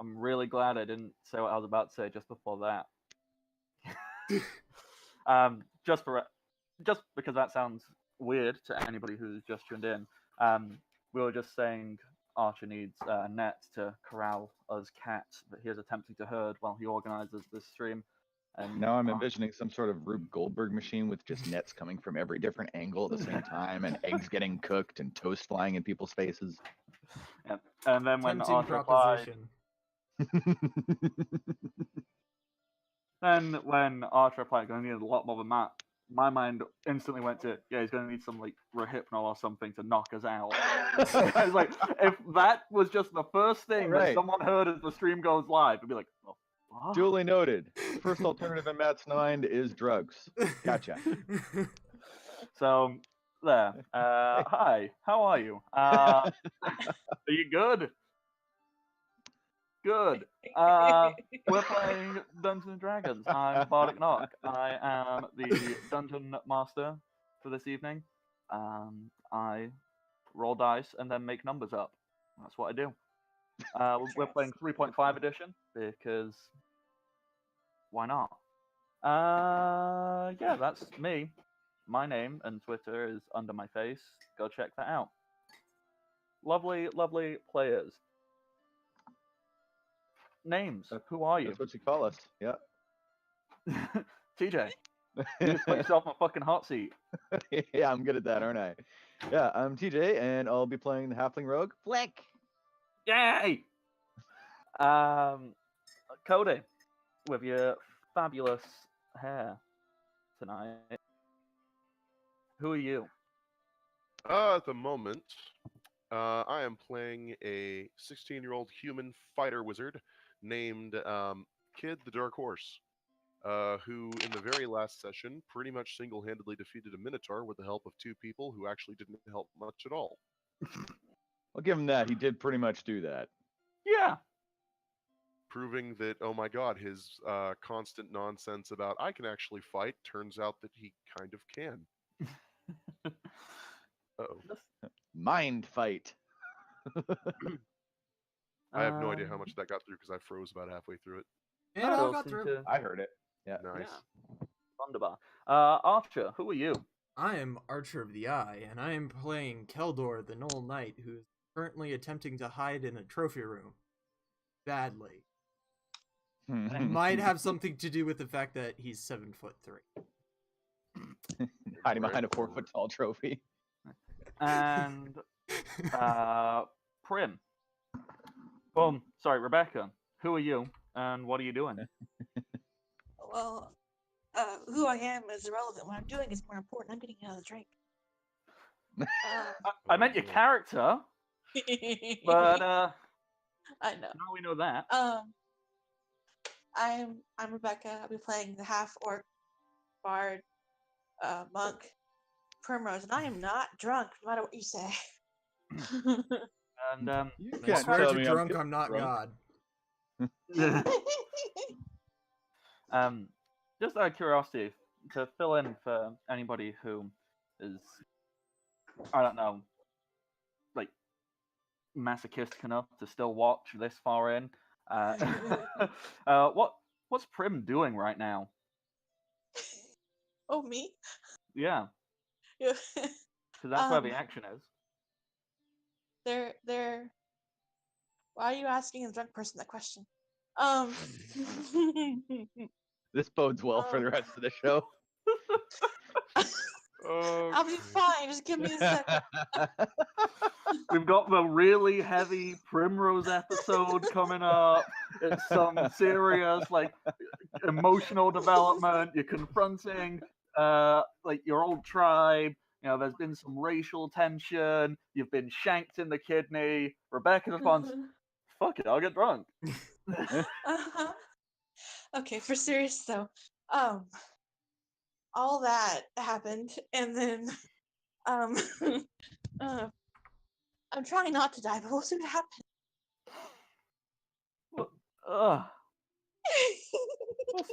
I'm really glad I didn't say what I was about to say just before that. Just because that sounds weird to anybody who's just tuned in. We were just saying Archer needs a net to corral us cats that he is attempting to herd while he organizes this stream. And now I'm envisioning some sort of Rube Goldberg machine with just nets coming from every different angle at the same time, and eggs getting cooked and toast flying in people's faces. Yeah. And then when Tempting Archer replied, then when Archer replied, "Going to need a lot more than that," my mind instantly went to, yeah, he's going to need some like Rohypnol or something to knock us out. I was like, if that was just the first thing that someone heard as the stream goes live, it'd be like, oh. Fuck. Duly noted. First alternative in Matt's mind is drugs. Gotcha. So there. Hi, how are you? Are you good? Good. We're playing Dungeons and Dragons. I'm Bardic Knock. I am the dungeon master for this evening. I roll dice and then make numbers up. That's what I do. We're playing 3.5 edition because why not? Yeah, that's me. My name and Twitter is under my face. Go check that out. Lovely, lovely players. Names. Who are you? That's what you call us. Yeah. TJ. You just put yourself in a fucking hot seat. Yeah, I'm good at that, aren't I? Yeah, I'm TJ, and I'll be playing the Halfling Rogue. Flick! Yay! Cody, with your fabulous hair tonight. Who are you? At the moment, I am playing a 16-year-old human fighter wizard named Kid the Dark Horse, who in the very last session pretty much single-handedly defeated a Minotaur with the help of two people who actually didn't help much at all. I'll give him that. He did pretty much do that. Yeah. Proving that, oh my god, his constant nonsense about I can actually fight turns out that he kind of can. Uh-oh. Mind fight. I have no idea how much that got through because I froze about halfway through it. It all got through. I heard it. Yeah. Nice. Yeah. Wunderbar. Archer, who are you? I am Archer of the Eye, and I am playing Keldor, the Knoll Knight, who's currently attempting to hide in a trophy room. Badly. It might have something to do with the fact that he's 7'3". Hiding behind a 4-foot-tall trophy. And Prim. Sorry, Rebecca. Who are you, and what are you doing? Well, who I am is irrelevant. What I'm doing is more important. I'm getting another drink. I meant your character, but I know. now we know that. I'm Rebecca. I'll be playing the half-orc bard monk Primrose, and I am not drunk, no matter what you say. And You I can't swear tell to me drunk, I'm not drunk. God. Just out of curiosity, to fill in for anybody who is, I don't know, like masochistic enough to still watch this far in, what's Prim doing right now? Oh, me? Yeah, Yeah. because that's where the action is. They're. Why are you asking a drunk person that question? This bodes well for the rest of the show. I'll be fine. Just give me a second. We've got the really heavy Primrose episode coming up. It's some serious, like, emotional development. You're confronting, like, your old tribe. You know, there's been some racial tension. You've been shanked in the kidney. Rebecca responds, "Fuck it, I'll get drunk." Okay, for serious though. All that happened, and then, I'm trying not to die, but we'll see what happens. We'll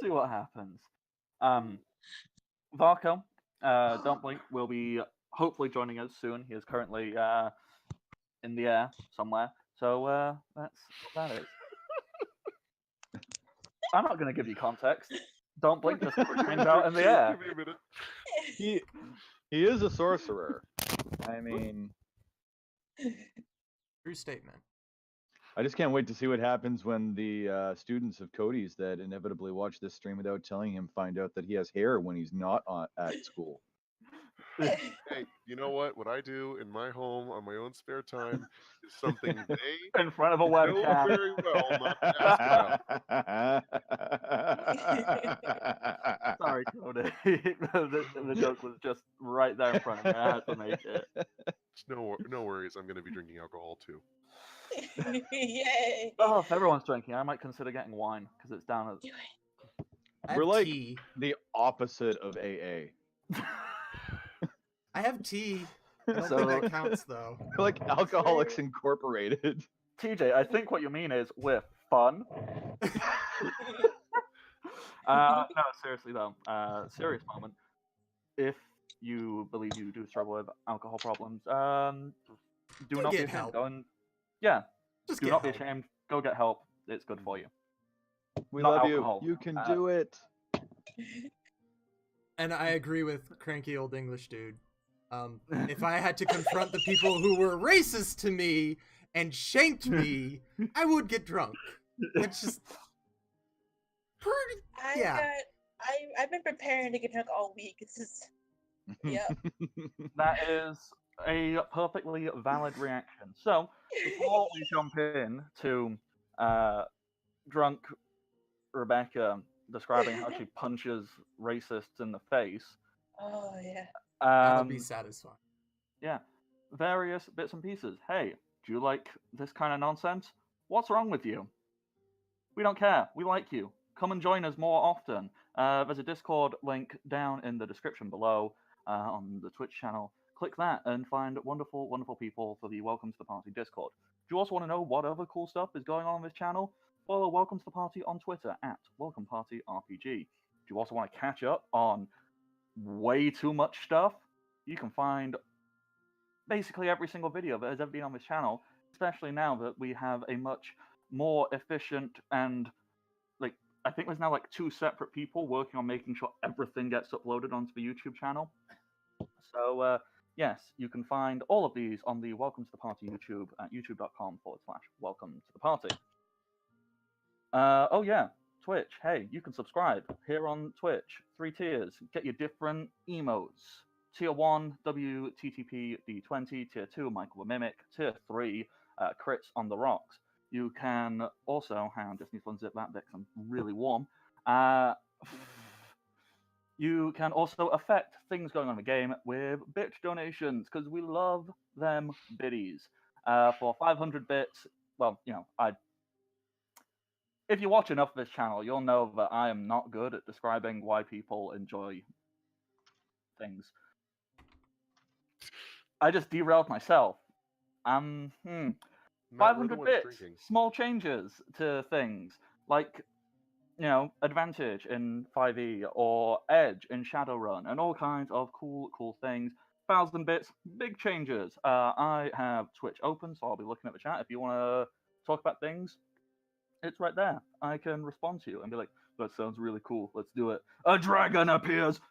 see what happens. Varko, don't blink, will be hopefully joining us soon. He is currently in the air somewhere. So that's what that is. I'm not going to give you context. Don't blink, just put your hands out in the Give air. me a minute. He is a sorcerer. I mean, True statement. I just can't wait to see what happens when the students of Cody's that inevitably watch this stream without telling him find out that he has hair when he's not at school. Hey, you know what? What I do in my home on my own spare time is something they In front of a know webcam. very well not to ask about. Sorry, Cody. the joke was just right there in front of me. I had to make it. It's no worries. I'm going to be drinking alcohol too. Yay! Oh, if everyone's drinking, I might consider getting wine because it's down Do it. I We're have like tea. the opposite of AA. at. I have tea. I don't So- think that counts though. We're like Alcoholics Incorporated. TJ, I think what you mean is we're fun. No, seriously though, serious moment. If you believe you do struggle with alcohol problems, do Go not be get ashamed. help. Go and Just do get not help. be ashamed. Go get help. It's good for you. We Not love alcohol. you. You can do it. And I agree with cranky old English dude. If I had to confront the people who were racist to me and shanked me, I would get drunk. It's just pretty. Yeah. I've been preparing to get drunk all week. This is Yep. That is a perfectly valid reaction. So, before we jump in to drunk Rebecca describing how she punches racists in the face, Oh yeah. That'll be satisfying. yeah, various bits and pieces. Hey, do you like this kind of nonsense? What's wrong with you? We don't care. We like you. Come and join us more often. There's a Discord link down in the description below on the Twitch channel. Click that and find wonderful, wonderful people for the Welcome to the Party Discord. Do you also want to know what other cool stuff is going on this channel? Follow Welcome to the Party on Twitter at WelcomePartyRPG. Do you also want to catch up on way too much stuff? You can find basically every single video that has ever been on this channel, especially now that we have a much more efficient and I think there's now like 2 separate people working on making sure everything gets uploaded onto the YouTube channel. So yes, you can find all of these on the Welcome to the Party YouTube at youtube.com/welcome to the party. Oh yeah, Twitch. Hey, you can subscribe here on Twitch. 3 tiers. Get your different emotes. Tier 1, WTTP D20. Tier 2, Michael the Mimic. Tier 3, Crits on the Rocks. You can also, hang on, just need to unzip that bit 'cause I'm really warm. You can also affect things going on in the game with bit donations because we love them biddies. For 500 bits, well, you know, if you watch enough of this channel, you'll know that I am not good at describing why people enjoy things. I just derailed myself. Matt, we're the 500 ones bits, drinking. small changes to things like, you know, advantage in 5e or edge in Shadowrun and all kinds of cool things. 1,000 bits, big changes. I have Twitch open, so I'll be looking at the chat. If you want to talk about things, it's right there. I can respond to you and be like, that sounds really cool. Let's do it. A dragon appears.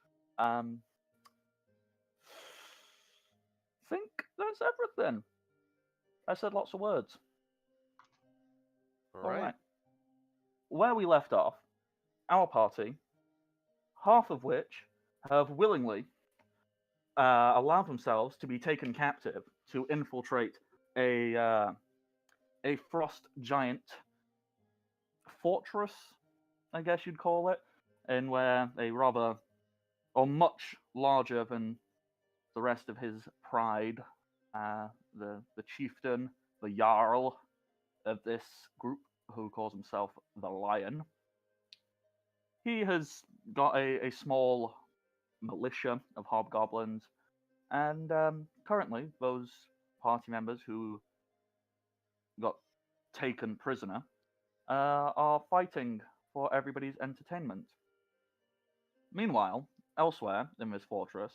Think that's everything. I said lots of words. All right. Where we left off, our party, half of which have willingly allowed themselves to be taken captive to infiltrate a frost giant fortress, I guess you'd call it, in where a rather, or much larger than the rest of his pride, the chieftain, the jarl of this group, who calls himself the Lion. He has got a small militia of hobgoblins, and currently those party members who got taken prisoner are fighting for everybody's entertainment. Meanwhile, elsewhere in this fortress,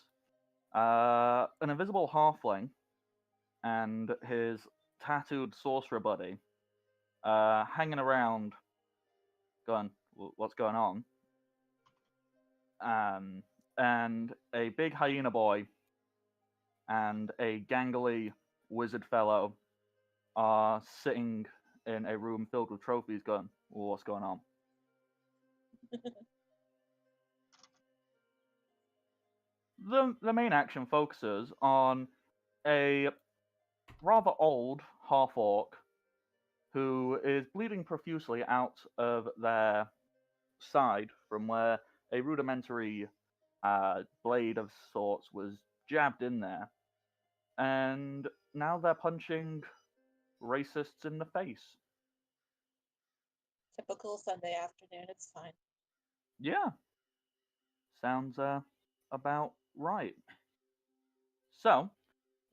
an invisible halfling and his tattooed sorcerer buddy hanging around going, what's going on? And a big hyena boy and a gangly wizard fellow are sitting in a room filled with trophies going, well, what's going on? The main action focuses on a rather old half-orc who is bleeding profusely out of their side from where a rudimentary blade of sorts was jabbed in there. And now they're punching racists in the face. Typical Sunday afternoon. It's fine. Yeah. Sounds about right. So,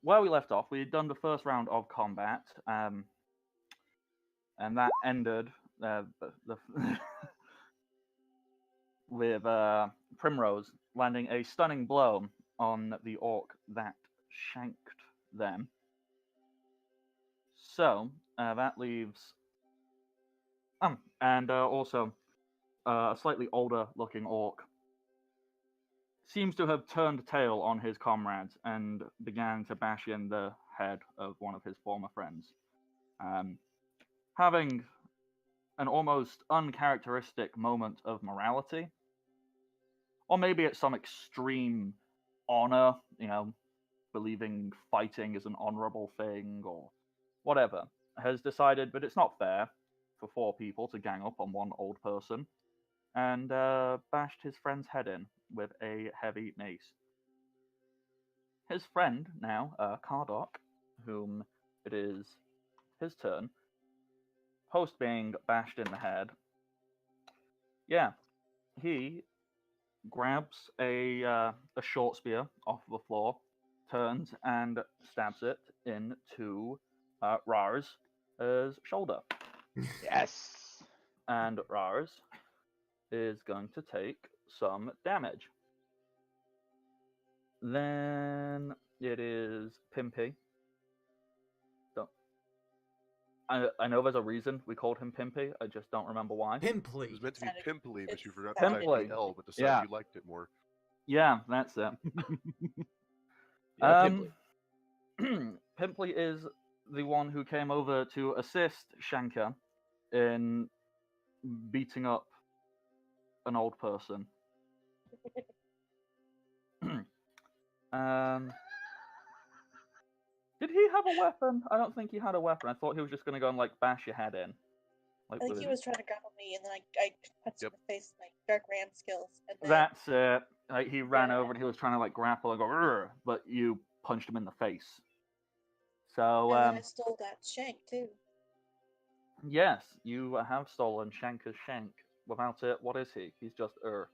where we left off, we had done the first round of combat, and that ended with Primrose landing a stunning blow on the orc that shanked them. So, that leaves... and also a slightly older looking orc seems to have turned tail on his comrades and began to bash in the head of one of his former friends. Having an almost uncharacteristic moment of morality, or maybe it's some extreme honor, believing fighting is an honorable thing or whatever, has decided that it's not fair for 4 people to gang up on one old person, and bashed his friend's head in with a heavy mace. His friend now, Kardok, whom it is his turn, post being bashed in the head, he grabs a short spear off the floor, turns and stabs it into Rar's shoulder. Yes. And Rar's is going to take some damage. Then it is Pimpy. I know there's a reason we called him Pimpy. I just don't remember why. Pimply. It was meant to be pimply, but you forgot to Pimply. type the L, but decided Yeah. you liked it more. Yeah, that's it. Yeah, Pimply. Pimply is the one who came over to assist Shanka in beating up an old person. Did he have a weapon? I don't think he had a weapon. I thought he was just going to go and bash your head in. I think he was trying to grapple me, and then I punched him in the face with my dark ram skills. And then... That's it. He ran over and he was trying to grapple and go, "Rrr," but you punched him in the face. So and then I stole that shank too. yes, you have stolen Shanka's shank. Without it, what is he? He's just Good.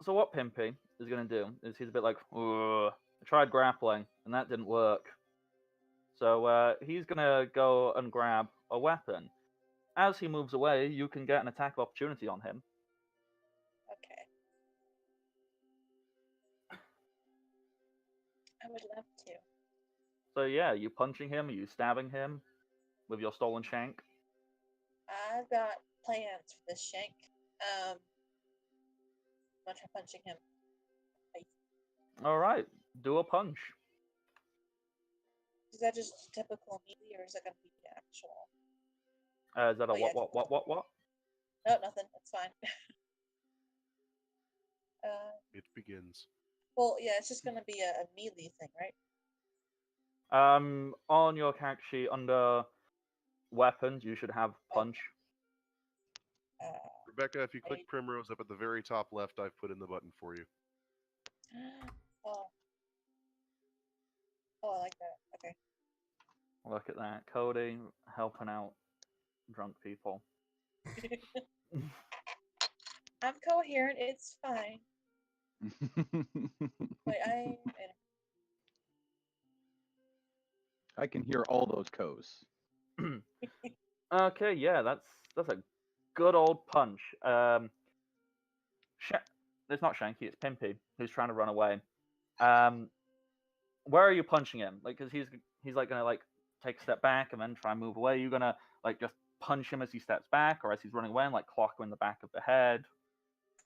So what Pimpy is going to do is he's a bit like, I tried grappling and that didn't work. So he's going to go and grab a weapon. As he moves away, you can get an attack of opportunity on him. Okay. I would love to. So yeah, you punching him, you stabbing him with your stolen shank. I've got plans for this shank. I'm gonna try punching him. All right, do a punch. Is that just typical melee, or is that gonna be the actual? Is that a what? No, nothing. It's fine. It begins. Well, yeah, it's just gonna be a melee thing, right? On your character sheet under weapons, you should have punch. Rebecca, if you click Primrose up at the very top left, I've put in the button for you. Oh, I like that. Okay. Look at that, Cody helping out drunk people. I'm coherent. It's fine. Wait, I can hear all those co's. Okay, yeah, that's a good old punch. It's not Shanky, it's Pimpy who's trying to run away. Where are you punching him? Because he's gonna take a step back and then try and move away? You're gonna like just punch him as he steps back, or as he's running away, and like clock him in the back of the head.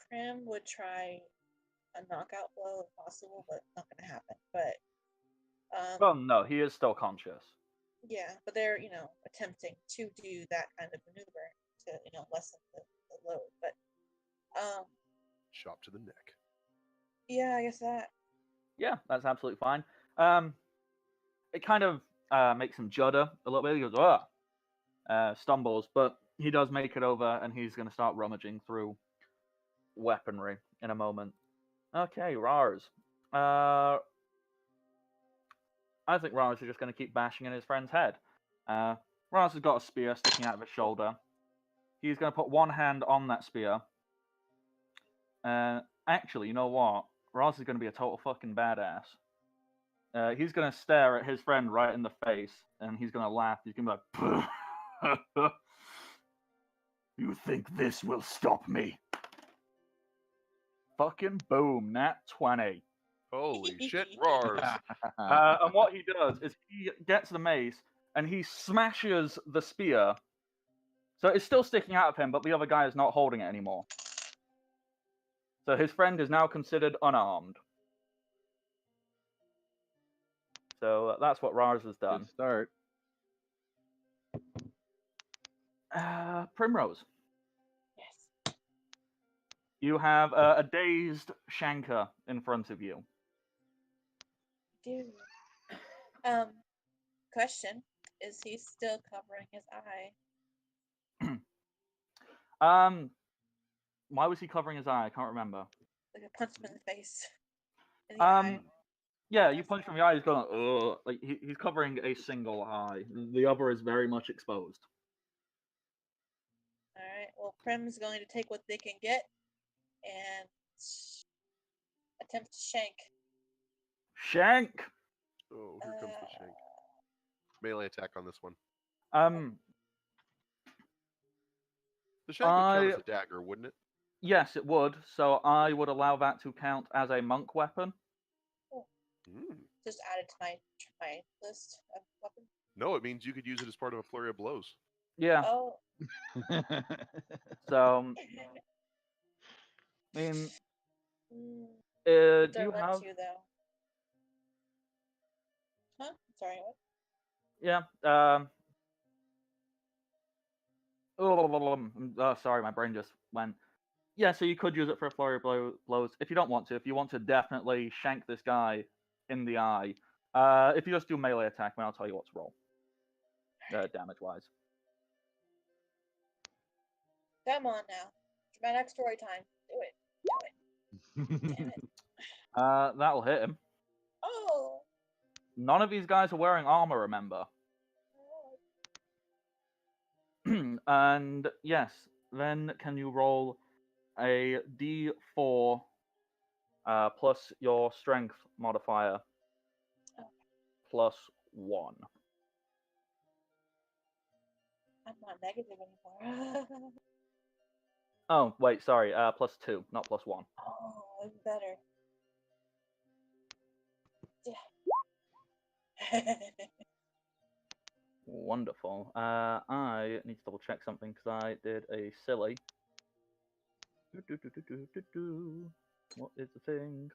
Prim would try a knockout blow if possible, but not gonna happen. But Well, no, he is still conscious. yeah, but they're attempting to do that kind of maneuver to lessen the load. But Chop to the neck. yeah, I guess that. Yeah, that's absolutely fine. It kind of makes him judder a little bit. He goes, stumbles, but he does make it over, and he's going to start rummaging through weaponry in a moment. Okay, Rars. I think Rars is just going to keep bashing in his friend's head. Rars has got a spear sticking out of his shoulder. He's going to put one hand on that spear. Actually, you know what? Rars is going to be a total fucking badass. He's going to stare at his friend right in the face, and he's going to laugh. He's going to be like, "You think this will stop me?" Fucking boom, nat 20. Holy shit, roars! And what he does is he gets the mace, and he smashes the spear. So it's still sticking out of him, but the other guy is not holding it anymore. So his friend is now considered unarmed. So that's what Rars has done. Good start. Primrose, Yes. you have a dazed Shanker in front of you. Do. Question: is he still covering his eye? Why was he covering his eye? I can't remember. Like I punched him in the face. In the eye. Yeah, you punch him in the eye. He's going, ugh. Like he's covering a single eye. The other is very much exposed. All right. Well, Prim's going to take what they can get and attempt to shank. Shank. Oh, here comes the shank. Melee attack on this one. The shank would count as a dagger, wouldn't it? Yes, it would. So I would allow that to count as a monk weapon. Just added to my list of weapons. No, it means you could use it as part of a flurry of blows. Yeah. Oh. So, I mean, do you have? you, though? Huh? Sorry, what? Yeah. Sorry, my brain just went. Yeah, so you could use it for a flurry of blows if you don't want to. If you want to definitely shank this guy in the eye, if you just do melee attack, then I'll tell you what to roll. Damage-wise. Come on now. Dramatic story time. Do it. Damn it. That'll hit him. Oh. None of these guys are wearing armor, remember? And yes, then can you roll a d4 plus your strength modifier plus 1. I'm not negative anymore. Oh, wait, sorry, plus 2, not plus 1. Oh, it's better. Yeah. Wonderful. I need to double check something because I did a silly. What is the thing?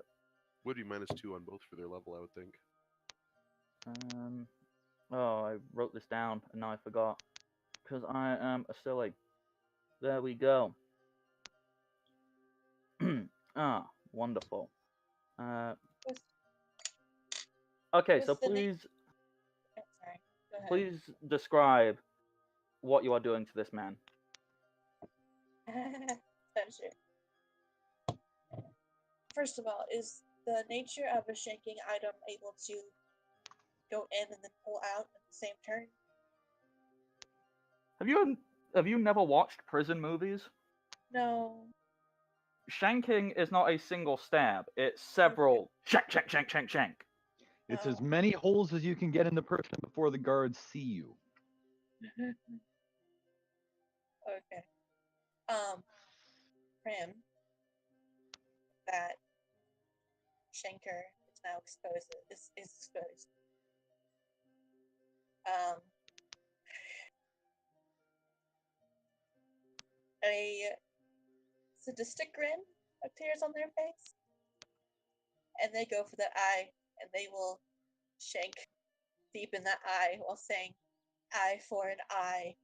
Would be -2 on both for their level, I would think. Oh, I wrote this down and now I forgot. Because I am a silly. There we go. Wonderful. Okay, so please, Sorry. Go ahead. please describe what you are doing to this man. Sure. First of all, is the nature of a shanking item able to go in and then pull out in the same turn? Have you never watched prison movies? No. Shanking is not a single stab. It's several shank, shank, shank, shank, shank. It's as many holes as you can get in the person before the guards see you. Okay. Prim, that Shanker is now exposed. Is exposed. a sadistic grin appears on their face, and they go for the eye, and they will shank deep in that eye while saying, "Eye for an eye."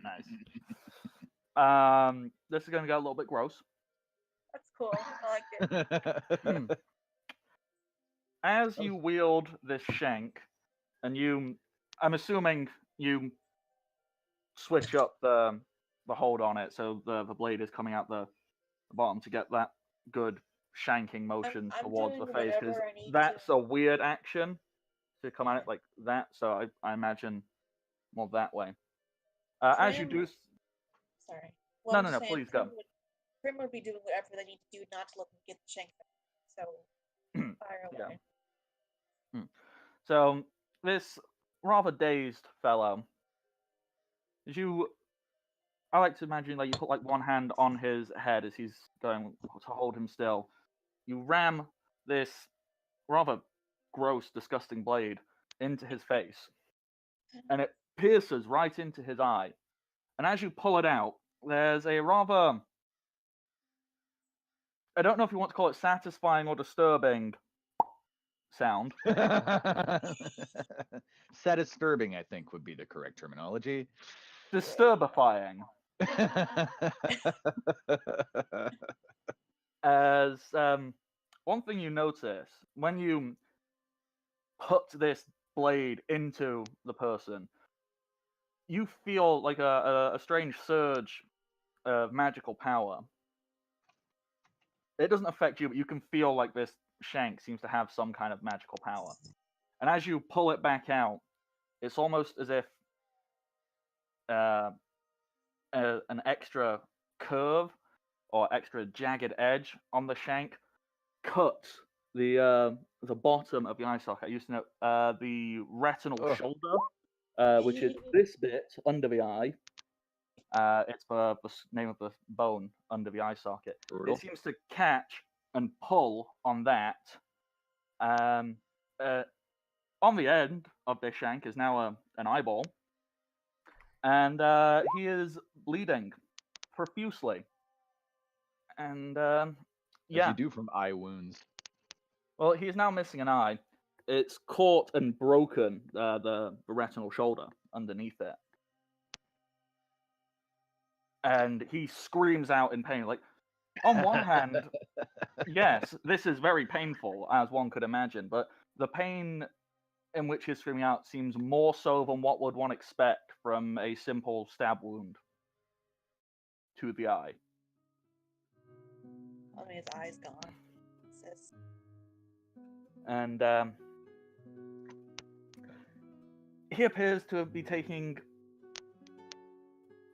Nice. This is going to get a little bit gross. That's cool. I like it. As you wield this shank, and I'm assuming you switch up the hold on it, so the blade is coming out the bottom to get that good shanking motion I'm towards the doing face, because whatever I need that's to. a weird action to come at it like that. So I imagine more that way. As you do, Sorry. No, I'm no, just saying, please go. Prim would be doing whatever they need to do not to let them get the shank. So fire away. So this rather dazed fellow, I like to imagine like you put like one hand on his head as he's going to hold him still. You ram this rather gross, disgusting blade into his face, and it pierces right into his eye. And as you pull it out, there's a rather, I don't know if you want to call it satisfying or disturbing sound. Satisdisturbing, I think, would be the correct terminology. Disturbifying. As one thing you notice when you put this blade into the person, you feel like a strange surge of magical power. It doesn't affect you, but you can feel like this shank seems to have some kind of magical power. And as you pull it back out, it's almost as if an extra curve or extra jagged edge on the shank cuts the bottom of the eye socket. I used to know the retinal shoulder, which is this bit under the eye. It's the name of the bone under the eye socket. Brutal. It seems to catch and pull on that. On the end of this shank is now an eyeball, and he is bleeding profusely. And As you do from eye wounds. Well, he's now missing an eye. It's caught and broken the retinal shoulder underneath it. And he screams out in pain. Like, on one hand, yes, this is very painful, as one could imagine, but the pain in which he's screaming out seems more so than what would one expect from a simple stab wound to the eye. I mean, his eye's gone. Sis. And he appears to be taking...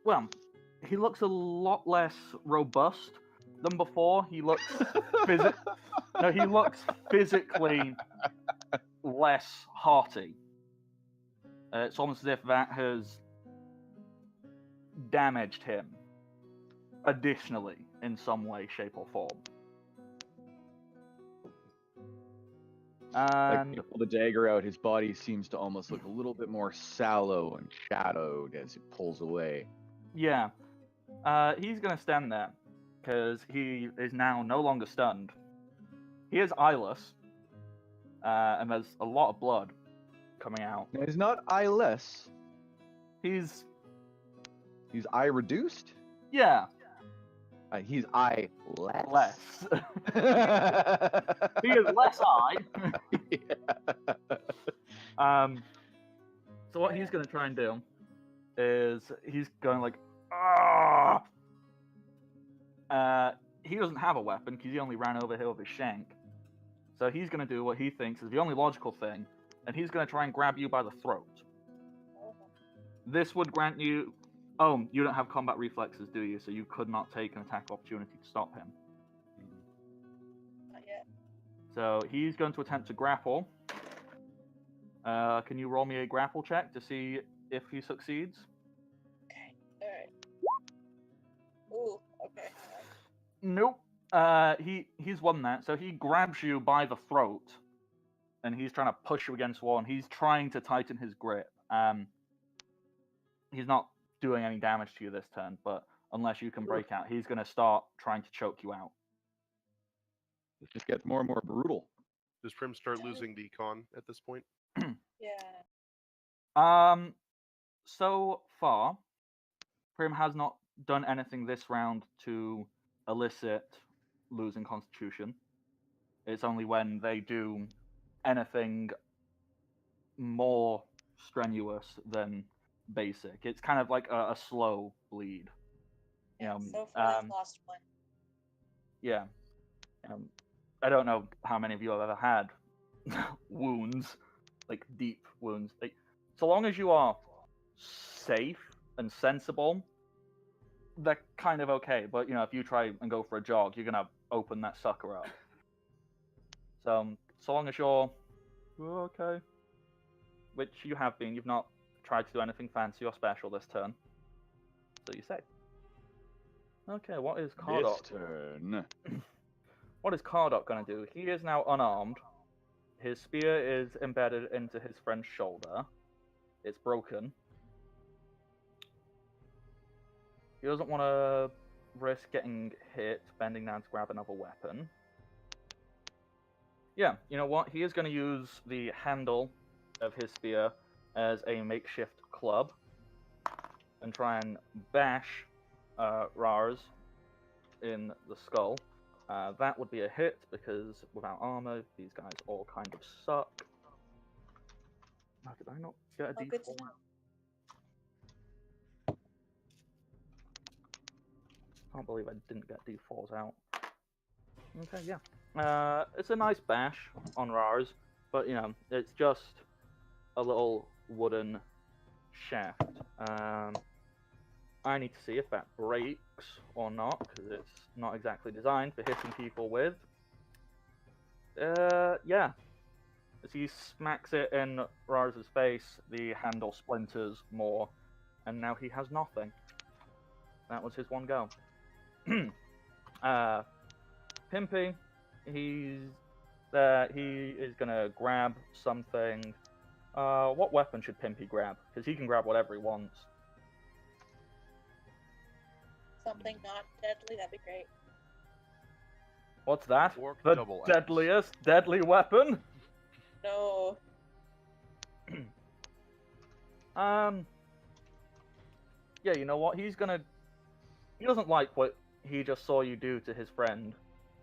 Well, he looks a lot less robust than before. He looks he looks physically less hearty. It's almost as if that has damaged him additionally in some way, shape, or form. And like you pull the dagger out, his body seems to almost look a little bit more sallow and shadowed as it pulls away. Yeah. He's going to stand there, because he is now no longer stunned. He is eyeless, and there's a lot of blood coming out. Now, he's not eyeless. He's eye reduced? Yeah. He's eye less. He is less eye. Yeah. So what he's going to try and do is he's going like, ah. He doesn't have a weapon because he only ran over here with his shank. So he's going to do what he thinks is the only logical thing, and he's going to try and grab you by the throat. This would grant you... Oh, you don't have combat reflexes, do you? So you could not take an attack of opportunity to stop him. Not yet. So he's going to attempt to grapple. Can you roll me a grapple check to see if he succeeds? Okay. Alright. Ooh, okay. Nope. He's won that. So he grabs you by the throat and he's trying to push you against the wall, and he's trying to tighten his grip. He's not doing any damage to you this turn, but unless you can break out, he's going to start trying to choke you out. It just gets more and more brutal. Does Prim start losing the con at this point? Yeah. So far, Prim has not done anything this round to elicit losing Constitution. It's only when they do anything more strenuous than basic. It's kind of like a slow bleed. Yeah, so far they've lost one. Yeah. I don't know how many of you have ever had wounds, like deep wounds. Like, so long as you are safe and sensible, they're kind of okay. But if you try and go for a jog, you're gonna open that sucker up. So long as you're okay, which you have been, you've not tried to do anything fancy or special this turn. So you say. Okay, what is Cardok? This turn. What is Cardok gonna do? He is now unarmed. His spear is embedded into his friend's shoulder. It's broken. He doesn't want to risk getting hit, bending down to grab another weapon. Yeah, you know what? He is going to use the handle of his spear as a makeshift club and try and bash Rars in the skull. That would be a hit because without armor, these guys all kind of suck. Oh, did I not get a Oh, D4? good to know. Can't believe I didn't get D4s out. Okay, yeah. It's a nice bash on Rars, but it's just a little wooden shaft. I need to see if that breaks or not, because it's not exactly designed for hitting people with. Yeah. As he smacks it in Rars' face, the handle splinters more, and now he has nothing. That was his one go. Pimpy, he is gonna grab something. What weapon should Pimpy grab? Because he can grab whatever he wants. Something not deadly, that'd be great. What's that? Or The double axe. deadliest deadly weapon? No. Yeah, you know what? He doesn't like what he just saw you do to his friend.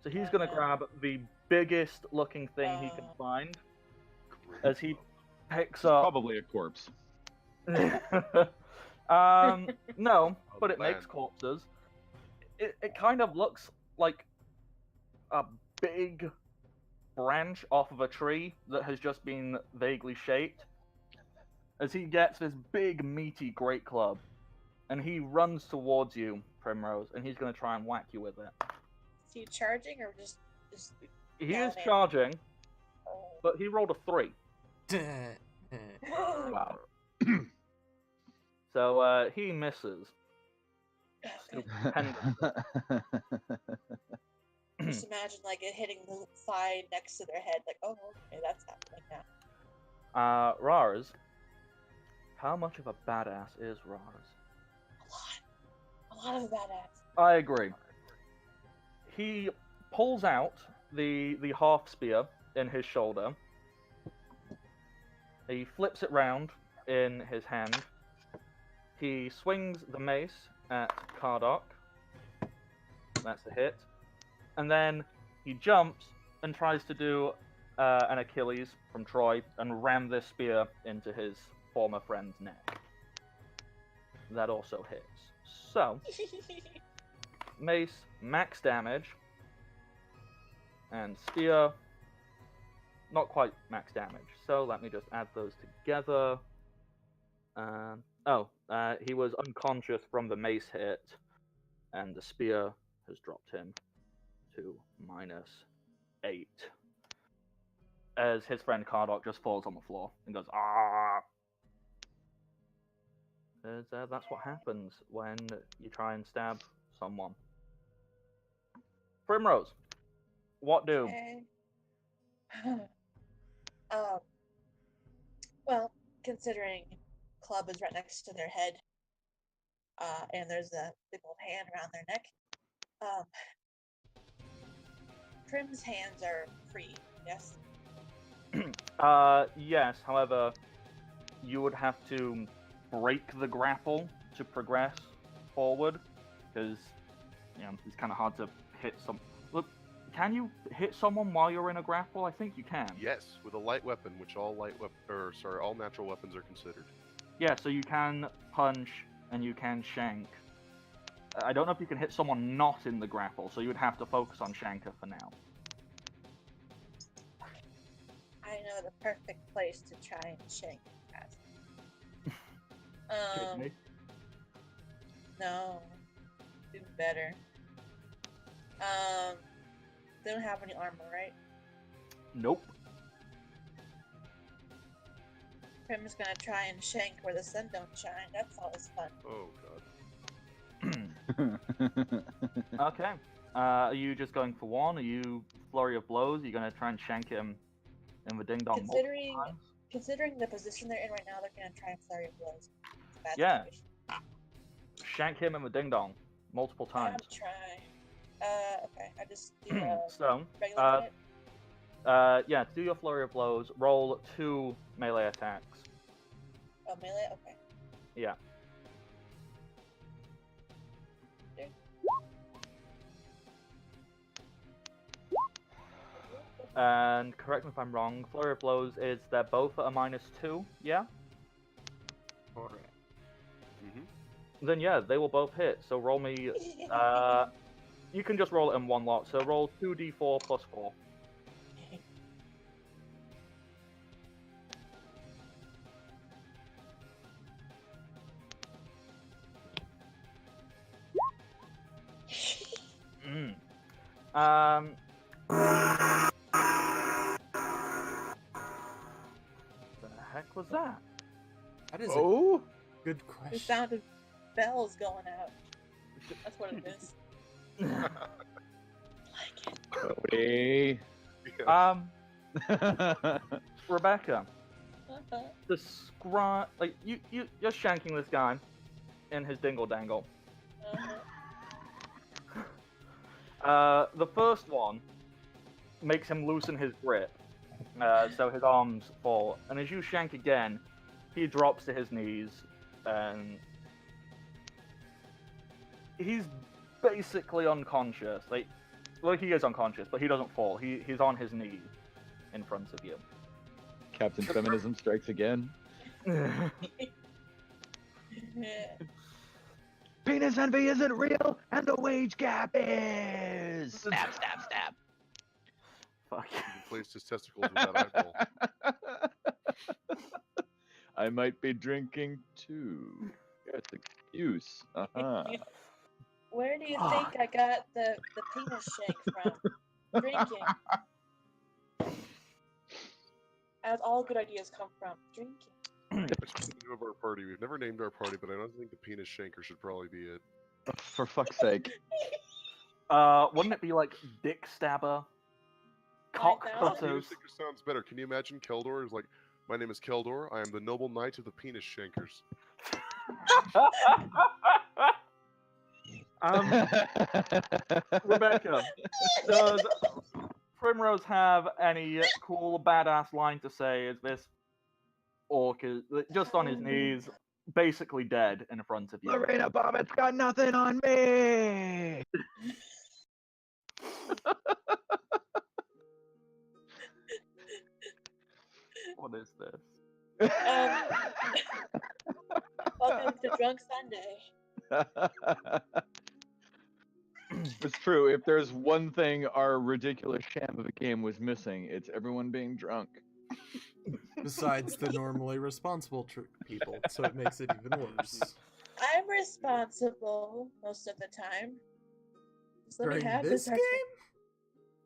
So he's gonna grab the biggest looking thing he can find as he picks up. Probably a corpse. No, but it man. makes corpses. It kind of looks like a big branch off of a tree that has just been vaguely shaped. As he gets this big meaty great club, and he runs towards you, Primrose, and he's going to try and whack you with it. Is he charging or just He is down it? charging, Oh. but he rolled a 3. Wow. So he misses. Just imagine like it hitting the side next to their head, like, oh, okay, that's happening now. Rars, how much of a badass is Rars? A lot of a badass. I agree. He pulls out the half spear in his shoulder. He flips it round in his hand. He swings the mace at Cardok. That's a hit. And then he jumps and tries to do an Achilles from Troy and ram this spear into his former friend's neck. That also hits. So, mace, max damage, and spear, not quite max damage. So let me just add those together. He was unconscious from the mace hit, and the spear has dropped him to -8. As his friend Cardok just falls on the floor and goes, ah! That's what happens when you try and stab someone. Primrose, what do? Okay. Well, considering club is right next to their head, and there's a big old hand around their neck, Prim's hands are free, yes? Yes, however, you would have to break the grapple to progress forward, because, it's kind of hard to hit some... Look, can you hit someone while you're in a grapple? I think you can. Yes, with a light weapon, which all natural weapons are considered. Yeah, so you can punch and you can shank. I don't know if you can hit someone not in the grapple, so you would have to focus on Shanker for now. I know the perfect place to try and shank guys. Kidney? No. Do better. They don't have any armor, right? Nope. Prim's gonna try and shank where the sun don't shine. That's always fun. Oh god. Okay. Are you just going for one? Are you flurry of blows? Are you going to try and shank him in the ding dong multiple times? Considering the position they're in right now, they're gonna try and flurry of blows. It's a bad Yeah. situation. Shank him in the ding dong multiple I'm times. trying. Okay. I just do So, regular hit. yeah, to do your flurry of blows, roll 2 melee attacks. Oh, melee? Okay. Yeah. Okay. And correct me if I'm wrong, flurry of blows is they're both at a -2, yeah? Alright. Then yeah, they will both hit. So roll me, you can just roll it in one lot. So roll 2d4 plus 4. The heck was that? That is Oh? a good The question. sound of bells going out. That's what it is. Like it. Cody. Rebecca, describe, like, you're shanking this guy in his dingle dangle. The first one makes him loosen his grip, so his arms fall, and as you shank again, he drops to his knees, and he's basically unconscious. Well, he is unconscious, but he doesn't fall. He's on his knees in front of you. Captain Feminism strikes again. Penis envy isn't real, and the wage gap is. Stab, stab, stab. Fuck. He placed his testicles with that eyeball. I might be drinking too. That's an excuse. Where do you think I got the penis shank from? Drinking. As all good ideas come from drinking. Speaking of our party, we've never named our party, but I don't think the penis shanker should probably be it. For fuck's sake. Wouldn't it be like dick stabber? Cock Penis cutters? shanker sounds better. Can you imagine Keldor is like, my name is Keldor, I am the noble knight of the penis shankers. Rebecca, does Primrose have any cool, badass line to say? Is this orc is just on his knees, basically dead in front of you? Lorena Bobbitt's got nothing on me! What is this? Welcome to Drunk Sunday. It's true. If there's one thing our ridiculous sham of a game was missing, it's everyone being drunk. Besides the normally responsible people, so it makes it even worse. I'm responsible most of the time. Just let me During have this game?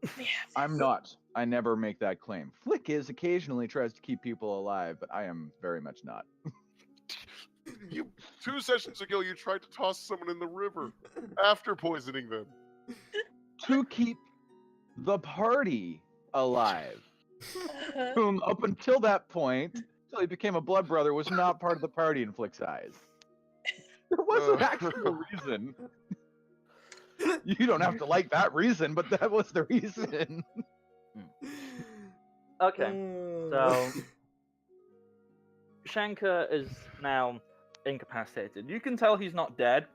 Let me have I'm this. not. I never make that claim. Flick is occasionally tries to keep people alive, but I am very much not. You 2 sessions ago, you tried to toss someone in the river after poisoning them. To keep the party alive. whom up until that point, until he became a blood brother, was not part of the party in Flick's eyes. There was an actual reason. You don't have to like that reason, but that was the reason. Okay, so Shankar is now incapacitated. You can tell he's not dead,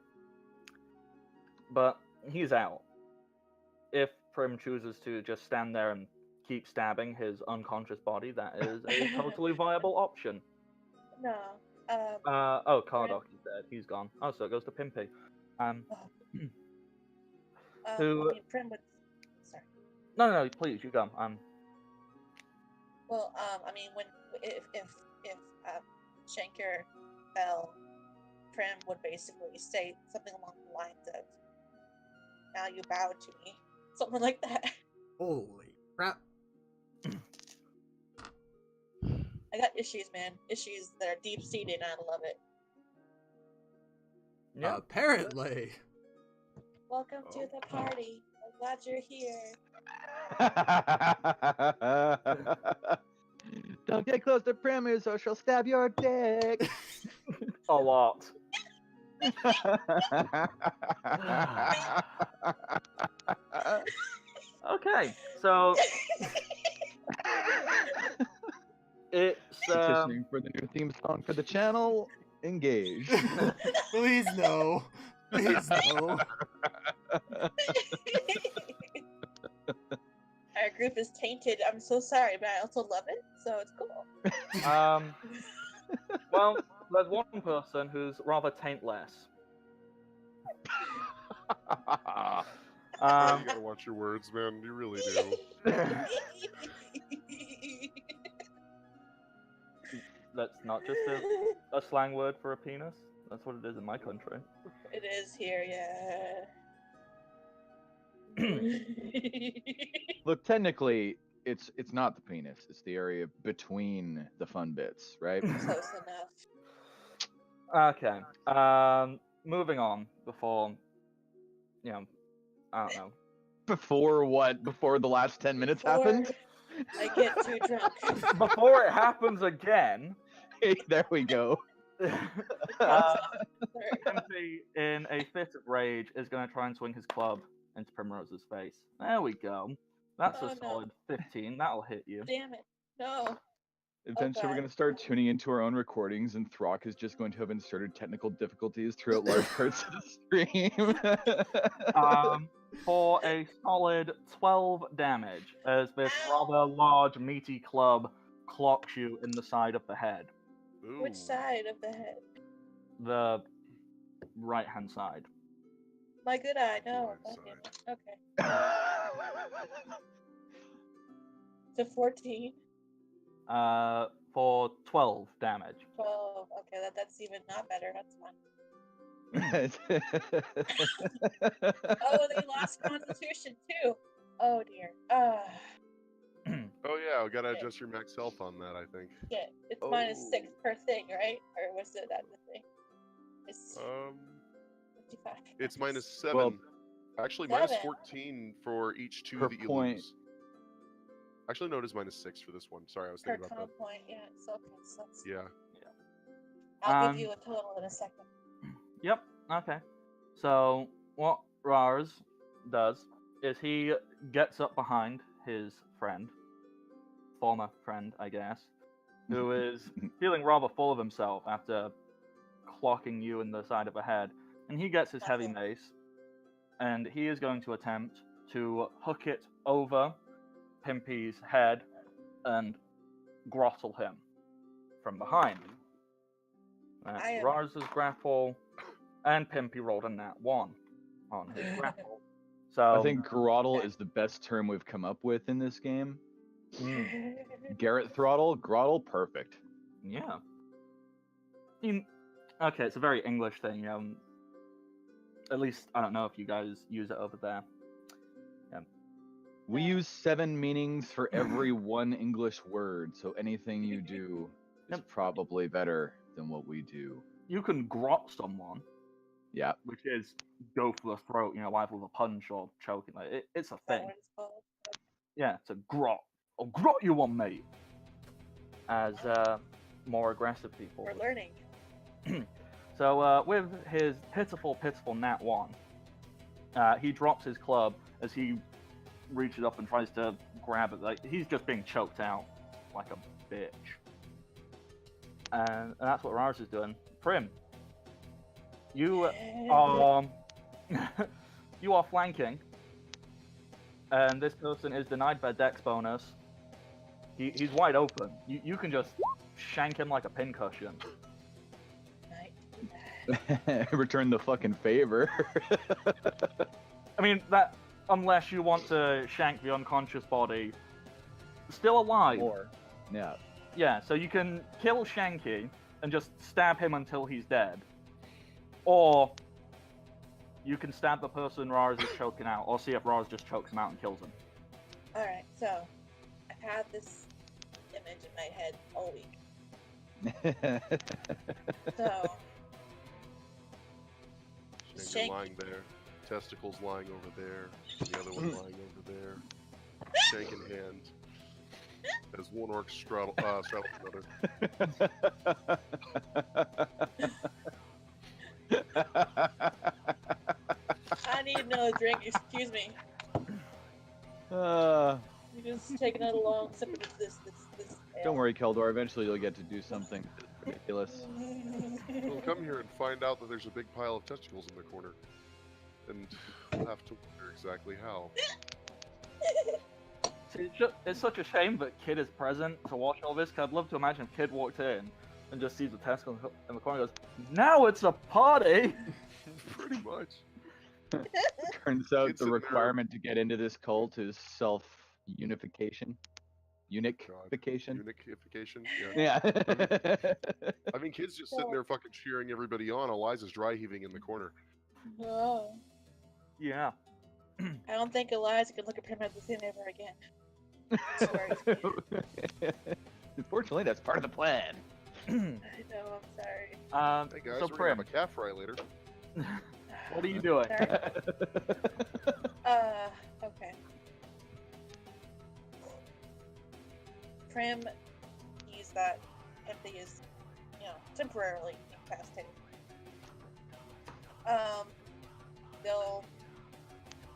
but he's out. If Prim chooses to just stand there and keep stabbing his unconscious body, that is a totally viable option. No. Cardok is dead. He's gone. Oh, so it goes to Pimpy. Who? I mean, Prim would. Sorry. No, please, you go. Well, I mean, if Shankar fell, Prim would basically say something along the lines of, "Now you bow to me," something like that. Holy crap. I got issues, man. Issues that are deep seated, and I love it. Yeah. Apparently. Welcome to the party. I'm glad you're here. Don't get close to Primus or she'll stab your dick. A lot. Okay, so it's petitioning for the new theme song for the channel. Engage. Please no. Please no. Our group is tainted. I'm so sorry, but I also love it, so it's cool. well, there's one person who's rather taintless. You gotta watch your words, man. You really do. That's not just a slang word for a penis. That's what it is in my country. It is here, yeah. Look, technically, it's not the penis. It's the area between the fun bits, right? Close enough. Okay. Moving on before, I don't know. Before what? Before the last 10 minutes happened? I get too drunk. Before it happens again. Hey, there we go. Empty, in a fit of rage, is going to try and swing his club into Primrose's face. There we go. That's a solid 15. That'll hit you. Damn it. No. Eventually, we're God. going to start tuning into our own recordings, and Throck is just going to have inserted technical difficulties throughout large parts of the stream. For a solid 12 damage, as this rather large, meaty club clocks you in the side of the head. Ooh. Which side of the head? The right-hand side. My good eye. No. Blind Okay. So 14. For 12 damage. 12. Okay, that's even not better. That's fine. Oh, they lost Constitution too. Oh dear. Oh yeah, we gotta adjust your max health on that, I think. Shit. It's -6 per thing, right? Or was it that the thing? It's 55. It's -7. Well, actually, 7. -14 for each 2 per that you point. lose. Actually, no, it is -6 for this one. Sorry, I was Per thinking about that. point, yeah. So that's... Yeah. I'll give you a total in a second. Yep, okay. So, what Rars does is he gets up behind his friend, former friend, I guess, who is feeling rather full of himself after clocking you in the side of the head, and he gets his heavy mace, and he is going to attempt to hook it over Pimpy's head and grottle him from behind. That's Rars's grapple, and Pimpy rolled a nat 1 on his grapple. So I think grottle is the best term we've come up with in this game. Garrett throttle, grottle, perfect. Yeah. Okay, it's a very English thing. At least I don't know if you guys use it over there. We use 7 meanings for every one English word, so anything you do is probably better than what we do. You can grot someone. Yeah. Which is go for the throat, either with a punch or choking. Like it's a thing. That one's called. Yeah, it's a grot. I'll grot you one, mate. As more aggressive people. We're learning. So with his pitiful nat 1, he drops his club as he reaches up and tries to grab it. Like he's just being choked out like a bitch. And that's what Rars is doing. Prim, you you are flanking, and this person is denied their dex bonus. He's wide open. You can just shank him like a pincushion. Return the fucking favor. I mean, that unless you want to shank the unconscious body, still alive. Or, yeah. Yeah, so you can kill Shanky and just stab him until he's dead. Or you can stab the person Rars is choking out, or see if Rars just chokes him out and kills him. Alright, so I've had this image in my head all week. So Shank lying there, testicles lying over there, the other one lying over there, shank in hand, as one orc straddles another. I need another drink, excuse me. Uh, You're just taking a long sip of this don't worry, Keldor. Eventually you'll get to do something ridiculous. We'll come here and find out that there's a big pile of testicles in the corner. And we'll have to wonder exactly how. See, it's such a shame that Kid is present to watch all this, because I'd love to imagine if Kid walked in and just sees the testicle in the corner and goes, "Now it's a party!" Pretty much. Turns out It's the in there. requirement to get into this cult is self-unification. Unification? Unification, yeah. Yeah. I mean, kids just sitting there fucking cheering everybody on. Eliza's dry heaving in the corner. Oh, Yeah. I don't think Eliza can look at Prim the same ever again. It worries me. Unfortunately, that's part of the plan. I know, I'm sorry. Hey guys, So we're gonna Prim, have a calf fry later. what are you doing? Sorry. Okay. Prim sees that empty is, temporarily incapacitated. They'll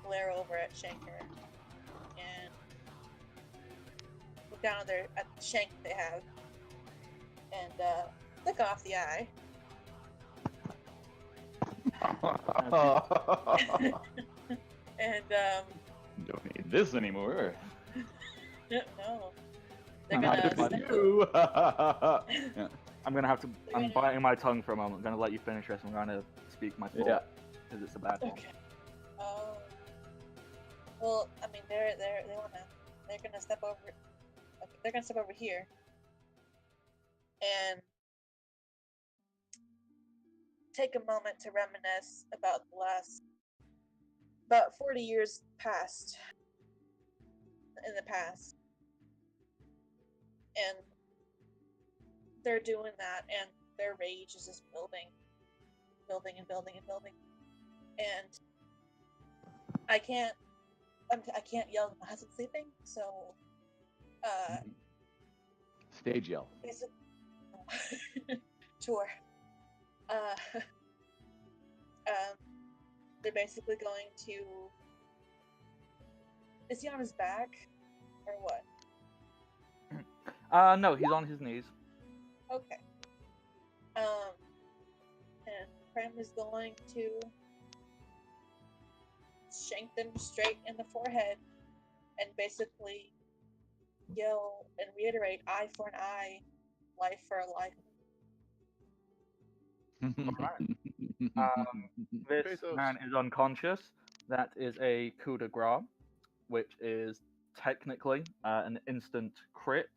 glare over at Shanker and look down at the shank they have and flick off the eye. And Don't need this anymore. no, they're Not gonna if I snap. do. I'm gonna have to. I'm gonna- biting my tongue for a moment. I'm gonna let you finish this. I'm gonna speak my thought Yeah. because it's a bad one. Okay. Oh. Well, I mean, they're gonna step over. Okay, they're gonna step over here. And take a moment to reminisce about about 40 years in the past. And they're doing that, and their rage is just building. And I can't yell when my husband's sleeping, so Stage yell. sure. They're basically going to. Is he on his back, or what? No, he's on his knees. Okay. And Prem is going to shank them straight in the forehead and basically yell and reiterate, "Eye for an eye, life for a life." This Pathos. man is unconscious. That is a coup de grace, which is technically an instant crit,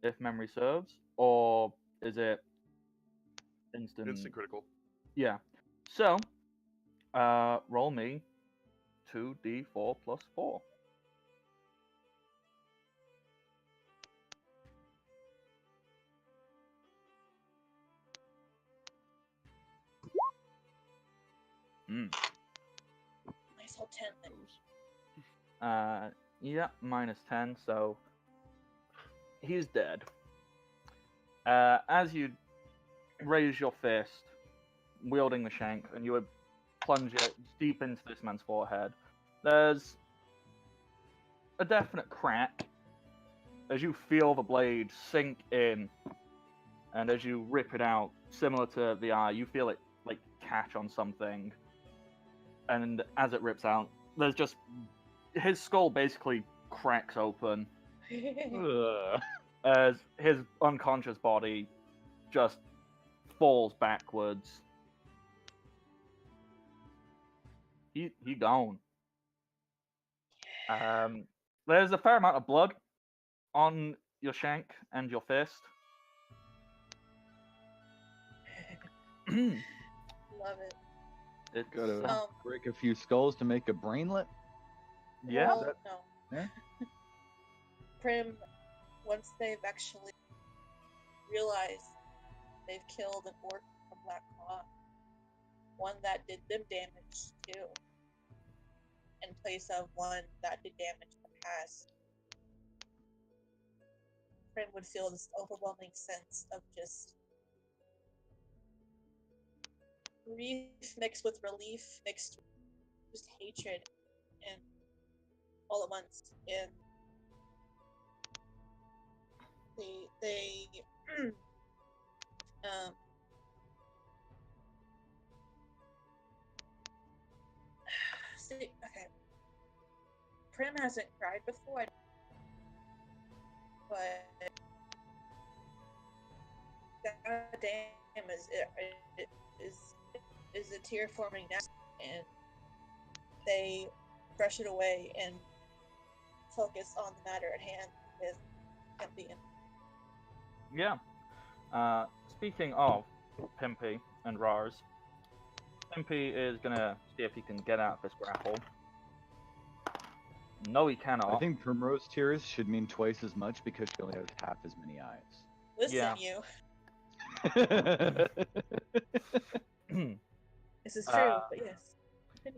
if memory serves, or is it instant? Instant critical. Yeah. So, roll me 2d4 plus 4. Nice whole 10 then. Yeah, minus 10, so he's dead. As you raise your fist, wielding the shank, and you would plunge it deep into this man's forehead, there's a definite crack as you feel the blade sink in, and as you rip it out, similar to the eye, you feel it like catch on something, and as it rips out, there's just his skull basically cracks open as his unconscious body just falls backwards. He gone. There's a fair amount of blood on your shank and your fist. Love it. It's Gotta break a few skulls to make a brainlet. yeah. Well, no. Yeah? Prim, once they've actually realized they've killed an orc from Black Claw, one that did them damage too, in place of one that did damage in the past, Prim would feel this overwhelming sense of just grief mixed with relief, mixed with just hatred, and all at once. And they see, okay. Prim hasn't cried before, but goddamn, is a tear forming now, and they brush it away and focus on the matter at hand with empathy. Yeah. Speaking of Pimpy and Rars, Pimpy is gonna see if he can get out of this grapple. No, he cannot. I think Primrose tears should mean twice as much because she only has half as many eyes. Listen, Yeah. you. This is true, but yes.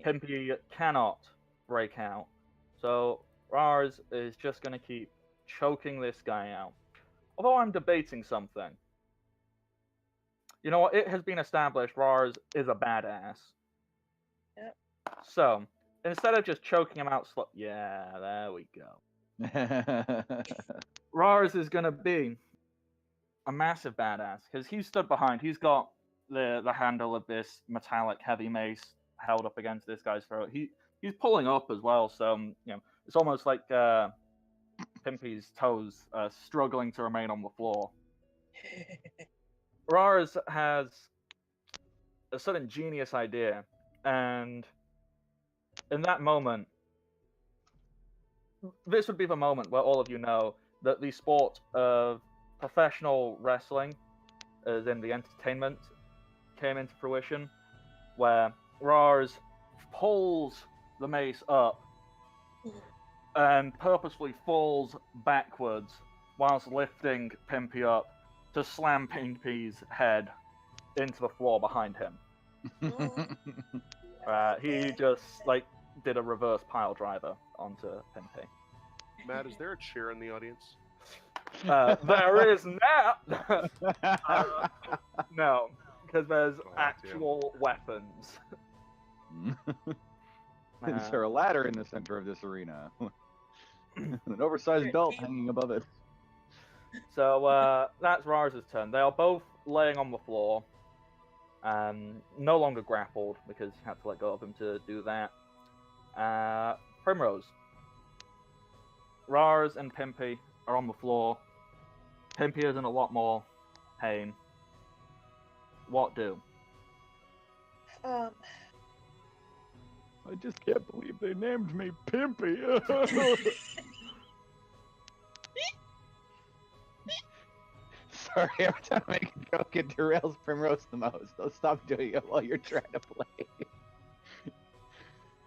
Continue. Pimpy cannot break out. So Rars is just gonna keep choking this guy out. Although I'm debating something. You know what? It has been established Rars is a badass. Yep. So, instead of just choking him out yeah, there we go. Rars is going to be a massive badass because he stood behind. He's got the handle of this metallic heavy mace held up against this guy's throat. He's pulling up as well, so it's almost like Pimpy's toes struggling to remain on the floor. Rars has a sudden genius idea, and in that moment, this would be the moment where all of you know that the sport of professional wrestling, as in the entertainment, came into fruition, where Rars pulls the mace up and purposefully falls backwards whilst lifting Pimpy up to slam Pimpy's head into the floor behind him. He just did a reverse pile driver onto Pimpy. Matt, is there a chair in the audience? There is now. No, because there's actual weapons. Is there a ladder in the center of this arena? An oversized belt hanging above it. So that's Rars' turn. They are both laying on the floor, no longer grappled because you had to let go of him to do that. Primrose. Rars and Pimpy are on the floor. Pimpy is in a lot more pain. What do? I just can't believe they named me Pimpy. Sorry, every time I make a joke, it derails Primrose the most. I'll stop doing it while you're trying to play.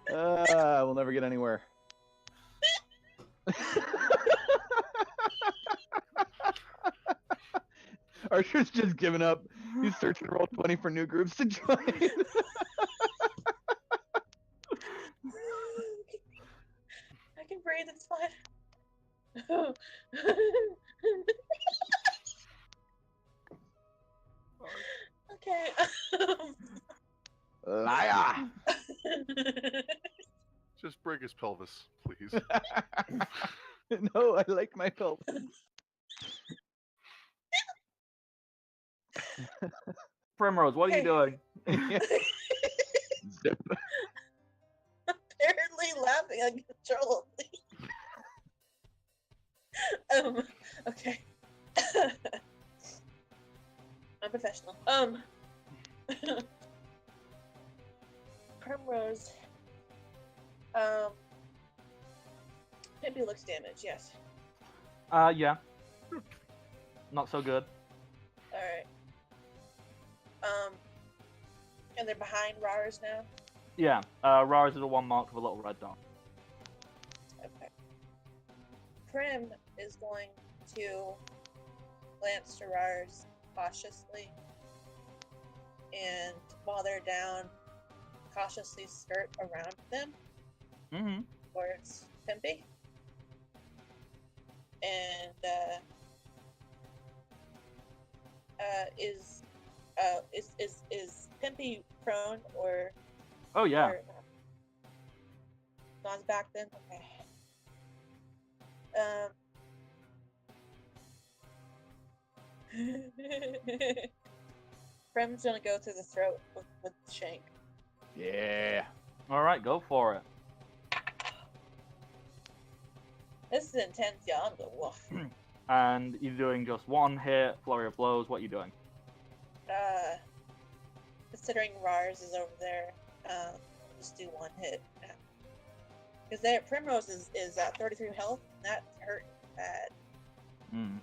We'll never get anywhere. Archer's just given up. He's searching Roll20 for new groups to join. I can breathe, it's fine. Just break his pelvis, please. No, I like my pelvis. Primrose, what are you doing? Zip. Apparently laughing uncontrollably. Okay. I'm professional. Primrose. Pimpy looks damaged, yes. Yeah. Not so good. Alright. And they're behind Rars now? Yeah, Rars is the one marked with a little red dot. Okay. Prim is going to glance to Rars cautiously. And while they're down, cautiously skirt around them Mm-hmm. towards Pimpy. And is Pimpy prone or? Oh yeah. Or, Don's back then. Okay. Prim's gonna go through the throat with Shank. Yeah. All right, go for it. This is intense, y'all. I'm the wolf. And you're doing just one hit, flurry of blows. What are you doing? Considering Rars is over there, just do one hit. Because Primrose is at 33 health, and that's hurting bad. Mm.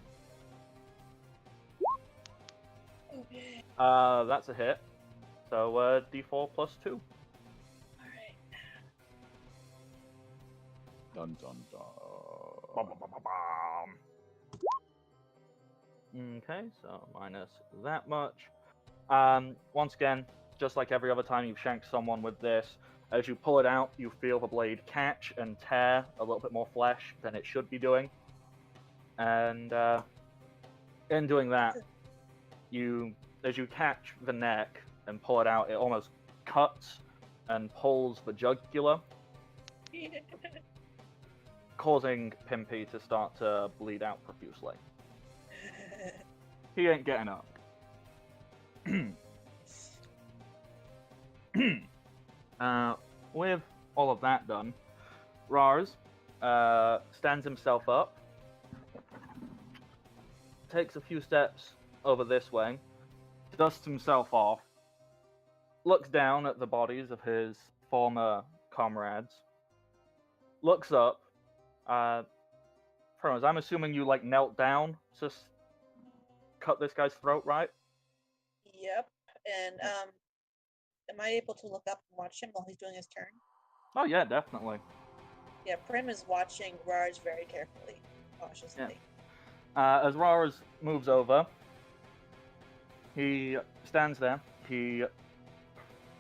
Okay. That's a hit. So D4 +2. Alright. Dun dun dun. Okay, so minus that much. Once again, just like every other time you've shanked someone with this, as you pull it out, you feel the blade catch and tear a little bit more flesh than it should be doing. And in doing that, as you catch the neck and pull it out, it almost cuts and pulls the jugular, causing Pimpy to start to bleed out profusely. He ain't getting up. With all of that done, Rars stands himself up, takes a few steps over this way, dusts himself off, looks down at the bodies of his former comrades, looks up. Primrose, I'm assuming you knelt down to cut this guy's throat, right? Yep. And am I able to look up and watch him while he's doing his turn? Oh yeah, definitely. Yeah, Prim is watching Rars very carefully, cautiously. Yeah. As Rars moves over, he stands there. He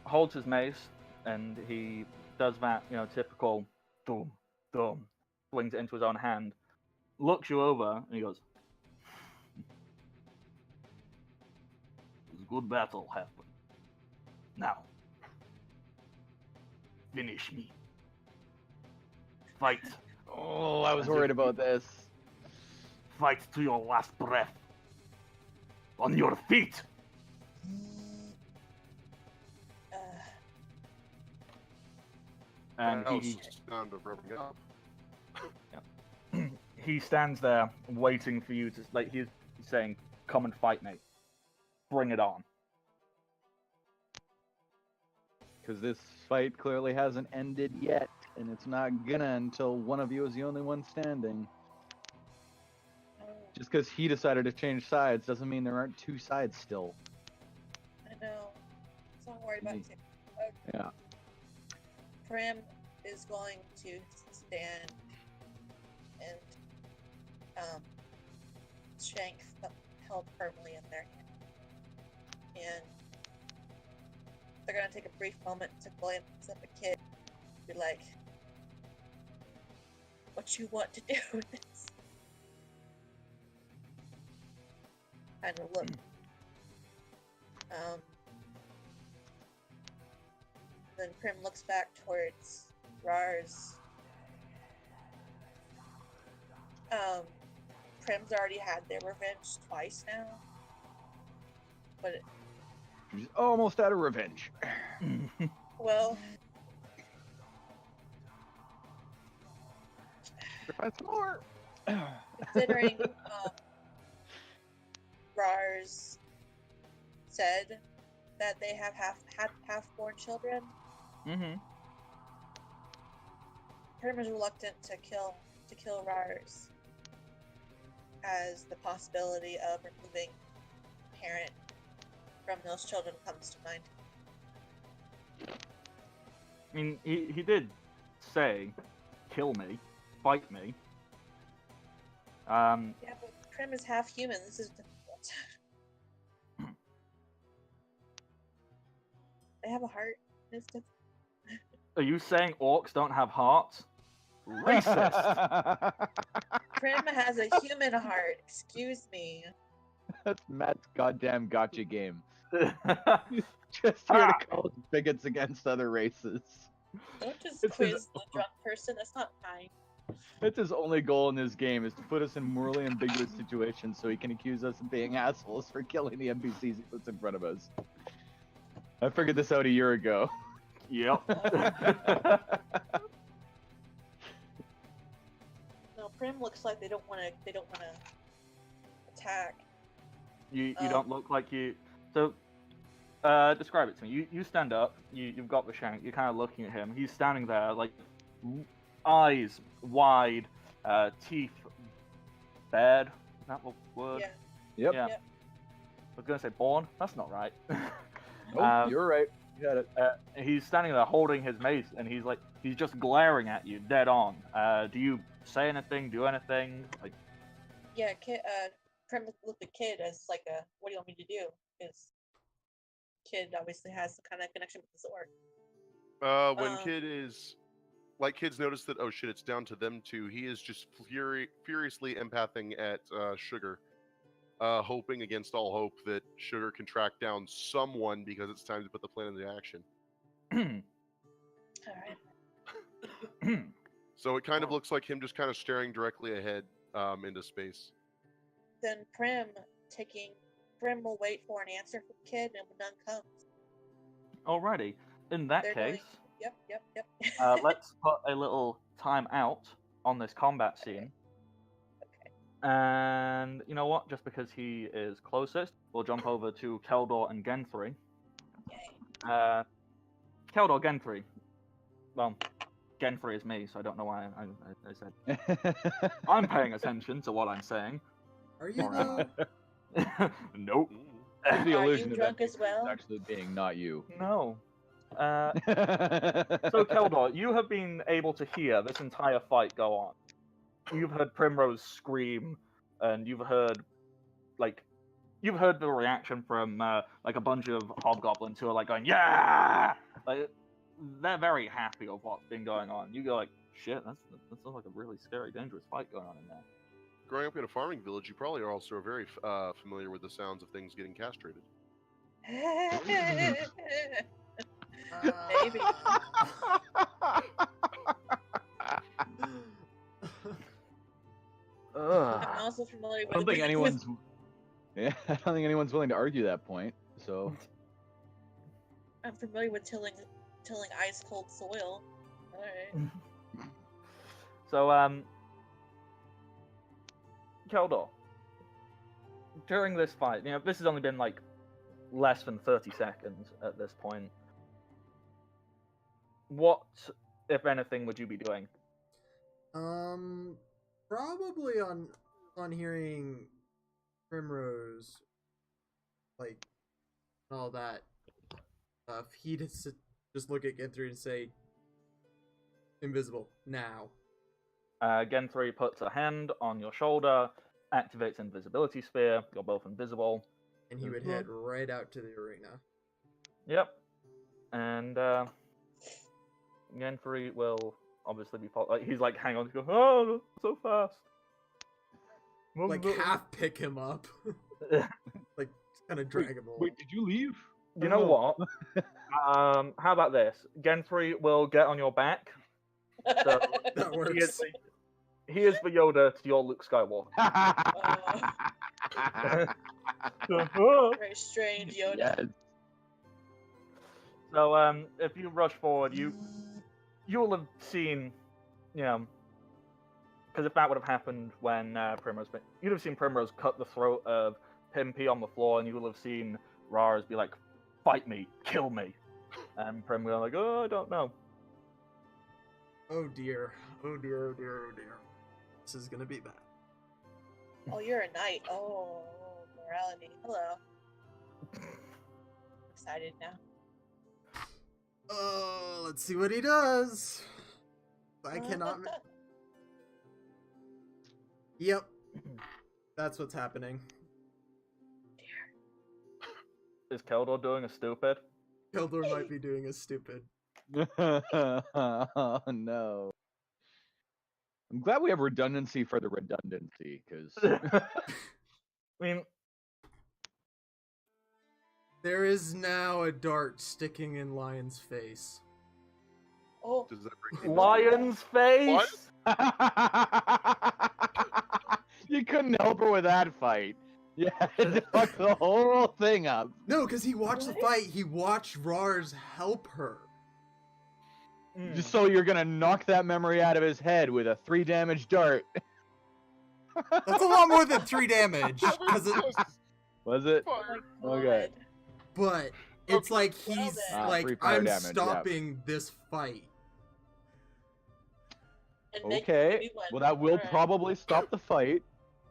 holds his mace, and he does that, typical dum, dum, swings it into his own hand, looks you over, and he goes, "It's a good battle, Halfling. Now, finish me. Fight. Oh, I was worried about this. Fight to your last breath. On your feet." And he Sound of rubbing up. he stands there waiting for you to, he's saying, "Come and fight me. Bring it on." Because this fight clearly hasn't ended yet, and it's not gonna until one of you is the only one standing. Just because he decided to change sides doesn't mean there aren't two sides still. I know. So I'm worried about it. Okay. Yeah. Prim is going to stand and Shank held firmly in their hand. And they're going to take a brief moment to glance at the kid and be like, "What you want to do with this?" Kind of look. Then Prim looks back towards Rars. Prim's already had their revenge twice now. But She's almost out of revenge. well, That's more. considering Rars said that they have had half-born children, Mm-hmm. Prim is reluctant to kill Rars, as the possibility of removing a parent from those children comes to mind. I mean, he did say, "Kill me, fight me." Yeah, but Prim is half human. This is difficult. They have a heart. It's difficult. Are you saying orcs don't have hearts? Racist. Prim has a human heart. Excuse me. That's Matt's goddamn gotcha game. Just here to call bigots against other races. Don't just It's quiz his- the drunk person. That's not kind. That's his only goal in this game, is to put us in morally ambiguous situations so he can accuse us of being assholes for killing the NPCs he puts in front of us. I figured this out a year ago. Yep. No, Prim looks like they don't want to attack. You don't look like you. So, describe it to me. You stand up. You've got the shank. You're kind of looking at him. He's standing there, like eyes wide, teeth bared. Is that the word? Yeah. Yep. Yeah. Yep. I was gonna say born. That's not right. Oh, you're right. You got it. He's standing there holding his mace, and he's just glaring at you dead on. Do you say anything? Do anything? Like, Yeah, Prim looked at Kid as like a, what do you want me to do? Because Kid obviously has some kind of connection with the sword. When kids notice that, oh shit, it's down to them two, he is just furiously empathing at Sugar, hoping against all hope that Sugar can track down someone because it's time to put the plan into action. Alright. So it kind of looks like him just kind of staring directly ahead into space. Then Prim will wait for an answer from Kid, and when none comes, alrighty. In that they're case, yep. let's put a little time out on this combat scene. Okay. And you know what? Just because he is closest, we'll jump over to Keldor and Genthri. Yay. Keldor, Genthri. Well, Genthri is me, so I don't know why I said. I'm paying attention to what I'm saying. Are you Alright. though? Nope. The Are you illusion of drunk that as well? is actually being not you. No. So, Keldor, you have been able to hear this entire fight go on. You've heard Primrose scream, and you've heard the reaction from like a bunch of hobgoblins who are like going, yeah! Like, they're very happy of what's been going on. You go like, shit, that sounds like a really scary, dangerous fight going on in there. Growing up in a farming village, you probably are also very familiar with the sounds of things getting castrated. Maybe. I'm also familiar I don't think with anyone's. Yeah, I don't think anyone's willing to argue that point. So. I'm familiar with tilling ice cold soil. Alright. So, Keldor, during this fight, this has only been like less than 30 seconds at this point. What, if anything, would you be doing? Probably on hearing Primrose, like, all that stuff, he'd just look at Genthri and say, invisible, now. Genthri puts a hand on your shoulder, activates invisibility sphere, you're both invisible. And he would head right out to the arena. Yep. And Genthri will obviously be he's like, hang on, to go, oh, so fast. Like, half pick him up. Like, kind of drag him along. Wait, did you leave? You know what? How about this? Gen3 will get on your back. So That works. he is the Yoda to your Luke Skywalker. Very strange, Yoda. Yes. So if you rush forward, you'll have seen, because if that would have happened when Primrose, you'd have seen Primrose cut the throat of Pimpy on the floor, and you will have seen Rars be like, "Fight me, kill me," and Primrose like, "Oh, I don't know." Oh dear. Oh dear, oh dear, oh dear. This is gonna be bad. Oh, you're a knight. Oh, morality. Hello. Excited now. Let's see what he does. I cannot. Yep. That's what's happening. Is Keldor doing a stupid? Keldor might be doing a stupid. Oh no. I'm glad we have redundancy for the redundancy, because I mean, There is now a dart sticking in Lion's face. Oh, Does that break the Lion's face. you couldn't help her with that fight. Yeah, it fucked the whole thing up. No, because he watched the What? fight. He watched Rars help her. Just so you're gonna knock that memory out of his head with a 3 damage dart. That's a lot more than 3 damage. Cause it, Was it? oh my Okay. God. but it's like Well he's then. like, 3 fire I'm damage, yeah. stopping this fight. And make Okay. a new one. Well, that will Alright. probably stop the fight.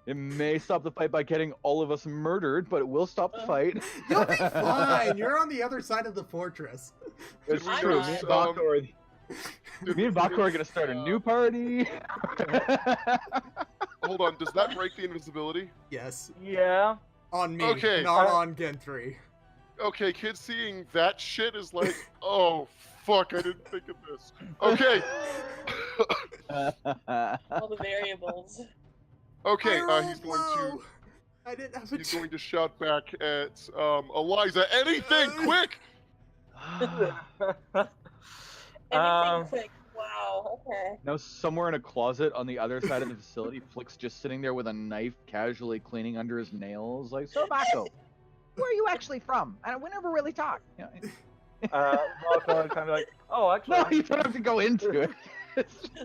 It may stop the fight by getting all of us murdered, but it will stop the fight. You'll be fine. You're on the other side of the fortress. It's I'm true. not. Me and Bakko are gonna start a new party. Hold on, does that break the invisibility? Yes. Yeah. On me. Okay. Not on Gen 3. Okay, kids seeing that shit is like, oh, fuck, I didn't think of this. Okay. All the variables. Okay, I he's rolled going low. I didn't have a he's going to shout back at Eliza, anything, quick! Anything quick. Wow. Okay. Now, somewhere in a closet on the other side of the facility, Flick's just sitting there with a knife, casually cleaning under his nails. Like, so Bakko, where are you actually from? We never really talk. You know, Marco kind of like, oh, actually, no, you don't have to go into it.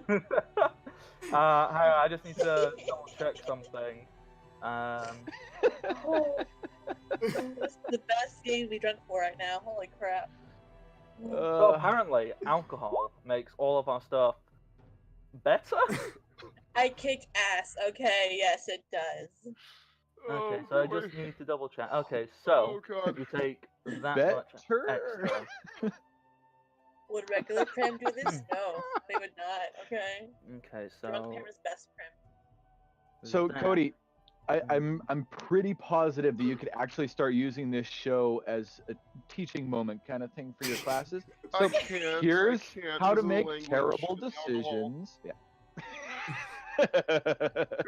hang on, I just need to double check something. Oh, this is the best game we drunk for right now. Holy crap. So apparently, alcohol makes all of our stuff better. I kick ass. Okay, yes, it does. Okay, Oh, so I boy. just need to double check. Okay, so Oh, God. you take that Better. much extra. Would regular Prim do this? No, they would not. Okay. Okay, Drunk so Prim is best Prim. So, that. Cody, I'm pretty positive that you could actually start using this show as a teaching moment kind of thing for your classes. So I can't. here's I can't. how to There's a make language, terrible alcohol. decisions. Yeah.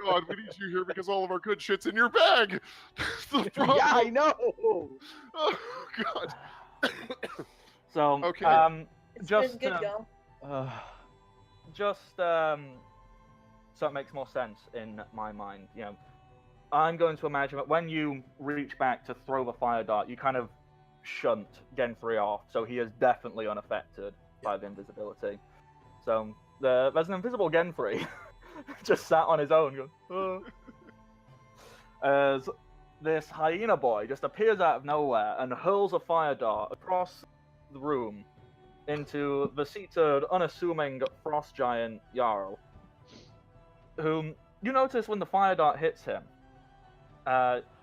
God, we need you here because all of our good shit's in your bag. That's the problem. Yeah, I know. Oh, God. So Okay. It's just been good, y'all. so it makes more sense in my mind. I'm going to imagine that when you reach back to throw the fire dart, you kind of shunt Gen 3 off, so he is definitely unaffected by the invisibility. So there's an invisible Gen 3 just sat on his own going, as this hyena boy just appears out of nowhere and hurls a fire dart across the room into the seated, unassuming frost giant Jarl, whom you notice when the fire dart hits him,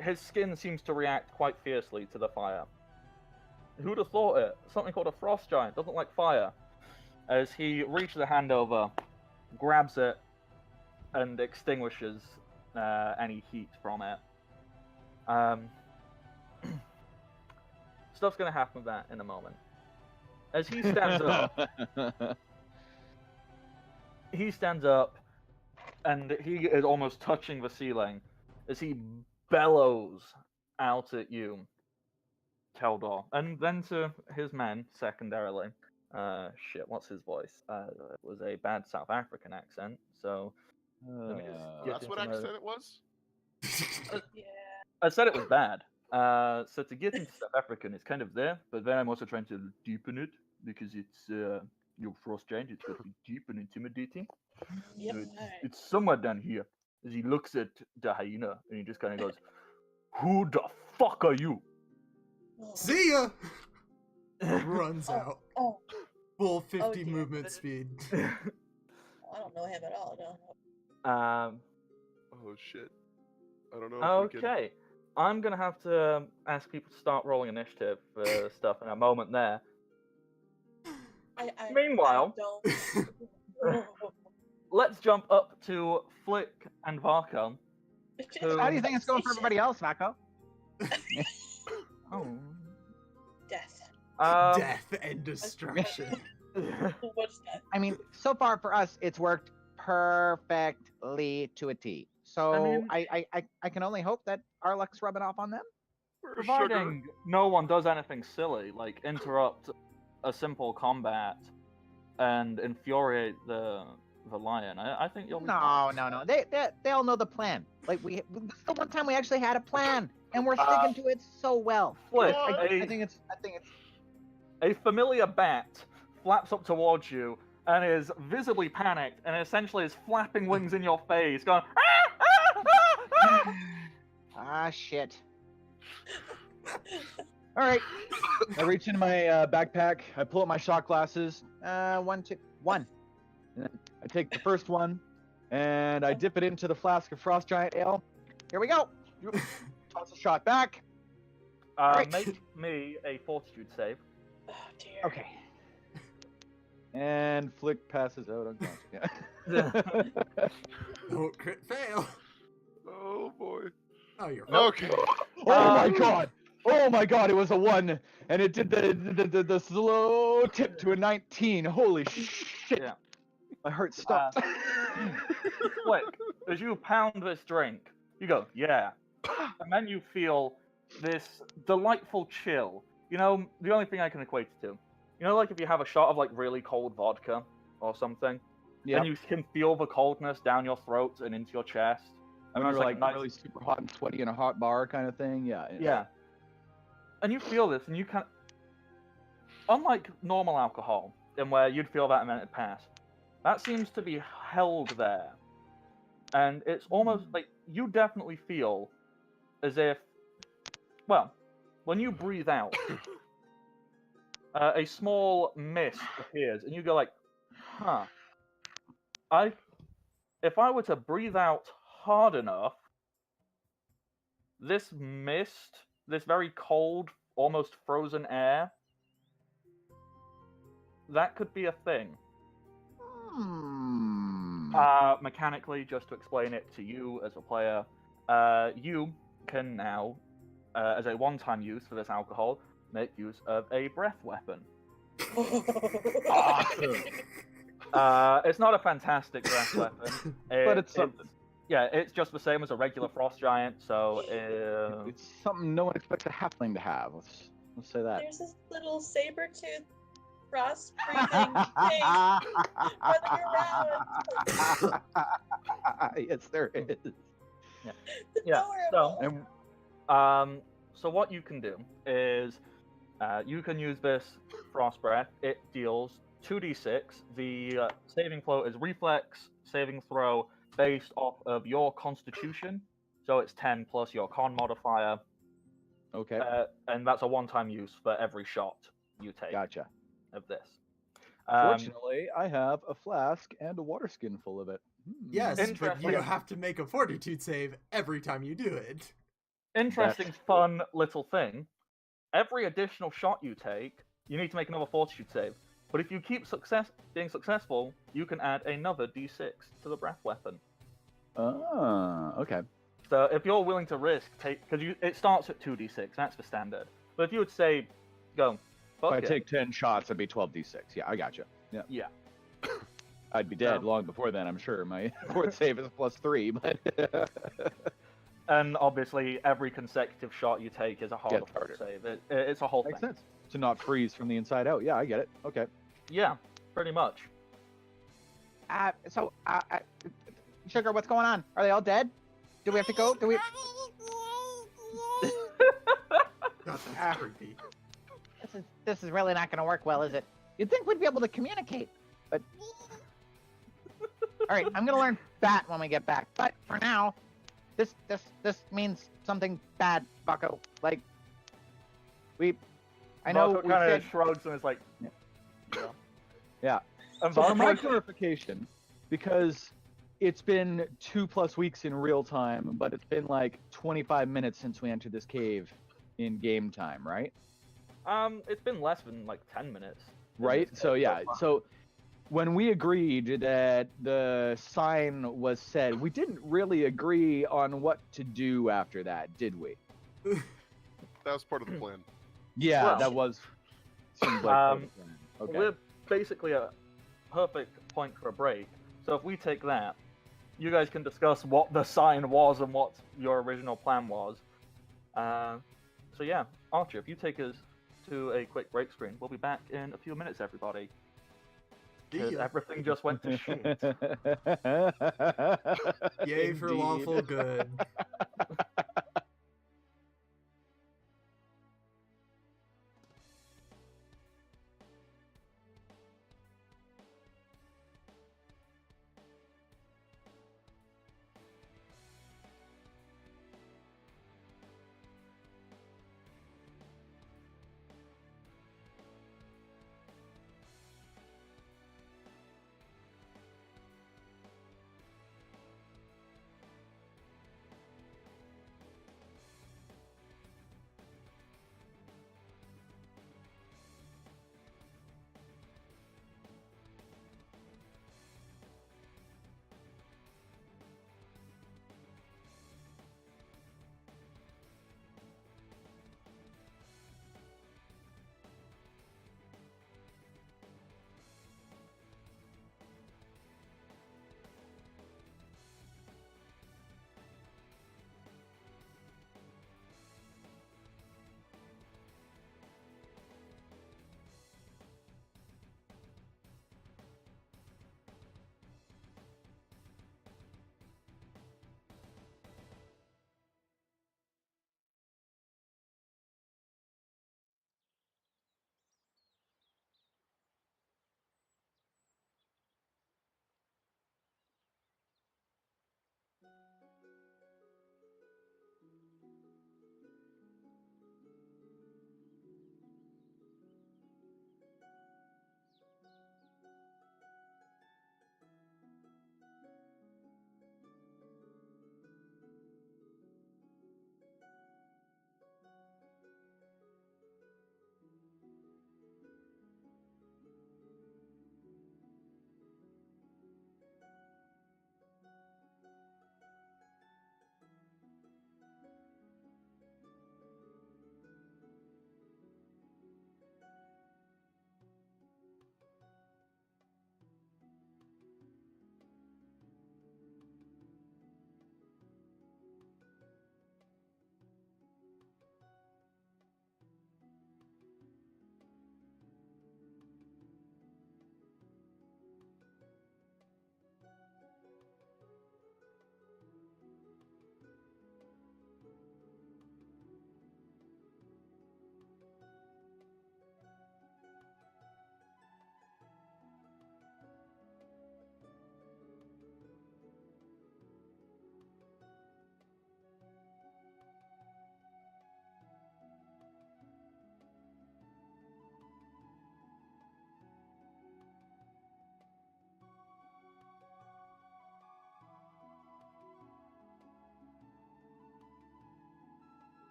his skin seems to react quite fiercely to the fire. Who'd have thought it? Something called a frost giant doesn't like fire. As he reaches a hand over, grabs it, and extinguishes any heat from it. Stuff's gonna happen with that in a moment. As he stands up, and he is almost touching the ceiling as he bellows out at you. Keldor, and then to his men secondarily. Shit, what's his voice? It was a bad South African accent, so let me just Oh, get that's what into my- accent it was? Yeah. I said it was bad. So to get into South African, it's kind of there, but then I'm also trying to deepen it because it's your frost giant. It's got to be deep and intimidating. Yep. So it's, Alright. it's somewhere down here. As he looks at the hyena and he just kind of goes, "Who the fuck are you?" Oh. See ya! Runs Oh, out. oh, Full 50 dear. movement speed. I don't know him at all. No. Oh shit. I don't know if we can. Okay. I'm gonna have to ask people to start rolling initiative for stuff in a moment there. I Meanwhile- don't. Let's jump up to Flick and Varko. So how do you think it's going for everybody else, Mako? Oh. Death. Death and destruction. What's that? I mean, so far for us, it's worked perfectly to a T. So I can only hope that our luck's rubbing off on them. Where's Providing no one does anything silly, like interrupt a simple combat and infuriate the lion, I think you'll be fine. No. They all know the plan. Like this is the one time we actually had a plan, and we're sticking to it so well. Flick, I think it's a familiar bat flaps up towards you and is visibly panicked and essentially is flapping wings in your face, going, ah shit. All right. I reach into my backpack. I pull up my shot glasses. 1, 2, 1. And then I take the first one, and I dip it into the flask of Frost Giant Ale. Here we go. Toss a shot back. Right. Make me a fortitude save. Oh dear. Okay. And Flick passes out unconscious. Yeah. Oh, crit fail. Oh boy. Oh, you're Okay. Oh my god! Oh my god! It was a 1, and it did the slow tip to a 19. Holy shit! Yeah. My heart stopped. Flick, as you pound this drink, you go, yeah. And then you feel this delightful chill. You know, the only thing I can equate it to. You know, like if you have a shot of like really cold vodka or something, Yeah. and you can feel the coldness down your throat and into your chest. I And mean, it's you're like like nice- really super hot and sweaty in a hot bar kind of thing. Yeah. Yeah. And you feel this, and you can, unlike normal alcohol, in where you'd feel that and then it'd pass, that seems to be held there. And it's almost like you definitely feel as if, well, when you breathe out, a small mist appears, and you go like, huh. If I were to breathe out hard enough, this mist, this very cold, almost frozen air, that could be a thing. Mechanically, just to explain it to you as a player, you can now, as a one-time use for this alcohol, make use of a breath weapon. It's not a fantastic breath weapon, But it's something. Yeah, it's just the same as a regular frost giant, so It's something no one expects a halfling to have. Let's say that. There's this little saber-toothed frost breathing thing running around. Yes, there is. It's Yeah, adorable. so what you can do is you can use this frost breath. It deals 2d6. The saving throw is reflex saving throw based off of your constitution, so it's 10 plus your con modifier. Okay. And that's a one-time use for every shot you take Gotcha. of this. Fortunately, I have a flask and a water skin full of it. Yes, but Interesting. you have to make a fortitude save every time you do it. Interesting, That's fun little thing. Every additional shot you take, you need to make another fortitude save. But if you keep being successful, you can add another d6 to the breath weapon. Okay. So if you're willing to risk, because it starts at 2d6, that's the standard. But if you would say, go, fuck If I it. take 10 shots, it'd be 12d6. Yeah, I gotcha. Yeah. Yeah. I'd be dead long before then, I'm sure. My fort save is +3, but And obviously, every consecutive shot you take is a harder Gets harder. save. It's a whole Makes thing. sense. To not freeze from the inside out. Yeah, I get it. Okay. Yeah, pretty much. Sugar, what's going on? Are they all dead? Do we have to go? Do we? God, that's creepy. This is really not going to work well, is it? You'd think we'd be able to communicate, but all right, I'm going to learn bat when we get back. But for now, this means something bad, Bucko. Like I know Bucko we kind said of shrugs and is like, Yeah. yeah. Yeah. And So for my Bucko- clarification, because it's been 2+ weeks in real time, but it's been like 25 minutes since we entered this cave in game time, right? it's been less than like 10 minutes. Right. It's- So yeah. So when we agreed that the sign was said, we didn't really agree on what to do after that, did we? That was part of the plan. Yeah, Well, that was. Seems like okay. We're basically a perfect point for a break. So if we take that, you guys can discuss what the sign was and what your original plan was. So yeah, Archer, if you take us to a quick break screen, we'll be back in a few minutes, everybody. See 'Cause ya. everything just went to shit. Yay for Indeed. lawful good.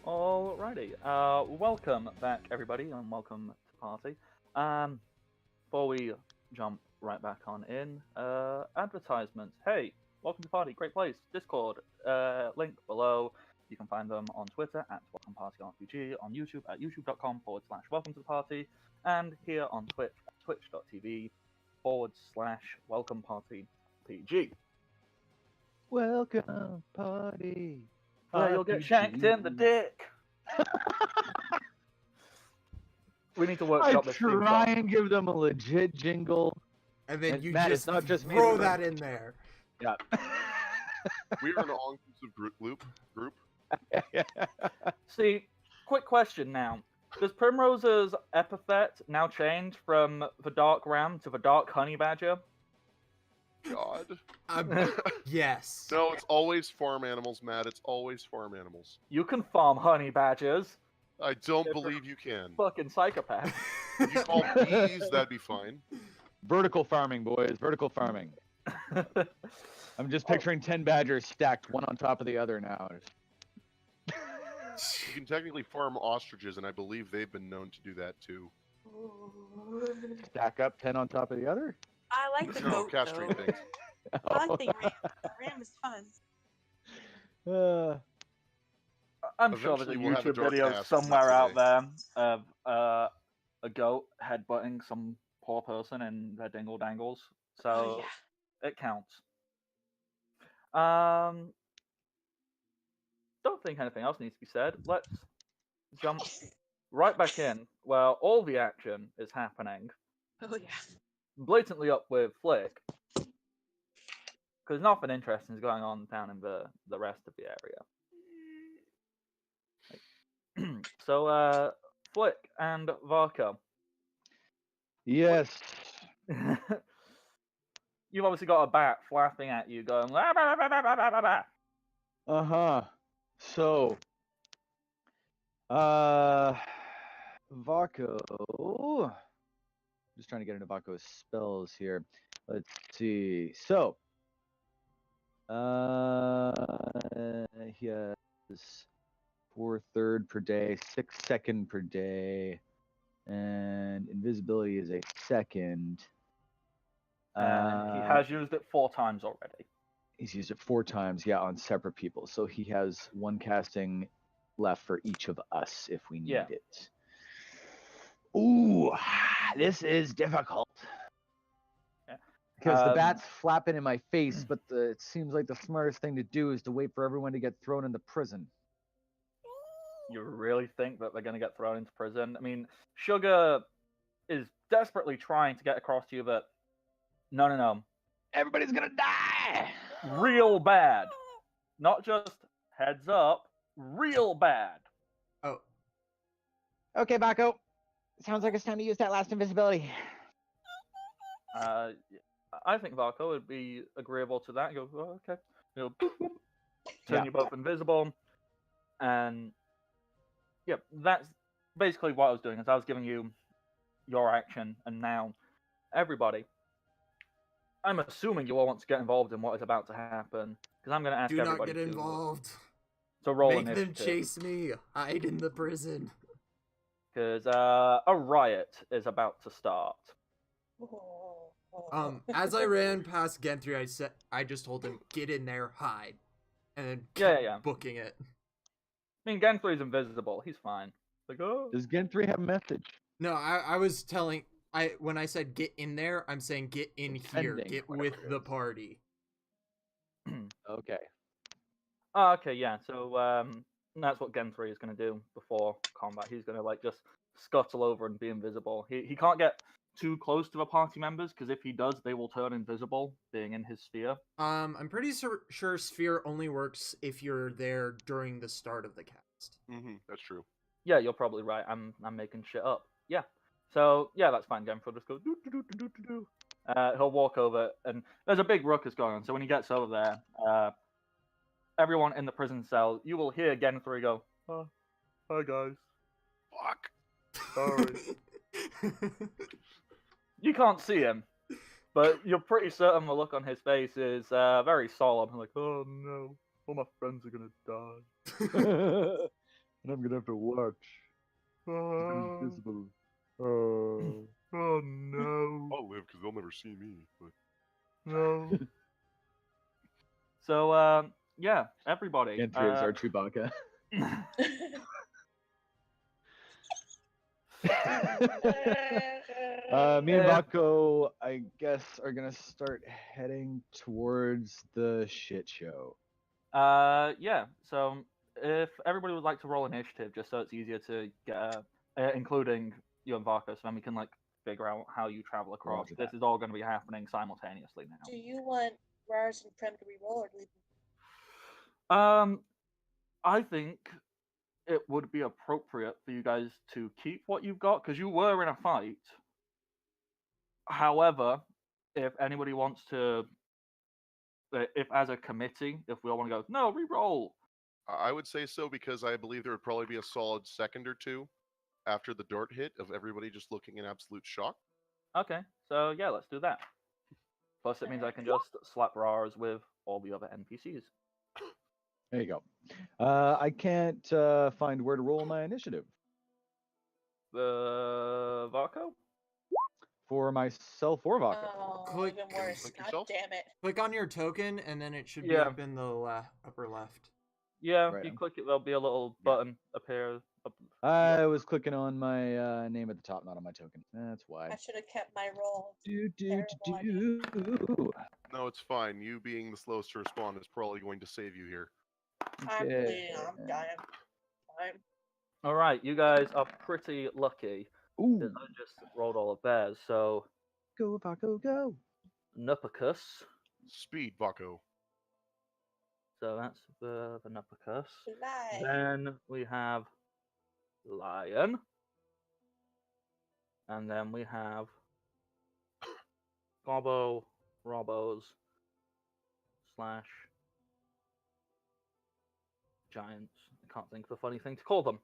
Alrighty. Welcome back, everybody, and welcome to the party. Before we jump right back on in, advertisements. Hey, welcome to the party. Great place. Discord. Link below. You can find them on Twitter at WelcomePartyRPG, on YouTube at youtube.com/welcome to the party, and here on Twitch at twitch.tv/welcomepartypg. Welcome party. Where you'll get shanked in the dick. We need to workshop this theme try song. and give them a legit jingle. And then And you Matt, just it's not just me, throw it's that in there. Yeah. We're an all-inclusive group. See, quick question now. Does Primrose's epithet now change from the Dark Ram to the Dark Honey Badger? God. Yes. No, it's always farm animals, Matt. It's always farm animals. You can farm honey badgers. I don't Different. believe you can. Fucking psychopath. If you call bees, that'd be fine. Vertical farming, boys. Vertical farming. I'm just picturing 10 badgers stacked one on top of the other now. You can technically farm ostriches, and I believe they've been known to do that too. Stack up 10 on top of the other? I like the No, goat, castrate though. things. I like the ram. The ram is fun. I'm sure there's a Eventually we'll have a YouTube dark video past, somewhere not out today. there of a goat headbutting some poor person in their dingle dangles. So Oh, yeah. it counts. Don't think anything else needs to be said. Let's jump right back in where all the action is happening. Oh, yeah. Blatantly up with Flick. Because nothing interesting is going on down in the rest of the area. So, Flick and Varko. Yes. You've obviously got a bat flapping at you, going. "Bah, bah, bah, bah, bah, bah, bah, bah." Uh-huh. So, Varko. Just trying to get into Varko's spells here. Let's see. So, he has 4 third per day, 6 second per day, and invisibility is a second. And he has used it 4 times already. He's used it 4 times, yeah, on separate people. So he has 1 casting left for each of us if we need it. Ooh, this is difficult. Yeah. Because the bat's flapping in my face, but it seems like the smartest thing to do is to wait for everyone to get thrown into prison. You really think that they're going to get thrown into prison? I mean, Sugar is desperately trying to get across to you that no. Everybody's gonna die! Real bad. Not just heads up, real bad. Oh. Okay, Baco. Sounds like it's time to use that last invisibility. I think Varko would be agreeable to that. You go, oh, okay. You know, boop, boop. Turn you both invisible. And yeah, that's basically what I was doing. Is I was giving you your action, and now everybody. I'm assuming you all want to get involved in what is about to happen, because I'm going to ask Do not everybody get involved. to roll Make them initiative. chase me. Hide in the prison. Because a riot is about to start. As I ran past Genthry, I just told him, get in there, hide. And then Yeah. booking it. I mean, Genthry's invisible. He's fine. Like, oh. Does Gen 3 have a message? No, I was telling... when I said get in there, I'm saying get in here. Attending, Get whatever with it the is. party. Okay. Oh, okay, yeah. So that's what Gen 3 is going to do before combat. He's going to like just scuttle over and be invisible. He can't get too close to the party members, because if he does, they will turn invisible, being in his sphere. I'm pretty sure Sphere only works if you're there during the start of the cast. That's true. Yeah, you're probably right. I'm making shit up. Yeah. So yeah, that's fine. Gen 4 just goes do do do do do do. He'll walk over, and there's a big ruckus going on. So when he gets over there, everyone in the prison cell, you will hear Gen 3 go, "Oh, hi guys. Fuck. Sorry." You can't see him, but you're pretty certain the look on his face is very solemn. Like, oh no, all my friends are gonna die. And I'm gonna have to watch. Invisible. Oh. Oh no. I'll live because they'll never see me. But No. So, yeah, everybody. Enters our Chewbacca. Me and Baco, I guess, are gonna start heading towards the shit show. Yeah. So, if everybody would like to roll initiative, just so it's easier to get, including you and Varco, so then we can like figure out how you travel across. Roger This that. is all going to be happening simultaneously now. Do you want Rars and Prem to re-roll or leave them? I think it would be appropriate for you guys to keep what you've got because you were in a fight. However, if anybody wants to, if as a committee, if we all want to go, no, re-roll. I would say so because I believe there would probably be a solid second or two after the dart hit of everybody just looking in absolute shock. Okay, so yeah, let's do that. Plus, it means I can just slap Rars with all the other NPCs. There you go. I can't find where to roll my initiative. Varco? For myself or Vaca. Oh, Click- even worse. click God yourself. damn it. Click on your token, and then it should be Yeah. up in the upper left. Yeah, Right if you on. click it, there'll be a little button appear. Up. I was clicking on my name at the top, not on my token. That's why. I should have kept my roll. Do. Terrible No, it's fine. You being the slowest to respond is probably going to save you here. I'm Yeah. bleeding. I'm dying. I'm All right, you guys are pretty lucky Ooh. that I just rolled all of theirs. So, Go, Vaco, go. Nupicus. Speed, Vaco. So that's the Nupicus. alive. Then we have Lion. And then we have Gobbo, Robbos, / Giants. I can't think of a funny thing to call them.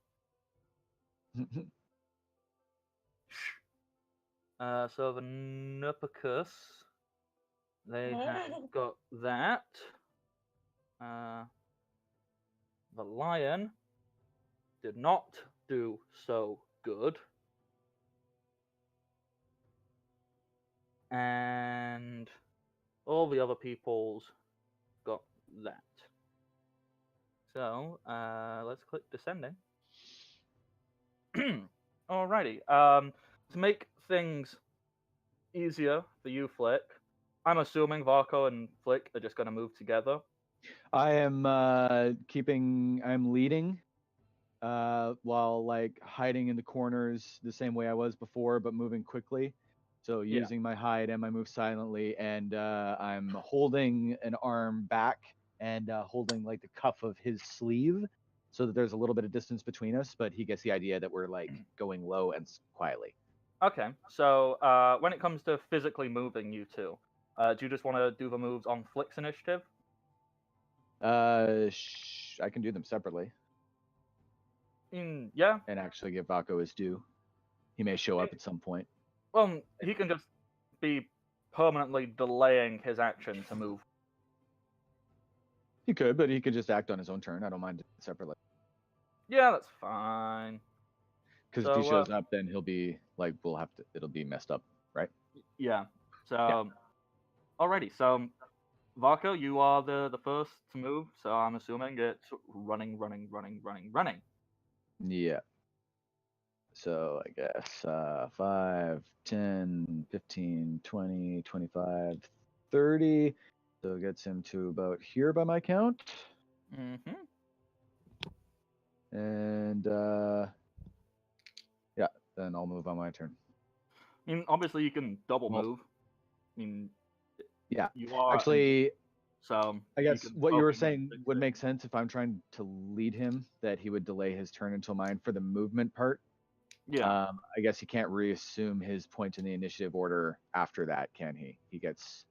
So the Nupicus, they have got that. The Lion did not do so good. And all the other people's got that. So, let's click descending. Alrighty. To make things easier for you, Flick, I'm assuming Varco and Flick are just going to move together. I am I'm leading while like hiding in the corners the same way I was before, but moving quickly. So using my hide and my move silently, and I'm holding an arm back and holding like the cuff of his sleeve so that there's a little bit of distance between us, but he gets the idea that we're like going low and quietly. Okay, so when it comes to physically moving you two, do you just want to do the moves on Flick's initiative? I can do them separately. Yeah. And actually give Vaco his due. He may show up at some point. Well, he can just be permanently delaying his action to move. He could, but he could just act on his own turn. I don't mind it separately. Yeah, that's fine. Because if he shows up, then he'll be like, it'll be messed up, right? Yeah. So, alrighty. So, Varco, you are the first to move. So I'm assuming it's running. Yeah. So I guess 5, 10, 15, 20, 25, 30. So it gets him to about here by my count. Mm-hmm. And yeah, then I'll move on my turn. I mean, obviously you can double move. I mean, yeah. You are actually. So I guess what you were saying would make sense if I'm trying to lead him, that he would delay his turn until mine for the movement part. Yeah. I guess he can't reassume his point in the initiative order after that, can he? He gets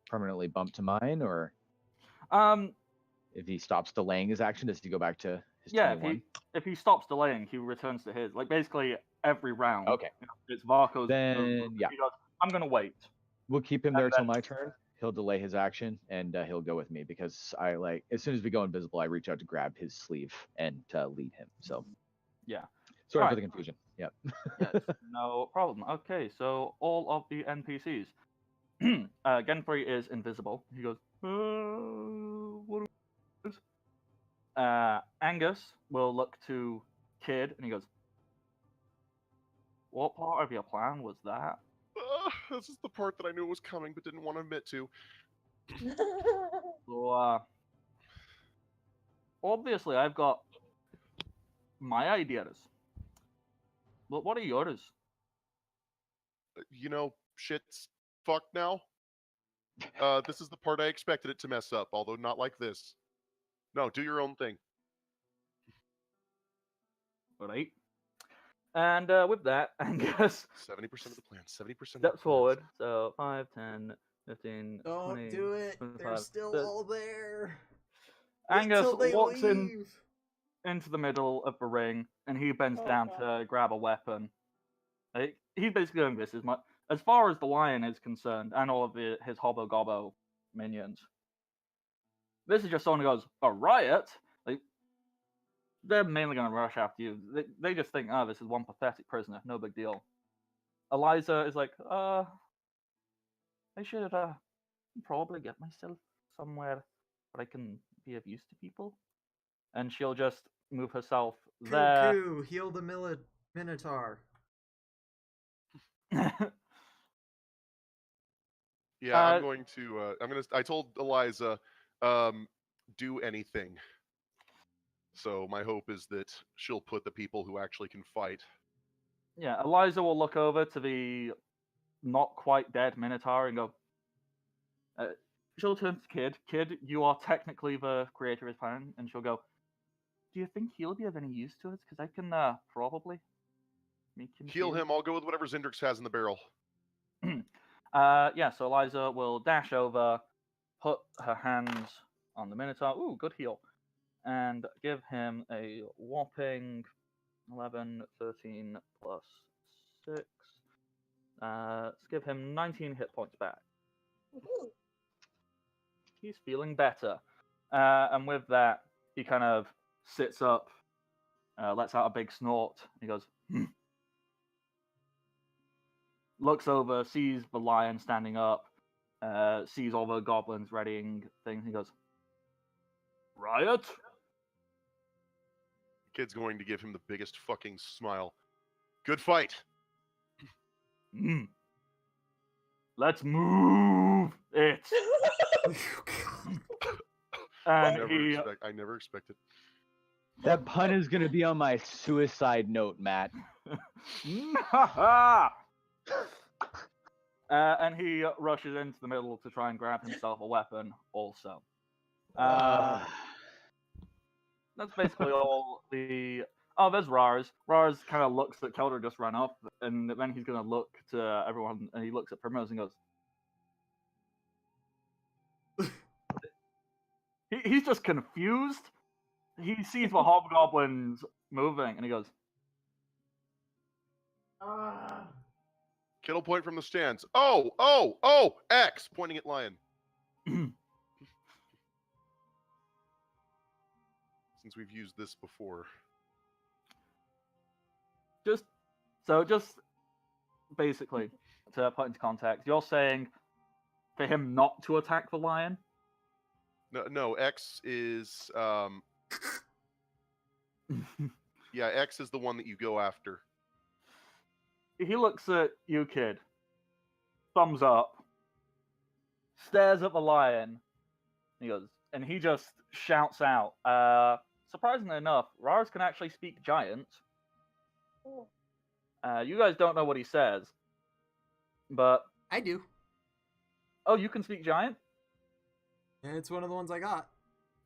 permanently bumped to mine, or if he stops delaying his action, does he go back to his 21? If he stops delaying, he returns to his. Like basically every round. Okay. It's Varco's. Then yeah, he goes, I'm gonna wait. We'll keep him there till my turn. he'll delay his action and he'll go with me because I like as soon as we go invisible, I reach out to grab his sleeve and lead him. So Yeah. sorry All for right. the confusion. Yep. Yes, no problem. Okay, so all of the NPCs. Genfrey is invisible. He goes, what are we-" Angus will look to Kid and he goes, what part of your plan was that? This is the part that I knew was coming but didn't want to admit to. So, obviously I've got my ideas. But what are yours? You know, shit's fucked now. This is the part I expected it to mess up, although not like this. No, do your own thing. Right. And with that, Angus 70% of the plan. 70% of the steps forward. So 5, 10, 15, Don't 20, do it. 25. They're still all there. Wait Angus till they walks leave. into the middle of the ring, and he bends Oh, down God. to grab a weapon. He's basically doing this as far as the lion is concerned, and all of his Hobbo Gobbo minions. This is just someone who goes, a riot? Like, they're mainly going to rush after you. They just think, oh, this is one pathetic prisoner, no big deal. Eliza is like, I should probably get myself somewhere where I can be of use to people. And she'll just move herself there. Cuckoo, heal the Minotaur. Yeah, I'm going to. I told Eliza, do anything. So my hope is that she'll put the people who actually can fight. Yeah, Eliza will look over to the not quite dead Minotaur and go. She'll turn to Kid. Kid, you are technically the creator of his plan, and she'll go. Do you think he'll be of any use to us? Because I can probably make him Heal him. I'll go with whatever Zindrix has in the barrel. Yeah, so Eliza will dash over, put her hands on the Minotaur. Ooh, good heal. And give him a whopping 11, 13 plus 6. Let's give him 19 hit points back. Woohoo. He's feeling better. And with that, he kind of sits up, lets out a big snort. He goes, looks over, sees the lion standing up, sees all the goblins readying things. He goes, riot? Kid's going to give him the biggest fucking smile. Good fight. Let's move it. And I never expected. That pun is gonna be on my suicide note, Matt. And he rushes into the middle to try and grab himself a weapon also. That's basically all the... Oh, there's Rars. Rars kind of looks at Keldor just ran off, and then he's going to look to everyone, and he looks at Primrose and goes... He's just confused. He sees the hobgoblins moving, and he goes... Kid'll point from the stands. Oh, X, pointing at Lion. Since we've used this before. Just basically, to put into context, you're saying for him not to attack the lion? No, X is... yeah, X is the one that you go after. He looks at you, Kid. Thumbs up. Stares at the lion. He goes, and he just shouts out. Surprisingly enough, Rars can actually speak giant. You guys don't know what he says, but I do. Oh, you can speak giant? And it's one of the ones I got.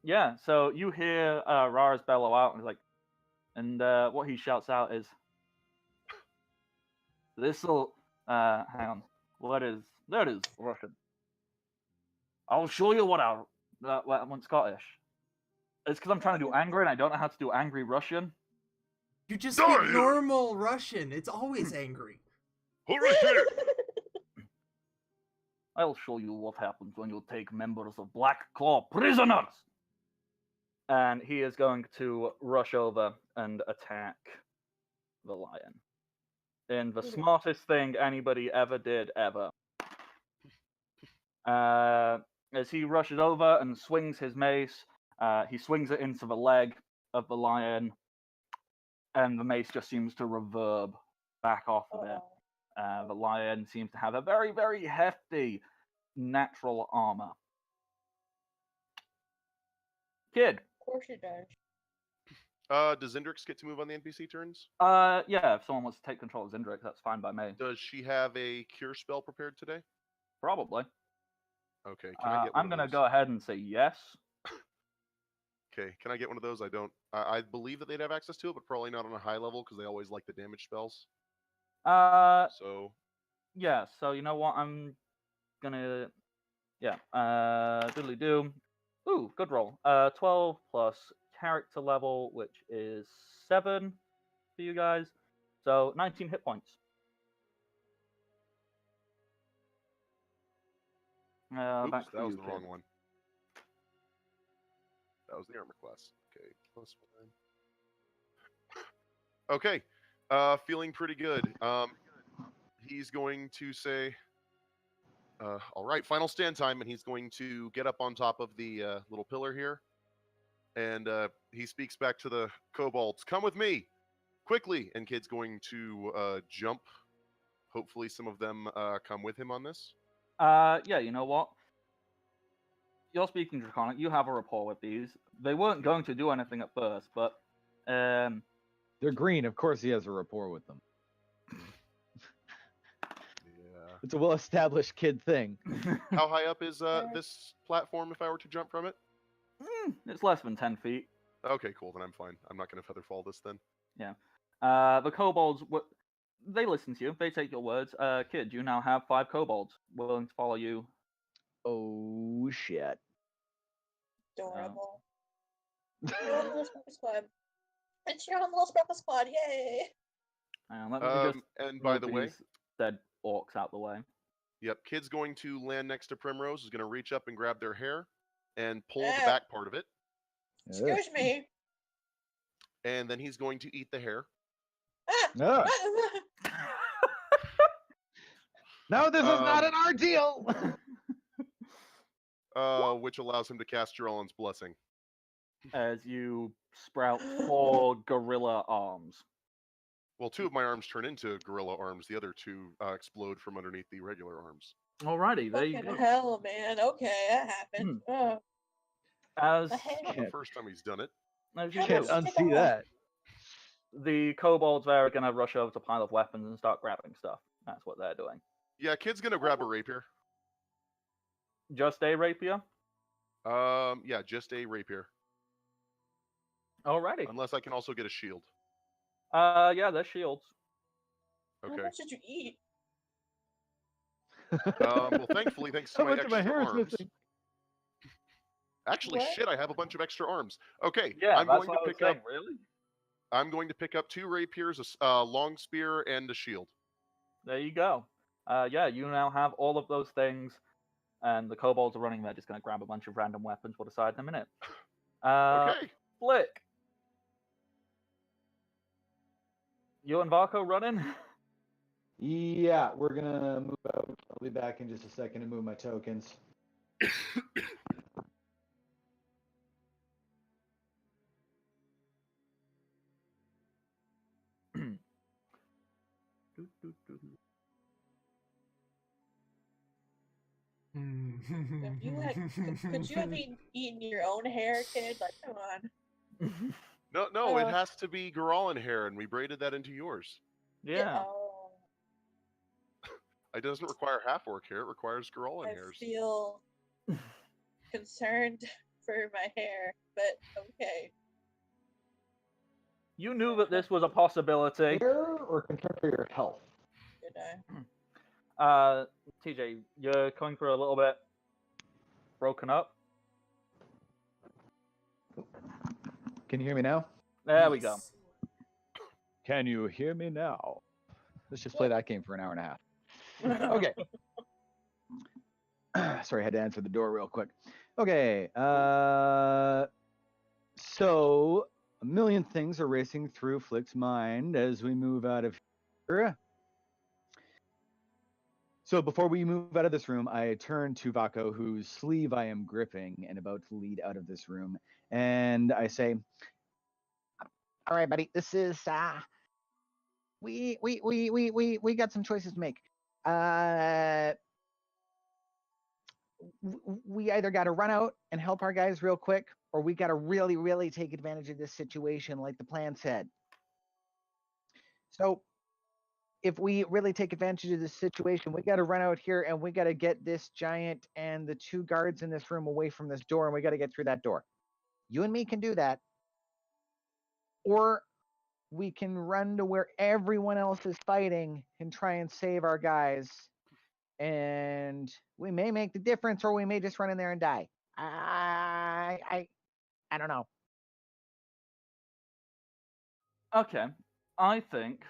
Yeah. So you hear Rars bellow out, and he's like, and what he shouts out is, "This'll hang on. That is Russian. I'll show you what I want Scottish. It's because I'm trying to do angry and I don't know how to do angry Russian. You just speak normal Russian. It's always angry. Oh I'll show you what happens when you take members of Black Claw prisoners. And he is going to rush over and attack the lion. In the smartest thing anybody ever did, ever. As he rushes over and swings his mace, he swings it into the leg of the lion, and the mace just seems to reverb back off of it. The lion seems to have a very, very hefty natural armor. Kid. Of course it does. Does Zindrix get to move on the NPC turns? Yeah, if someone wants to take control of Zindrix, that's fine by me. Does she have a cure spell prepared today? Probably. Okay, can I get one I'm of going to those? go ahead and say yes. Okay, can I get one of those? I believe that they'd have access to it, but probably not on a high level because they always like the damage spells. So. Yeah, so you know what? I'm going to... Yeah, doodly do. Ooh, good roll. 12 plus character level, which is 7 for you guys. So 19 hit points. Oops, Back that was you, the kid. wrong one. That was the armor class. Okay, plus 1. Okay, feeling pretty good. He's going to say, all right, final stand time, and he's going to get up on top of the little pillar here. And he speaks back to the kobolds, come with me, quickly. And Kid's going to jump. Hopefully some of them come with him on this. Yeah, you know what? You're speaking Draconic. You have a rapport with these. They weren't going to do anything at first, but... They're green. Of course he has a rapport with them. Yeah. It's a well-established kid thing. How high up is this platform if I were to jump from it? It's less than 10 feet. Okay, cool. Then I'm fine. I'm not going to feather fall this then. Yeah. The kobolds, they listen to you. They take your words. Kid, you now have 5 kobolds willing to follow you. Oh, shit. Adorable. Your own little sparkle squad. It's your own little sparkle squad. Yay! Let me just and by the way, dead orcs out the way. Yep, Kid's going to land next to Primrose. Is going to reach up and grab their hair and pull the back part of it. Excuse me. And then he's going to eat the hair. No, this is not an ordeal. Which allows him to cast Jorellen's blessing. As you sprout 4 gorilla arms. Well, 2 of my arms turn into gorilla arms. The other 2 explode from underneath the regular arms. Alrighty, there you go. Hell, man. Okay, that happened. As Not the first time he's done it. as You you can't do, unsee that. the kobolds there are going to rush over to a pile of weapons and start grabbing stuff. That's what they're doing. Yeah, Kid's going to grab a rapier. Just a rapier? Yeah, just a rapier. Alrighty. Unless I can also get a shield. Yeah, they're shields. How Okay. much did you eat? Well, thankfully, thanks to How my much of my extra hair is arms. missing? Actually, What? shit, I have a bunch of extra arms. Okay, Yeah, I'm that's going what to I was pick up. saying, really? I'm going to pick up 2 rapiers, a long spear, and a shield. There you go. Yeah, you now have all of those things, and the kobolds are running. They're just going to grab a bunch of random weapons. We'll decide in a minute. Okay. Flick. You and Varco running? Yeah, we're gonna move out. I'll be back in just a second to move my tokens. Could you have eaten your own hair, kid? Like, come on. No, it has to be Gorallan hair, and we braided that into yours. Yeah. Oh, It doesn't require half-orc hair, it requires Gorallan I hairs. feel concerned for my hair, but okay. You knew that this was a possibility. Hair or concern for your health? Did I? TJ, you're coming through a little bit broken up. Can you hear me now? There we go. Yes. Can you hear me now? Let's just play that game for an hour and a half. Okay. Sorry, I had to answer the door real quick. Okay. So a million things are racing through Flick's mind as we move out of here. So before we move out of this room, I turn to Vako, whose sleeve I am gripping and about to lead out of this room, and I say, All right, buddy. This is we got some choices to make. We either got to run out and help our guys real quick, or we got to really, really take advantage of this situation, like the plan said. So, if we really take advantage of this situation, we got to run out here and we got to get this giant and the 2 guards in this room away from this door, and we got to get through that door. You and me can do that. Or we can run to where everyone else is fighting and try and save our guys. And we may make the difference, or we may just run in there and die. I don't know. Okay, I think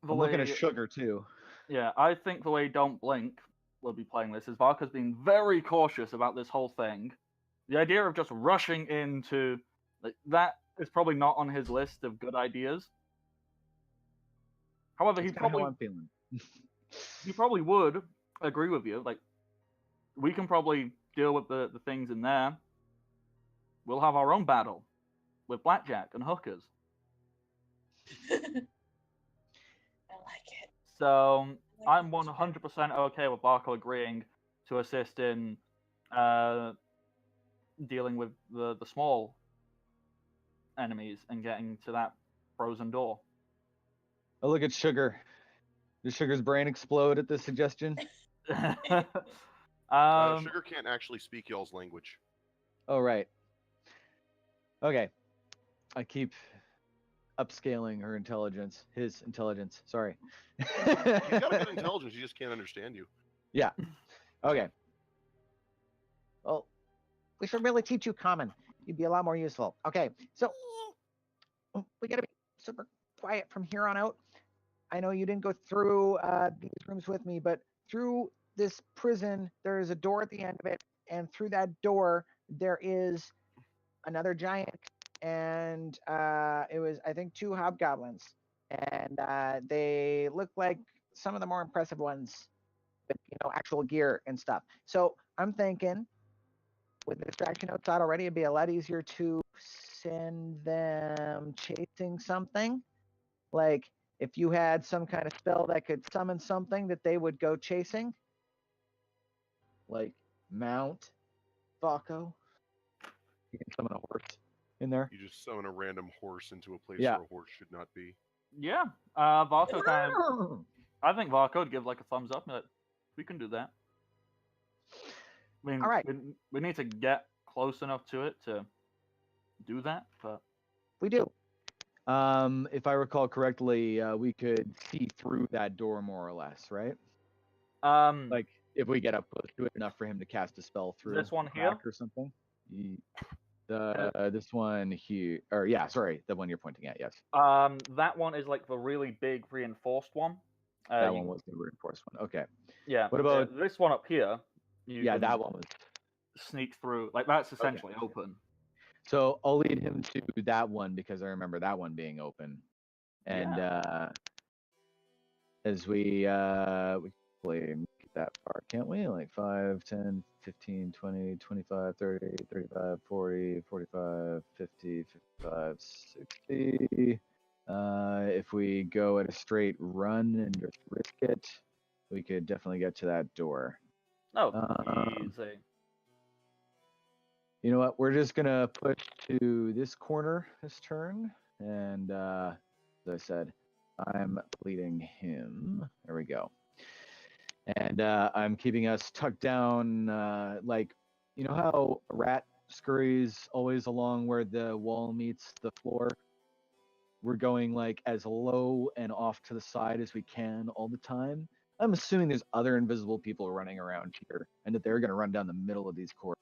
I'm looking at Sugar too. Yeah, I think the way Don't Blink will be playing this is Varka's been very cautious about this whole thing. The idea of just rushing into that is probably not on his list of good ideas. However, That's kinda how I'm feeling. he probably would agree with you. Like, we can probably deal with the things in there. We'll have our own battle with blackjack and hookers. I like it. So I I'm like it. 100% okay with Barco agreeing to assist in dealing with the small enemies and getting to that frozen door. Oh, look at Sugar. Does Sugar's brain explode at this suggestion? Sugar can't actually speak y'all's language. Oh, right. Okay. I keep upscaling her intelligence. His intelligence. Sorry. He's got a good intelligence. He just can't understand you. Yeah. Okay. Well, we should really teach you common. You'd be a lot more useful. Okay, so we gotta be super quiet from here on out. I know you didn't go through these rooms with me, but through this prison, there is a door at the end of it, and through that door, there is another giant, and it was, I think, 2 hobgoblins, and they look like some of the more impressive ones with, actual gear and stuff. So I'm thinking, with the distraction outside already, it'd be a lot easier to send them chasing something. Like, if you had some kind of spell that could summon something that they would go chasing. Like, mount Vaco. You can summon a horse in there. You just summon a random horse into a place Yeah. where a horse should not be. Yeah, Varco kind of. I think Varco would give like a thumbs up that we can do that. I mean, All right. we need to get close enough to it to do that, but We do. If I recall correctly, we could see through that door more or less, right? Like, if we get up close to it enough for him to cast a spell through this one a here? crack or something. This one here, or yeah, sorry, the one you're pointing at, yes. That one is like the really big reinforced one. That one was the reinforced one. Okay. Yeah. What about this one up here? Yeah, that one was. Sneak through. Like, that's essentially open. So I'll lead him to that one because I remember that one being open. And as we play that far, can't we? Like 5, 10, 15, 20, 25, 30, 35, 40, 45, 50, 55, 60. If we go at a straight run and just risk it, we could definitely get to that door. Oh, easy. You know what? We're just gonna push to this corner this turn, and as I said, I'm leading him. There we go. And I'm keeping us tucked down, like, you know how a rat scurries always along where the wall meets the floor? We're going like as low and off to the side as we can all the time. I'm assuming there's other invisible people running around here, and that they're gonna run down the middle of these corridors.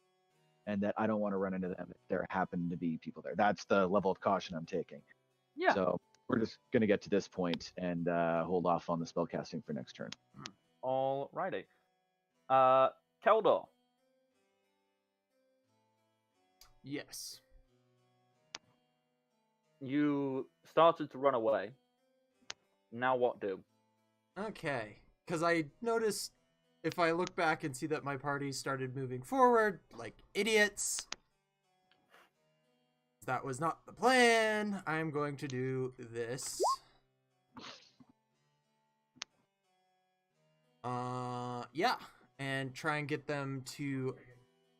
And that I don't want to run into them if there happen to be people there. That's the level of caution I'm taking. Yeah. So we're just going to get to this point and hold off on the spellcasting for next turn. Alrighty. Keldor. Yes. You started to run away. Now what do? Okay. Because I noticed if I look back and see that my party started moving forward like idiots, that was not the plan. I'm going to do this. Yeah. And try and get them to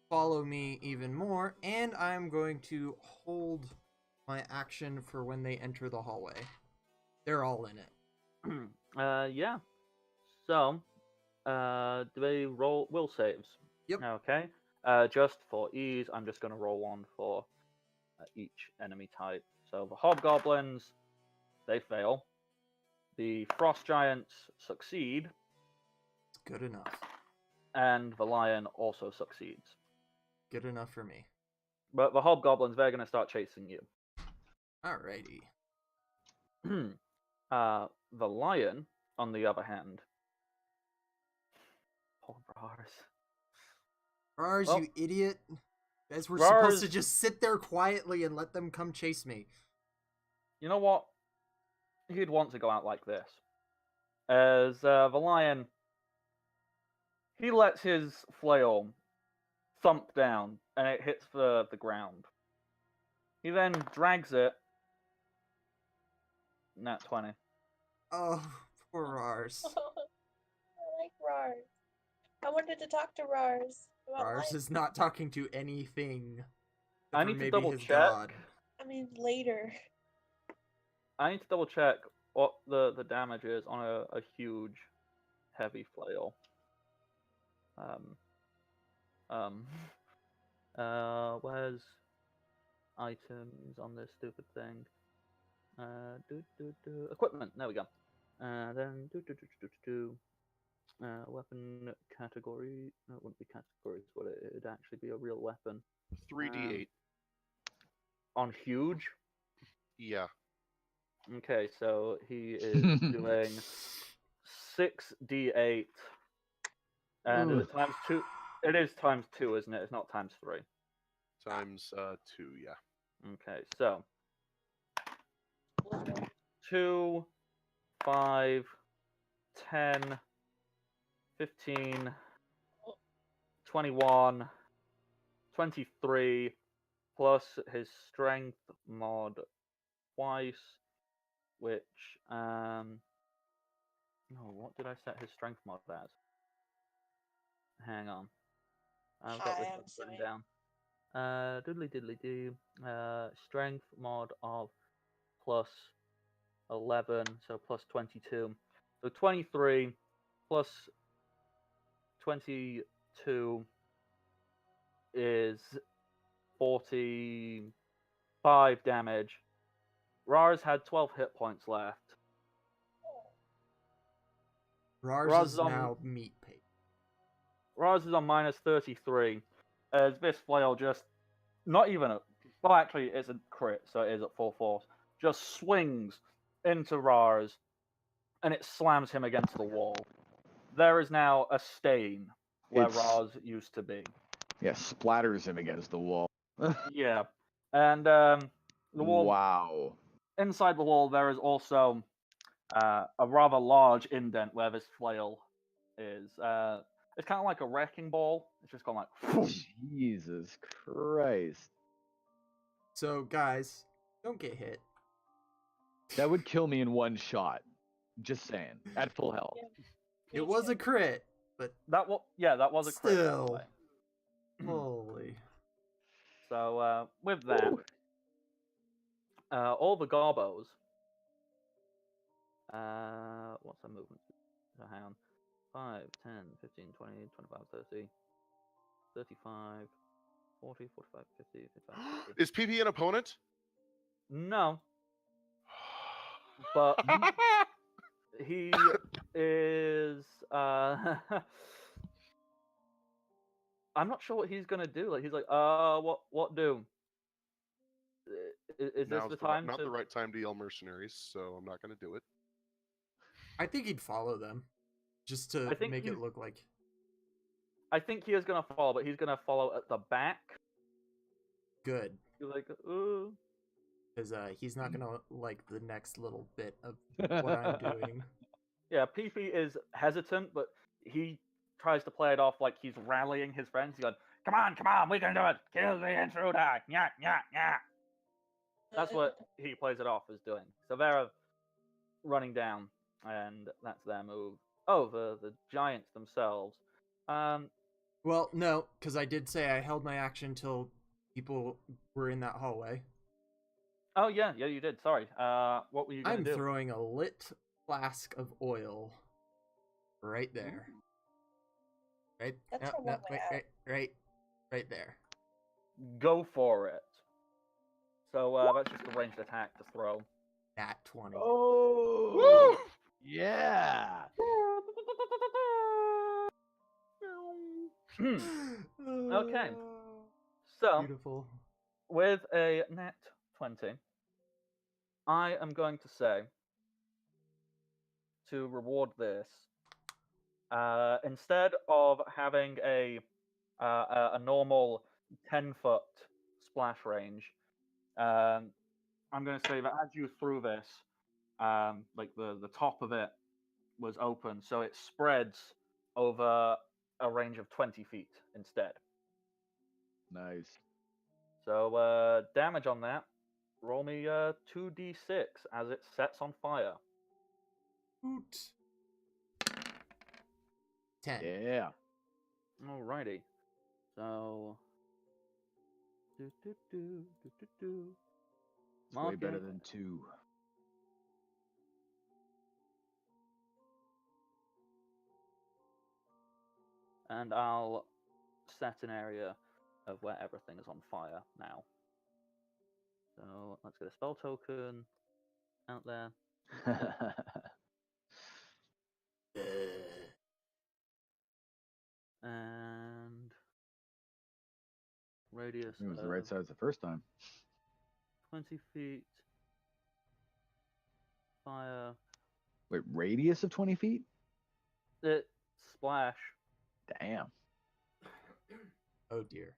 follow me even more. And I'm going to hold my action for when they enter the hallway. They're all in it. Yeah. So, do they roll will saves? Yep. Okay. Just for ease, I'm just going to roll one for each enemy type. So the hobgoblins, they fail. The frost giants succeed, It's good enough. and the lion also succeeds. Good enough for me. But the hobgoblins, they're going to start chasing you. Alrighty. The lion, on the other hand, poor Rars. Rars, Well, you idiot. Guys, we're Rars, supposed to just sit there quietly and let them come chase me. you know what? He'd want to go out like this. As the lion, he lets his flail thump down, and it hits the ground. He then drags it. Nat 20. Oh, poor Rars. I like Rars. I wanted to talk to Rars about Rars life. is not talking to anything. I Or need to maybe double his check. god. I mean, later. I need to double check what the damage is on a huge, heavy flail. Where's items on this stupid thing? Equipment. There we go. Then weapon category. No, it wouldn't be categories, would it? It'd actually be a real weapon. 3d8. On huge. Yeah. Okay, so he is doing 6d8, and is it times 2? It is times 2, isn't it? It's not times 3. Times 2, yeah. Okay, so 2, 5, 10, 15, 21, 23, plus his strength mod twice, which, no, what did I set his strength mod as? Hang on. I've got this Hi, I'm written sorry. down. Diddly-diddly-doo. Strength mod of plus 11, so plus 22. So 23 plus 22 is 45 damage. Rars had 12 hit points left. Rars is now meat paste. Rars is on minus 33, as this flail just, not even a, well actually it's a crit, so it is at full force, just swings into Rars, and it slams him against the wall. There is now a stain where Rars used to be. Yeah, splatters him against the wall. Yeah, and the wall. Wow. Inside the wall, there is also a rather large indent where this flail is. It's kind of like a wrecking ball. It's just gone like. Jesus Christ. So, guys, don't get hit. That would kill me in one shot. Just saying. At full health. It was a crit, but that was a crit. Still. Holy. So with that, all the garbos. What's our movement? So hang on. 5, 10, 15, 20, 25, 30, 35, 40, 45, 50, 55, 60. Is PP an opponent? No. But he is I'm not sure what he's gonna do. Like he's like, what do? Is this the time? Not the right time to yell mercenaries, so I'm not gonna do it. I think he'd follow them, just to make it look like. I think he is gonna follow, but he's gonna follow at the back. Good. You're like, Because he's not gonna like the next little bit of what I'm doing. Yeah, PP is hesitant, but he tries to play it off like he's rallying his friends. He's going, come on, we can do it. Kill the intruder. Yeah, yeah, yeah. That's what he plays it off as doing. So they're running down, and that's their move. Oh, the giants themselves. Well, no, because I did say I held my action till people were in that hallway. Oh, yeah, you did. Sorry. What were you going to do? I'm throwing a lit flask of oil right there. Right? That's No, a no, one way out. right there. Go for it. So that's just a ranged attack to throw. Nat 20. Oh, yeah. Okay. So, Beautiful. with a nat 20, I am going to say, to reward this, instead of having a normal 10-foot splash range, I'm going to say that as you threw this, like the top of it was open, so it spreads over a range of 20 feet instead. Nice. So damage on that, roll me 2d6 as it sets on fire. Hoot. 10. Yeah. Alrighty. So It's way better than 2. And I'll set an area of where everything is on fire now. So let's get a spell token out there. And radius It was the of right size the first time. 20 feet. Fire. Wait, radius of 20 feet? It splash. Damn. Oh dear.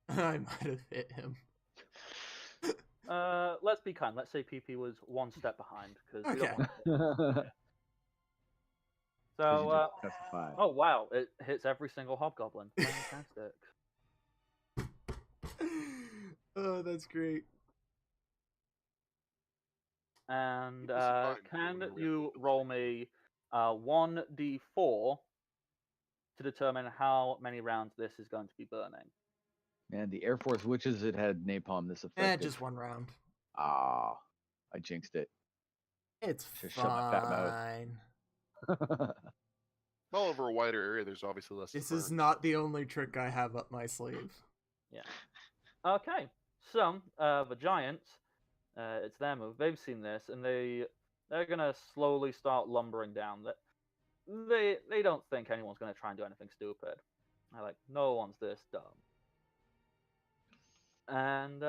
I might have hit him. Let's be kind. Let's say PP was one step behind because we Okay. don't want to. So, Justify. oh wow, it hits every single hobgoblin. Fantastic. Oh, that's great. And Keep this in mind can when we you have to roll me 1d4 to determine how many rounds this is going to be burning? Man, the Air Force wishes it had napalm this effective. Just one round. Ah, I jinxed it. It's Just shut my fat mouth. fine. Well, over a wider area, there's obviously less. This to is burn. not the only trick I have up my sleeve. Yeah. Okay. So the giants, it's their move. They've seen this, and they're gonna slowly start lumbering down. That they don't think anyone's gonna try and do anything stupid. They're like, no one's this dumb. And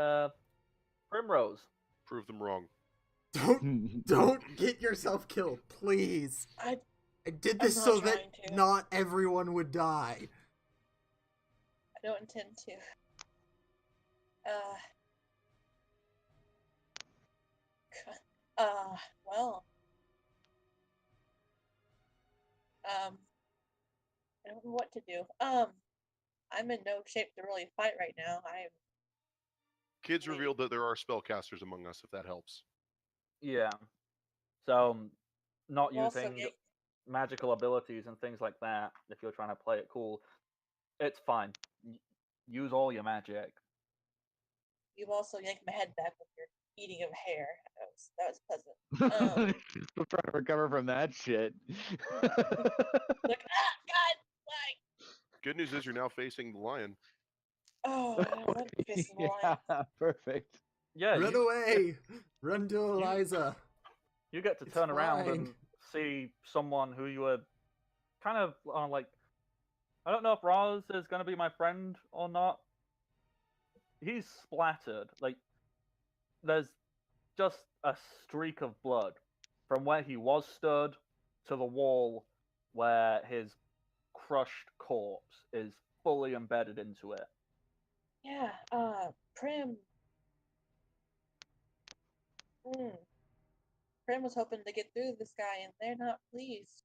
Primrose. Prove them wrong. Don't get yourself killed, please. I did I'm this not so that trying to. not everyone would die. I don't intend to. Well. I don't know what to do. I'm in no shape to really fight right now. Kids revealed that there are spellcasters among us, if that helps. Yeah. So not Also, using magical abilities and things like that, if you're trying to play it cool, it's fine. Use all your magic. You've also yanked my head back with your eating of hair. That was pleasant. Still trying to recover from that shit. Like, God, why? Good news is you're now facing the lion. Oh, I don't want to face the lion. Yeah, perfect. Yeah, Run away! Run to Eliza. you get to It's turn around fine. and see someone who you were kind of like, I don't know if Roz is going to be my friend or not. He's splattered. Like, there's just a streak of blood from where he was stood to the wall where his crushed corpse is fully embedded into it. Yeah, Prim. Prim was hoping to get through this guy, and they're not pleased.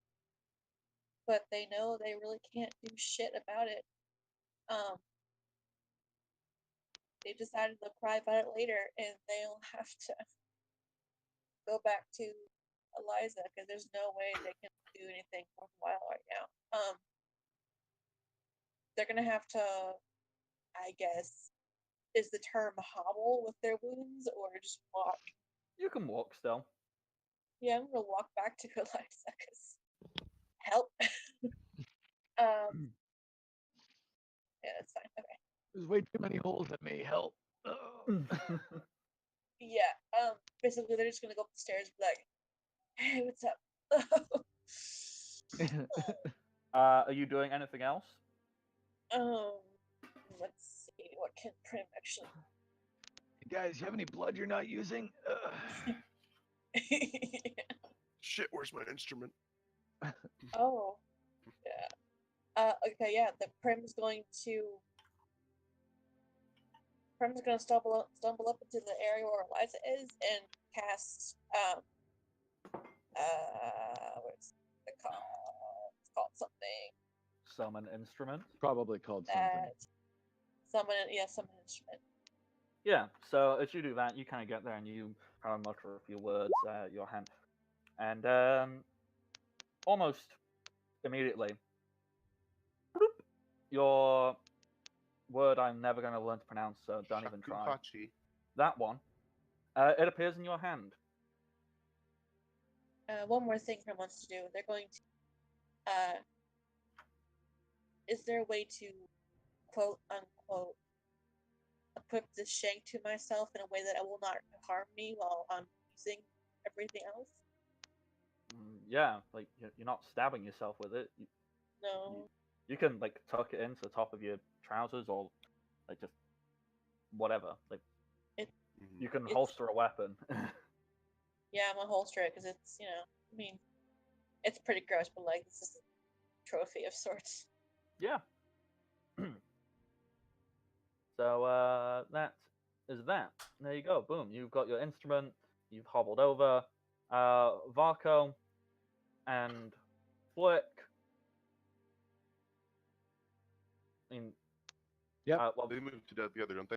But they know they really can't do shit about it. They decided they'll cry about it later, and they'll have to go back to Eliza, because there's no way they can do anything worthwhile right now. They're gonna have to, I guess, is the term hobble with their wounds, or just walk? You can walk still. Yeah, I'm gonna walk back to Eliza, because help. Yeah, that's fine. Okay. There's way too many holes that may help. Yeah. Basically, they're just gonna go up the stairs and be like, "Hey, what's up?" Are you doing anything else? Let's see. What can Prim actually? Guys, you have any blood you're not using? Shit, where's my instrument? Oh, yeah. Okay, yeah. Prim's going to stumble up into the area where Eliza is and cast what's it called? It's called something. Summon instrument. Probably called something. Summon instrument. Yeah, so as you do that, you kind of get there and you kind of mutter a few words at your hand. And almost immediately, bloop, your word I'm never going to learn to pronounce, so don't even try. Shakuhachi. That one. It appears in your hand. One more thing Prim wants to do. They're going to. Is there a way to, quote unquote, equip this shank to myself in a way that it will not harm me while I'm using everything else? Yeah, like you're not stabbing yourself with it. No. You can like tuck it into the top of your trousers or like just whatever. Like you can holster a weapon. Yeah, I'm gonna holster it because it's, I mean, it's pretty gross, but like this is a trophy of sorts. Yeah. So that is that. There you go. Boom. You've got your instrument. You've hobbled over. Varco and Flick. I mean, yeah. Well, they moved together, don't they?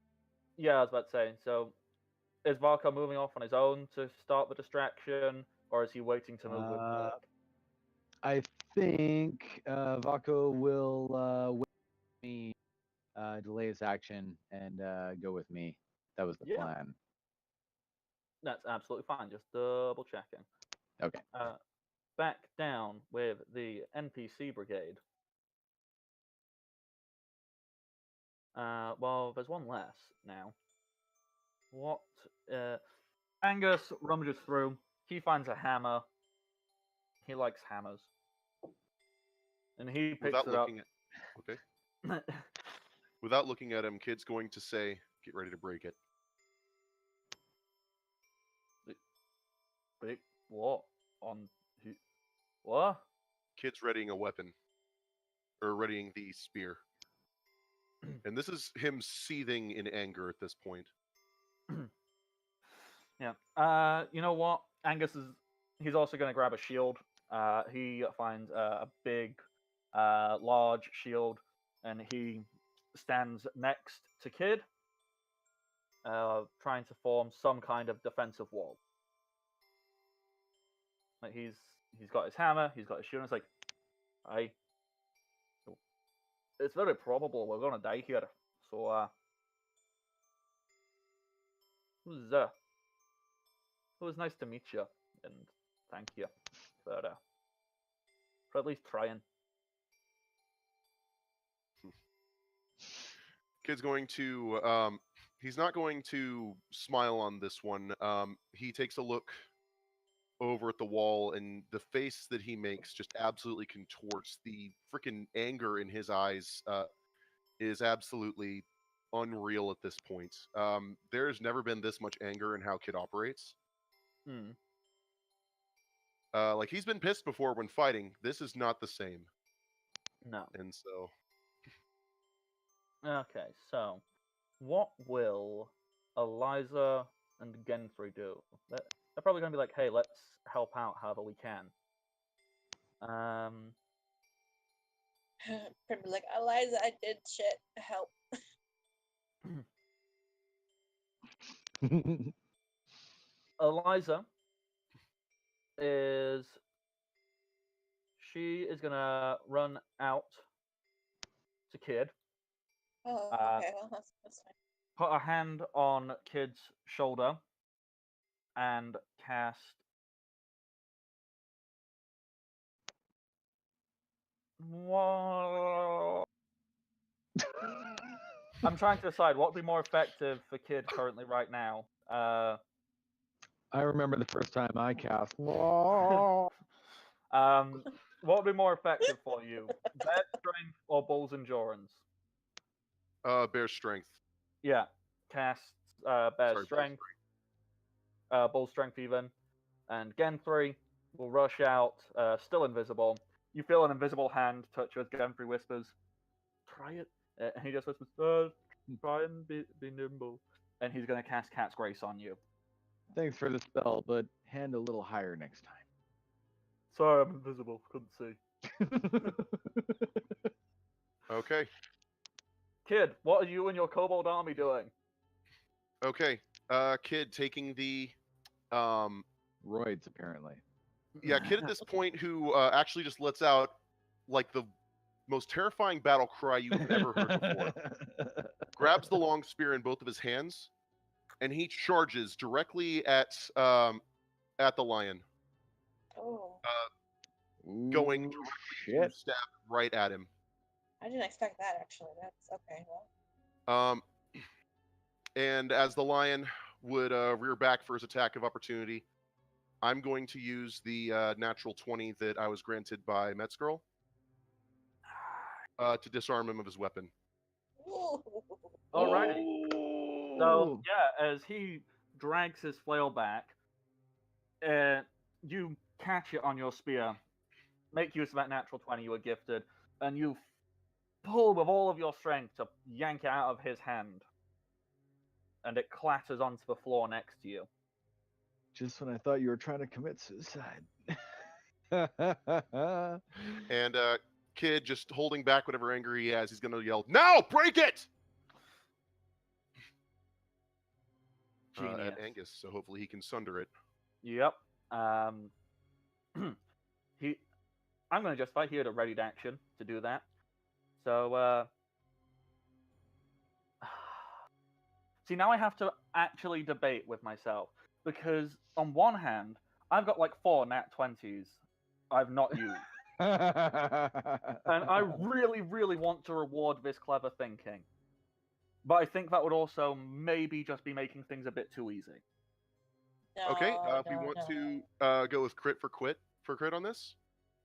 Yeah, I was about to say. So, is Varco moving off on his own to start the distraction, or is he waiting to move with Flick? I think Vaco will wait for me, delay his action, and go with me. That was the plan. That's absolutely fine. Just double checking. Okay. Back down with the NPC brigade. Well, there's one less now. What? Angus rummages through. He finds a hammer. He likes hammers. And he picks Without it up. looking at, okay. Without looking at him, Kid's going to say, "Get ready to break it." Break what? On who? What? Kid's readying a weapon, or readying the spear. And this is him seething in anger at this point. Yeah. You know what? He's also going to grab a shield. He finds a big, large shield, and he stands next to Kid, trying to form some kind of defensive wall. Like he's got his hammer, he's got his shield, and it's like, it's very probable we're gonna die here. So, it was nice to meet you, and thank you for at least trying. Kid's going to, he's not going to smile on this one. He takes a look over at the wall, and the face that he makes just absolutely contorts. The freaking anger in his eyes is absolutely unreal at this point. There's never been this much anger in how Kid operates. Like, he's been pissed before when fighting. This is not the same. No. And so, Okay, so what will Eliza and Genfrey do? They're probably going to be like, hey, let's help out however we can. Prim be like, Eliza, I did shit. Help. Eliza she is going to run out to Kid, Oh, okay. Well, that's fine. put a hand on Kid's shoulder, and cast I'm trying to decide what would be more effective for Kid currently right now. I remember the first time I cast. What would be more effective for you? Bear strength or bull's endurance? bear strength. Yeah, cast bear Sorry, strength, bull strength even, and Genfrey will rush out, still invisible. You feel an invisible hand touch you as Genfrey whispers, "Try it," and he just whispers, "Try and be nimble," and he's going to cast Cat's Grace on you. Thanks for the spell, but hand a little higher next time. Sorry, I'm invisible. Couldn't see. Okay. Kid, what are you and your kobold army doing? Okay. Kid taking the Roids, apparently. yeah, Kid at this point who actually just lets out like the most terrifying battle cry you've ever heard before. Grabs the long spear in both of his hands, and he charges directly at the lion, Oh, going Ooh, directly shit. to stab right at him. I didn't expect that actually. That's okay. Well, And as the lion would rear back for his attack of opportunity, I'm going to use the natural 20 that I was granted by Metzgirl to disarm him of his weapon. ooh. Alrighty. So yeah, as he drags his flail back, you catch it on your spear, make use of that natural 20 you were gifted, and you pull with all of your strength to yank it out of his hand, and it clatters onto the floor next to you. Just when I thought you were trying to commit suicide. And Kid, just holding back whatever anger he has, he's going to yell, "Now, break it!" At Angus, so hopefully he can sunder it. Yep. I'm going to justify he had a readied action to do that. So, see, now I have to actually debate with myself, because on one hand, I've got like 4 nat 20s I've not used. And I really, really want to reward this clever thinking. But I think that would also maybe just be making things a bit too easy. No, Okay, if we want to go with crit on this,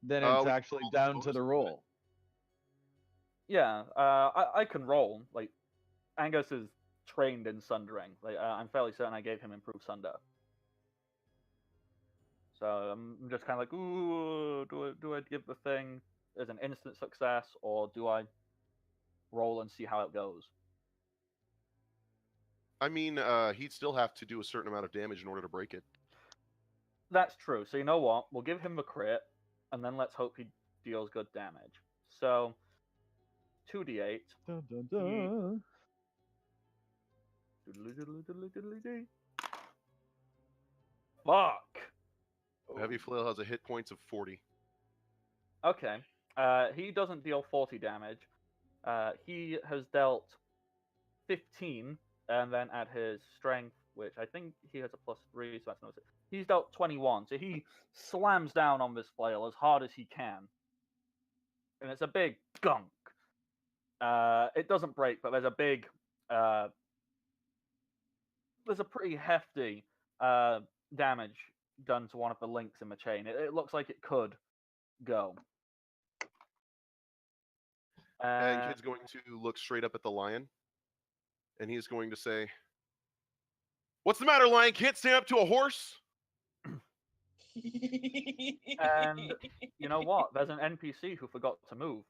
then it's actually down to the roll. Yeah, I can roll. Like, Angus is trained in sundering. Like, I'm fairly certain I gave him improved sunder. So I'm just kind of like, ooh, do I give the thing as an instant success, or do I roll and see how it goes? I mean, he'd still have to do a certain amount of damage in order to break it. That's true. So you know what? We'll give him the crit, and then let's hope he deals good damage. So 2d8. Dun, dun, dun. Fuck. Heavy Flail has a hit points of 40. Okay. He doesn't deal 40 damage. He has dealt 15, and then add his strength, which I think he has a +3, so that's no. He's dealt 21, so he slams down on this flail as hard as he can, and it's a big gunk. It doesn't break, but there's a big, there's a pretty hefty damage done to one of the links in the chain. It looks like it could go. And Kid's going to look straight up at the lion, and he's going to say, "What's the matter, lion? Can't stand up to a horse?" And you know what? There's an NPC who forgot to move.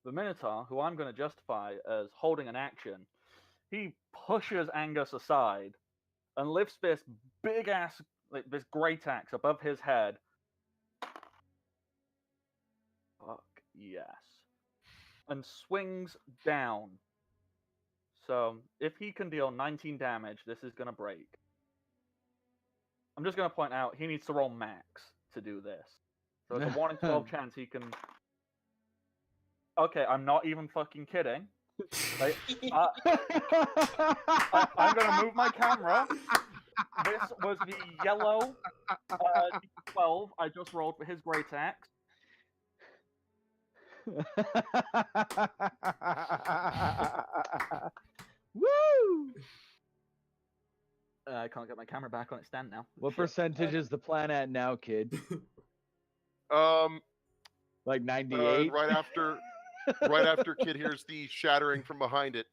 the Minotaur, who I'm going to justify as holding an action, he pushes Angus aside and lifts this big ass, like this great axe above his head. Fuck yes. And swings down. So if he can deal 19 damage, this is going to break. I'm just going to point out he needs to roll max to do this. So it's a 1 in 12 chance he can. Okay, I'm not even fucking kidding. Like, I'm going to move my camera. This was the yellow 12 I just rolled for his great axe. Woo! I can't get my camera back on its stand now. What Shit. percentage is the plan at now, kid? Like 98? Right after Kid hears the shattering from behind it.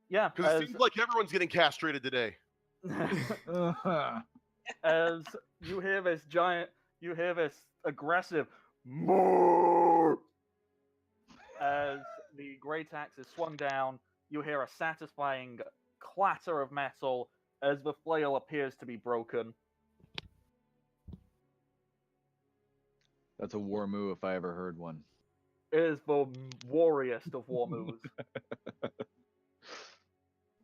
Yeah, Because it seems like everyone's getting castrated today. As you hear this aggressive more. As the great axe is swung down, you hear a satisfying clatter of metal as the flail appears to be broken. That's a war move if I ever heard one. It is the warriest of war moves.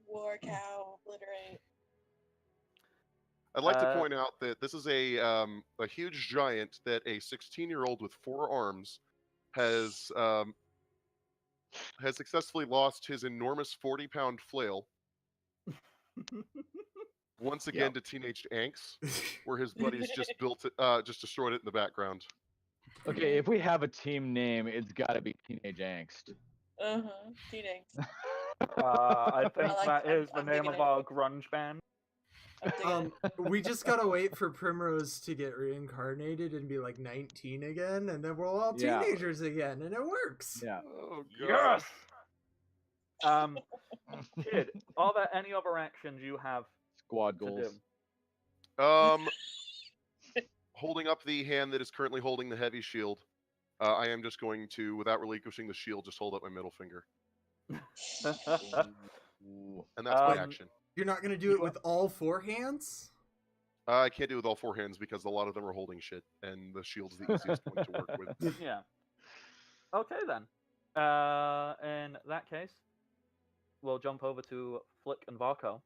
War cow, obliterate. I'd like to point out that this is a huge giant that a 16-year-old with 4 arms has successfully lost his enormous 40-pound flail once again to teenage angst, where his buddies just destroyed it in the background. Okay, if we have a team name, it's got to be Teenage Angst. Teen angst. I think that is the I'm name digging of it. our grunge band. We just gotta wait for Primrose to get reincarnated and be like 19 again, and then we're all Yeah. teenagers again, and it works. Yeah. Oh god. Yes. Kid, are there any other actions you have Squad to goals. do? Holding up the hand that is currently holding the heavy shield, I am just going to, without relinquishing the shield, just hold up my middle finger. Ooh. And that's my action. You're not gonna do it with all 4 hands? I can't do it with all 4 hands because a lot of them are holding shit, and the shield's the easiest one to work with. Yeah. Okay then. In that case, we'll jump over to Flick and Varco,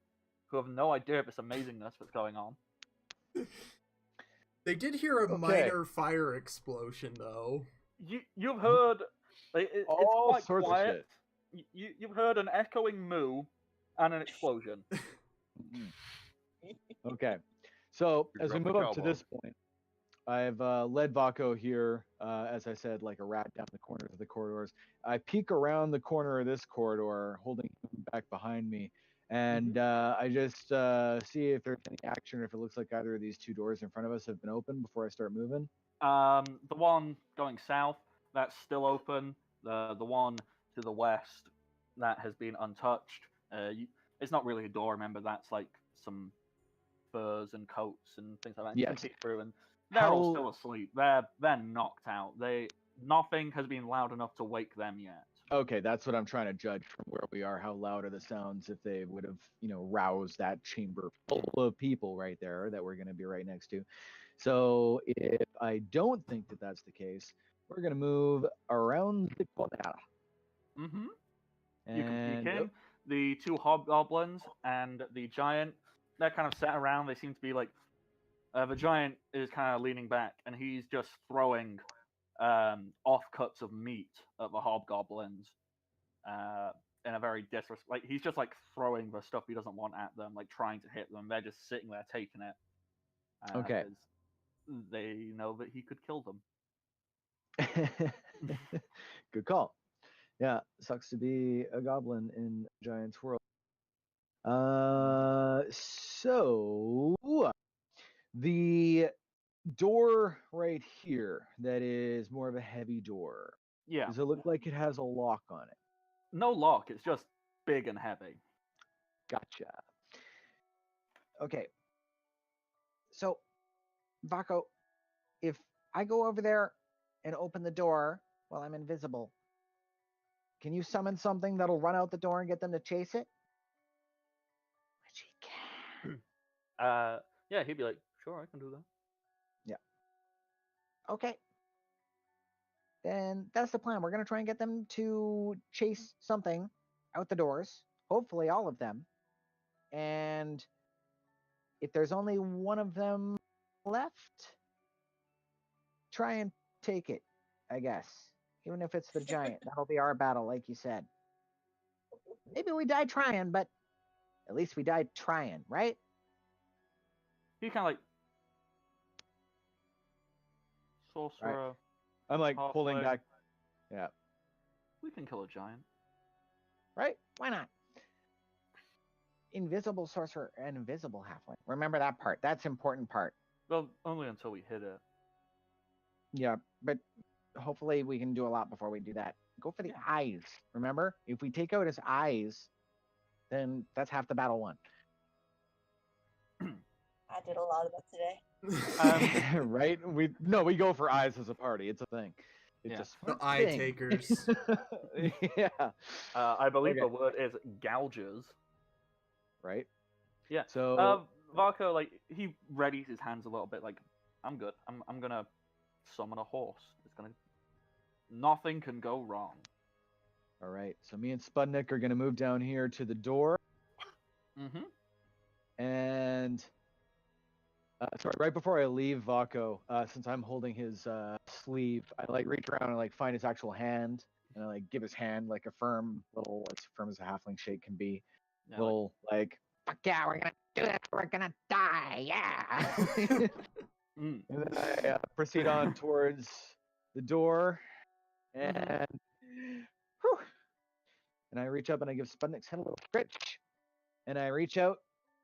who have no idea of this amazingness that's going on. They did hear a minor fire explosion, though. You've heard it's All quite sorts of quiet. You've heard an echoing moo and an explosion. Okay. So You're as we dropping move up to cowbell. this point, I've led Vaco here, as I said, like a rat down the corners of the corridors. I peek around the corner of this corridor, holding him back behind me, and I just see if there's any action, or if it looks like either of these 2 doors in front of us have been opened before I start moving. The one going south, that's still open. The one to the west, that has been untouched. It's not really a door, remember, that's like some furs and coats and things like that. You can Yes. peek through, and they're all still asleep. They're knocked out. Nothing has been loud enough to wake them yet. Okay, that's what I'm trying to judge from where we are. How loud are the sounds if they would have, roused that chamber full of people right there that we're going to be right next to. So if I don't think that that's the case, we're going to move around the corner. Mm-hmm. And You can peek in. The 2 hobgoblins and the giant, they're kind of sat around. They seem to be like, the giant is kind of leaning back, and he's just throwing offcuts of meat at the hobgoblins in a very like he's just like throwing the stuff he doesn't want at them, like trying to hit them. They're just sitting there taking it. Okay. They know that he could kill them. Good call. Yeah, sucks to be a goblin in a giant's world. So the door right here, that is more of a heavy door. Yeah. Does it look like it has a lock on it? No lock. It's just big and heavy. Gotcha. Okay. So, Vaco, if I go over there and open the door, Well, I'm invisible. Can you summon something that'll run out the door and get them to chase it? Which he can. Yeah, he'd be like, sure, I can do that. Okay. Then that's the plan. We're gonna try and get them to chase something out the doors. Hopefully, all of them. And if there's only one of them left, try and take it. I guess, even if it's the giant, that'll be our battle, like you said. Maybe we die trying, but at least we died trying, right? He's kind of like sorcerer. I'm like pulling Halfling. back. Yeah. We can kill a giant. Right? Why not? Invisible sorcerer and invisible halfling. Remember that part. That's important part. Well, only until we hit it. Yeah, but hopefully we can do a lot before we do that. Go for the eyes. Remember, if we take out his eyes, then that's half the battle won. I did a lot of that today. Right? We go for eyes as a party. It's a thing. It's Yeah. a The smart eye thing. takers. Yeah. I believe Okay. the word is gougers. Right. Yeah. So Varko, like, he readies his hands a little bit, like, I'm good. I'm gonna summon a horse. Nothing can go wrong. all right. So me and Spudnik are gonna move down here to the door, Mm-hmm. and sorry, right before I leave Vako, since I'm holding his sleeve, I like reach around and like find his actual hand, and I like give his hand like a firm little, as firm as a halfling shake can be, Yeah, little like Fuck yeah, we're gonna do it. We're gonna die. Yeah. and then I proceed on towards the door, and whew, and I reach up and I give Spudnik's head a little stretch, and I reach out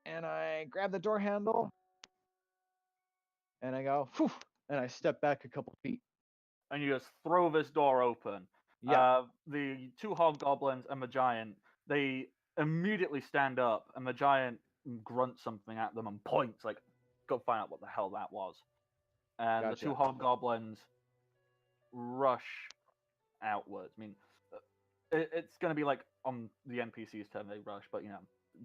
and I grab the door handle, and I go, whew, and I step back a couple feet. and you just throw this door open. Yeah. The two hobgoblins and the giant, they immediately stand up, and the giant grunts something at them and points, like, go find out what the hell that was. And the two Gotcha. hobgoblins rush outwards. I mean, it's going to be like on the NPC's turn they rush, but,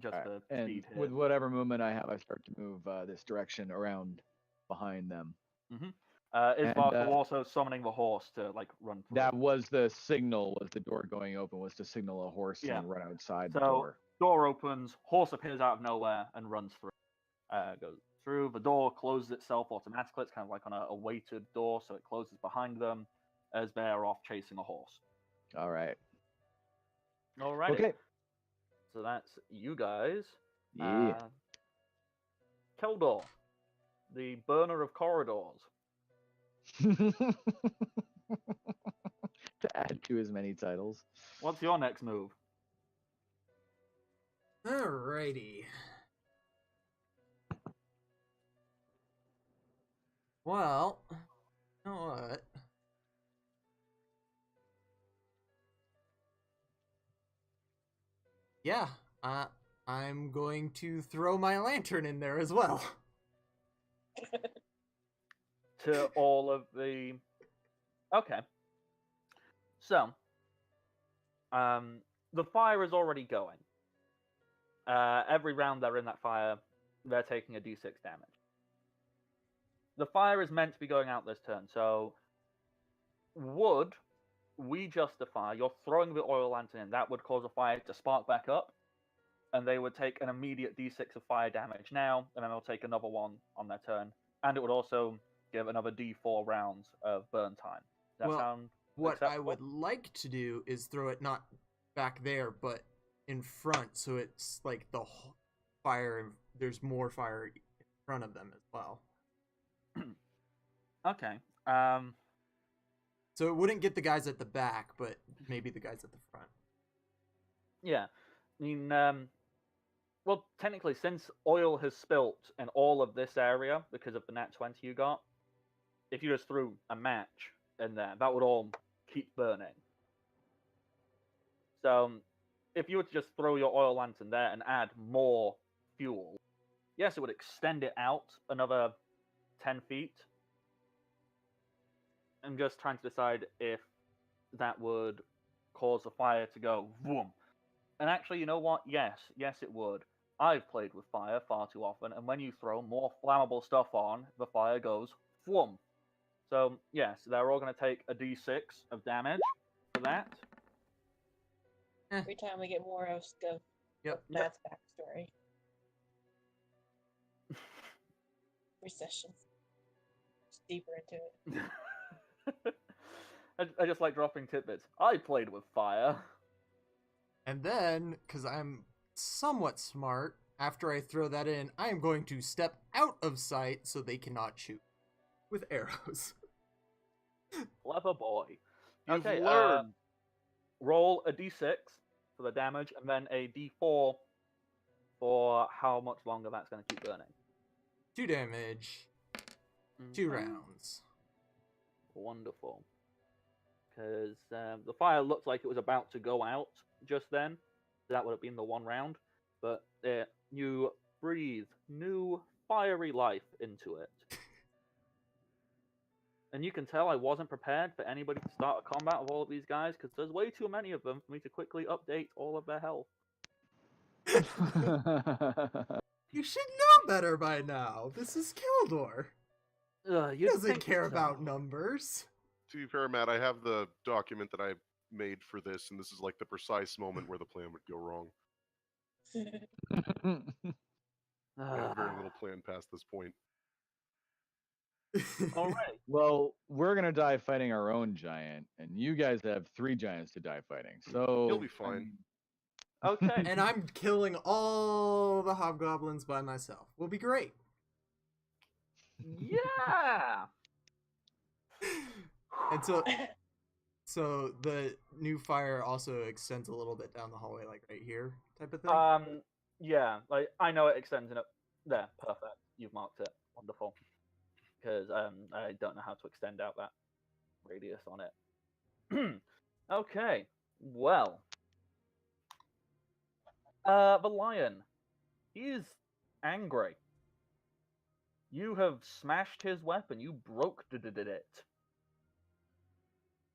just All right. the And speed hit. with whatever movement I have, I start to move this direction around behind them. Is and, Varko also summoning the horse to, like, run through? That was the signal, was the door going open, was to signal a horse Yeah. to run outside the So, door. door opens, horse appears out of nowhere and runs through. Goes through, the door closes itself automatically. It's kind of like on a weighted door, so it closes behind them as they're off chasing a horse. All right. Alrighty. Okay. So that's you guys. Yeah. Keldor, the burner of corridors. To add to as many titles. What's your next move? Alrighty. Well, you know what? Yeah, I'm going to throw my lantern in there as well. To all of the... Okay. So, the fire is already going. Every round they're in that fire, they're taking a d6 damage. The fire is meant to be going out this turn, so would we justify you're throwing the oil lantern in, that would cause a fire to spark back up, and they would take an immediate d6 of fire damage now, and then they'll take another one on their turn, and it would also give another d4 rounds of burn time. Does that sound what I acceptable? would like to do is throw it not back there, but in front, so it's like the fire, there's more fire in front of them as well. Okay. So it wouldn't get the guys at the back, but maybe the guys at the front. Yeah. I mean, well, technically, since oil has spilt in all of this area because of the nat 20 you got, if you just threw a match in there, that would all keep burning. So, if you were to just throw your oil lantern there and add more fuel, yes, it would extend it out another 10 feet. I'm just trying to decide if that would cause the fire to go boom. And actually, you know what? Yes, it would. I've played with fire far too often, and when you throw more flammable stuff on, the fire goes flum. So yes, they're all going to take a d6 of damage for that. Every time we get more of Yep. Matt's backstory. Recessions. Just deeper into it. I just like dropping tidbits. I played with fire. And then, because I'm somewhat smart, after I throw that in, I am going to step out of sight so they cannot shoot with arrows. Clever boy. You've Okay, learned. roll a d6 for the damage, and then a d4 for how much longer that's going to keep burning. 2 damage, 2 rounds. Wonderful. Because the fire looked like it was about to go out just then. That would have been the 1 round. But you breathe new fiery life into it. And you can tell I wasn't prepared for anybody to start a combat with all of these guys, because there's way too many of them for me to quickly update all of their health. You should know better by now. This is Keldor. He You'd doesn't think care so. about numbers. To be fair, Matt, I have the document that I made for this, and this is like the precise moment where the plan would go wrong. I have very little plan past this point. All right. Well, we're gonna die fighting our own giant, and you guys have 3 giants to die fighting. So You'll be fine. Okay. And I'm killing all the hobgoblins by myself. Will be great. Yeah. And so the new fire also extends a little bit down the hallway, like right here, type of thing. Yeah, like I know it extends in it. There, perfect. You've marked it. Wonderful. Because I don't know how to extend out that radius on it. Okay. Well, the lion. He's angry. You have smashed his weapon. You broke it.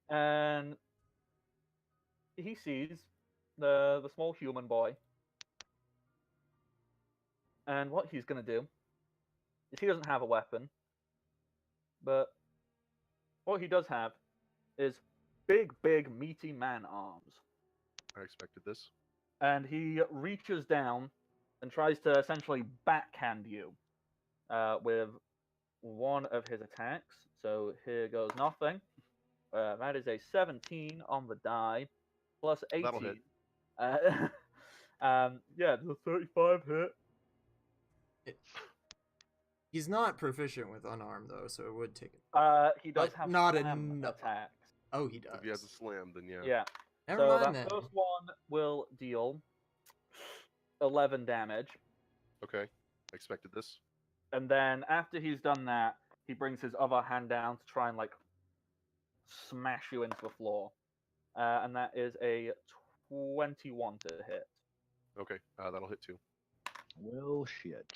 And he sees the small human boy. And what he's going to do is he doesn't have a weapon. But what he does have is big, meaty man arms. I expected this. And he reaches down and tries to essentially backhand you with one of his attacks. So here goes nothing. That is a 17 on the die, plus 18. That'll hit. Yeah, the 35 hit. He's not proficient with unarmed though, so it would take it. He does But have not slam enough. attacks. Oh, he does. If he has a slam, then yeah. Yeah. Never So mind that then. first one will deal 11 damage. Okay. I expected this. And then after he's done that, he brings his other hand down to try and like smash you into the floor. And that is a 21 to hit Okay. That'll hit too. well, shit.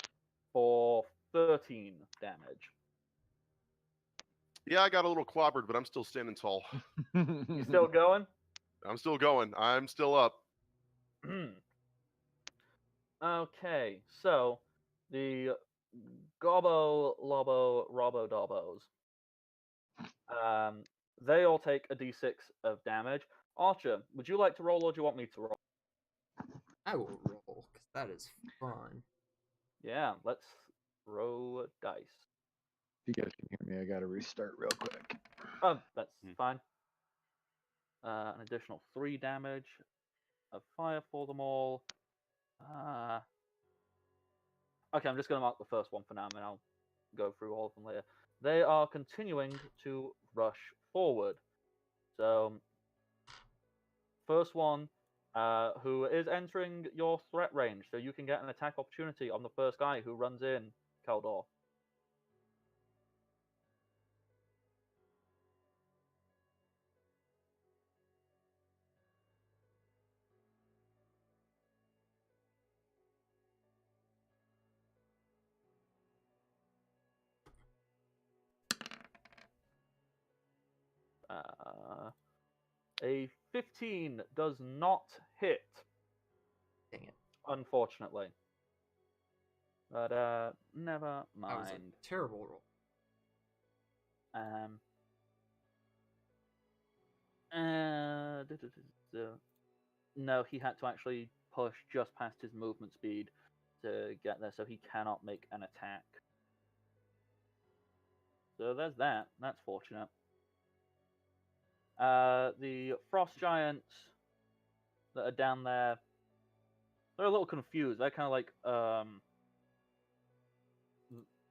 for 13 damage. Yeah, I got a little clobbered, but I'm still standing tall. You still going? I'm still going. I'm still up. Okay, so the Gobbo, Lobo, Robo Dobbos. They all take a d6 of damage. Archer, would you like to roll or do you want me to roll? I will roll, because that is fun. Yeah, let's roll dice. If you guys can hear me, I gotta restart real quick. Oh, that's fine. An additional 3 damage of fire for them all. Okay, I'm just going to mark the first one for now, and then I'll go through all of them later. They are continuing to rush forward. So, first one, who is entering your threat range, so you can get an attack opportunity on the first guy who runs in, Keldor. A 15 does not hit, Dang it. unfortunately. But never That was mind. a terrible roll. No, he had to actually push just past his movement speed to get there, so he cannot make an attack. So there's that. That's fortunate. The frost giants that are down there, they're a little confused. They're kind of like,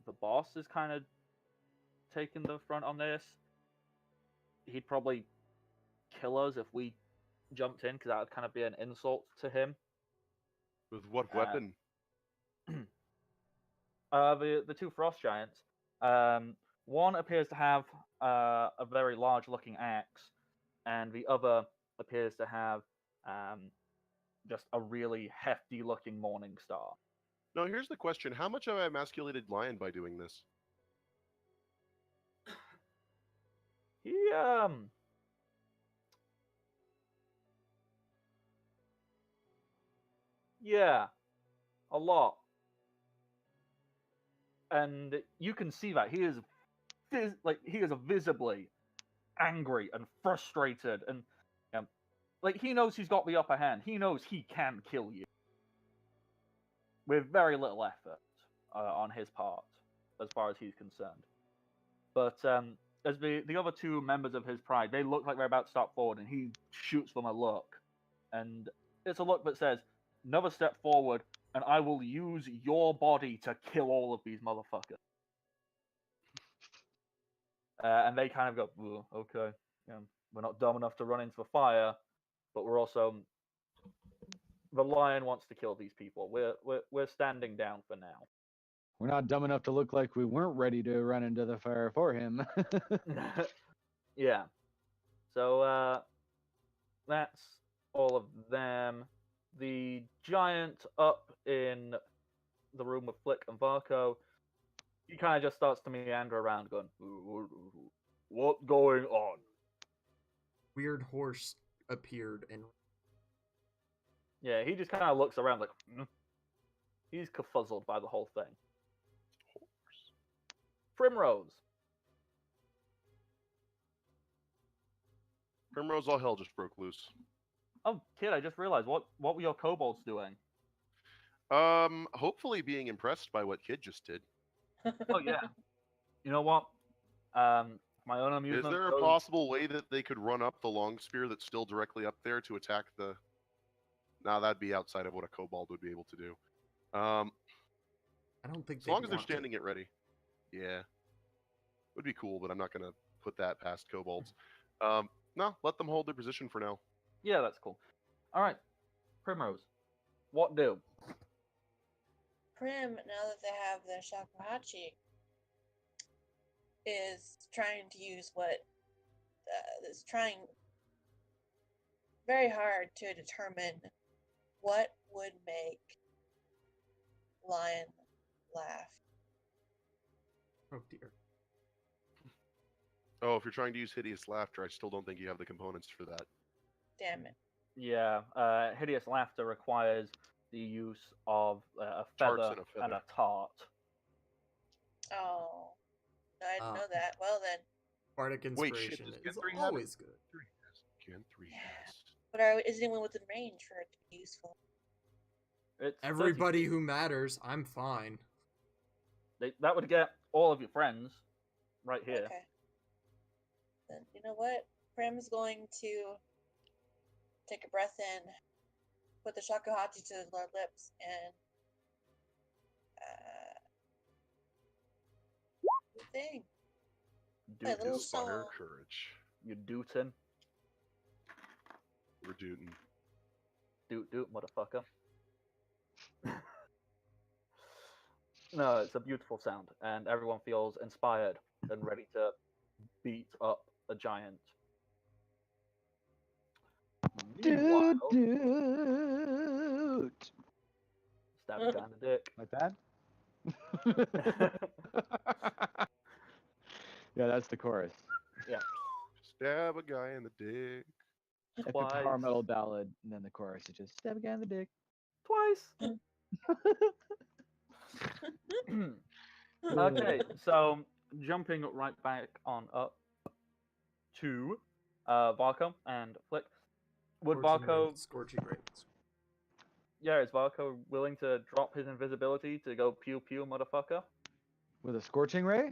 the boss is kind of taking the front on this. He'd probably kill us if we jumped in, because that would kind of be an insult to him. With what weapon? The two frost giants. One appears to have a very large-looking axe, and the other appears to have just a really hefty-looking morning star. No, here's the question. How much have I emasculated Lion by doing this? He yeah, a lot. And you can see that he is he is visibly angry and frustrated, and like he knows he's got the upper hand. He knows he can kill you with very little effort on his part, as far as he's concerned. But as the other two members of his pride, they look like they're about to step forward, and he shoots them a look, and it's a look that says, "Another step forward, and I will use your body to kill all of these motherfuckers." And they kind of go, "Okay, we're not dumb enough to run into the fire, but we're also the lion wants to kill these people. We're standing down for now." We're not dumb enough to look like we weren't ready to run into the fire for him. Yeah. So that's all of them. The giant up in the room with Flick and Varco, he kind of just starts to meander around, going, "What's going on?" Weird horse appeared and Yeah, he just kind of looks around like, he's confuzzled by the whole thing. Primrose. Primrose, all hell just broke loose. Oh, kid, I just realized, what were your kobolds doing? Hopefully being impressed by what Kid just did. Oh, yeah. You know what? My own amusement. Is there a possible way that they could run up the long spear that's still directly up there to attack the... Nah, that'd be outside of what a kobold would be able to do. I don't think as long as they're standing it ready. Yeah. Would be cool, but I'm not going to put that past kobolds. No, let them hold their position for now. Yeah, that's cool. All right. Primrose. What do? Prim, now that they have their shakuhachi, is trying to use is trying very hard to determine what would make Lion laugh. Oh dear. Oh, if you're trying to use hideous laughter, I still don't think you have the components for that. Damn it. Yeah, hideous laughter requires the use of a feather and a tart. Oh, I didn't know that. Well then. Bardic inspiration is always good. Three. But is anyone within range for it to be useful? It's everybody who matters. I'm fine. That would get all of your friends right here. Okay. Then you know what? Prim's going to take a breath in, put the shakuhachi to their lips, and thing. Do inspire courage. You dootin'. We're dootin'. Doot, motherfucker. No, it's a beautiful sound, and everyone feels inspired and ready to beat up a giant. Doot. Stab a guy in the dick. Like that? Yeah, that's the chorus. Yeah. Stab a guy in the dick. Epic Twice. power metal ballad, and then the chorus is just stab a guy in the dick. Twice. Okay, so jumping right back on up to Varco and Flick. Would Varco, Scorching rays. yeah, is Varco willing to drop his invisibility to go pew pew, motherfucker? With a scorching ray?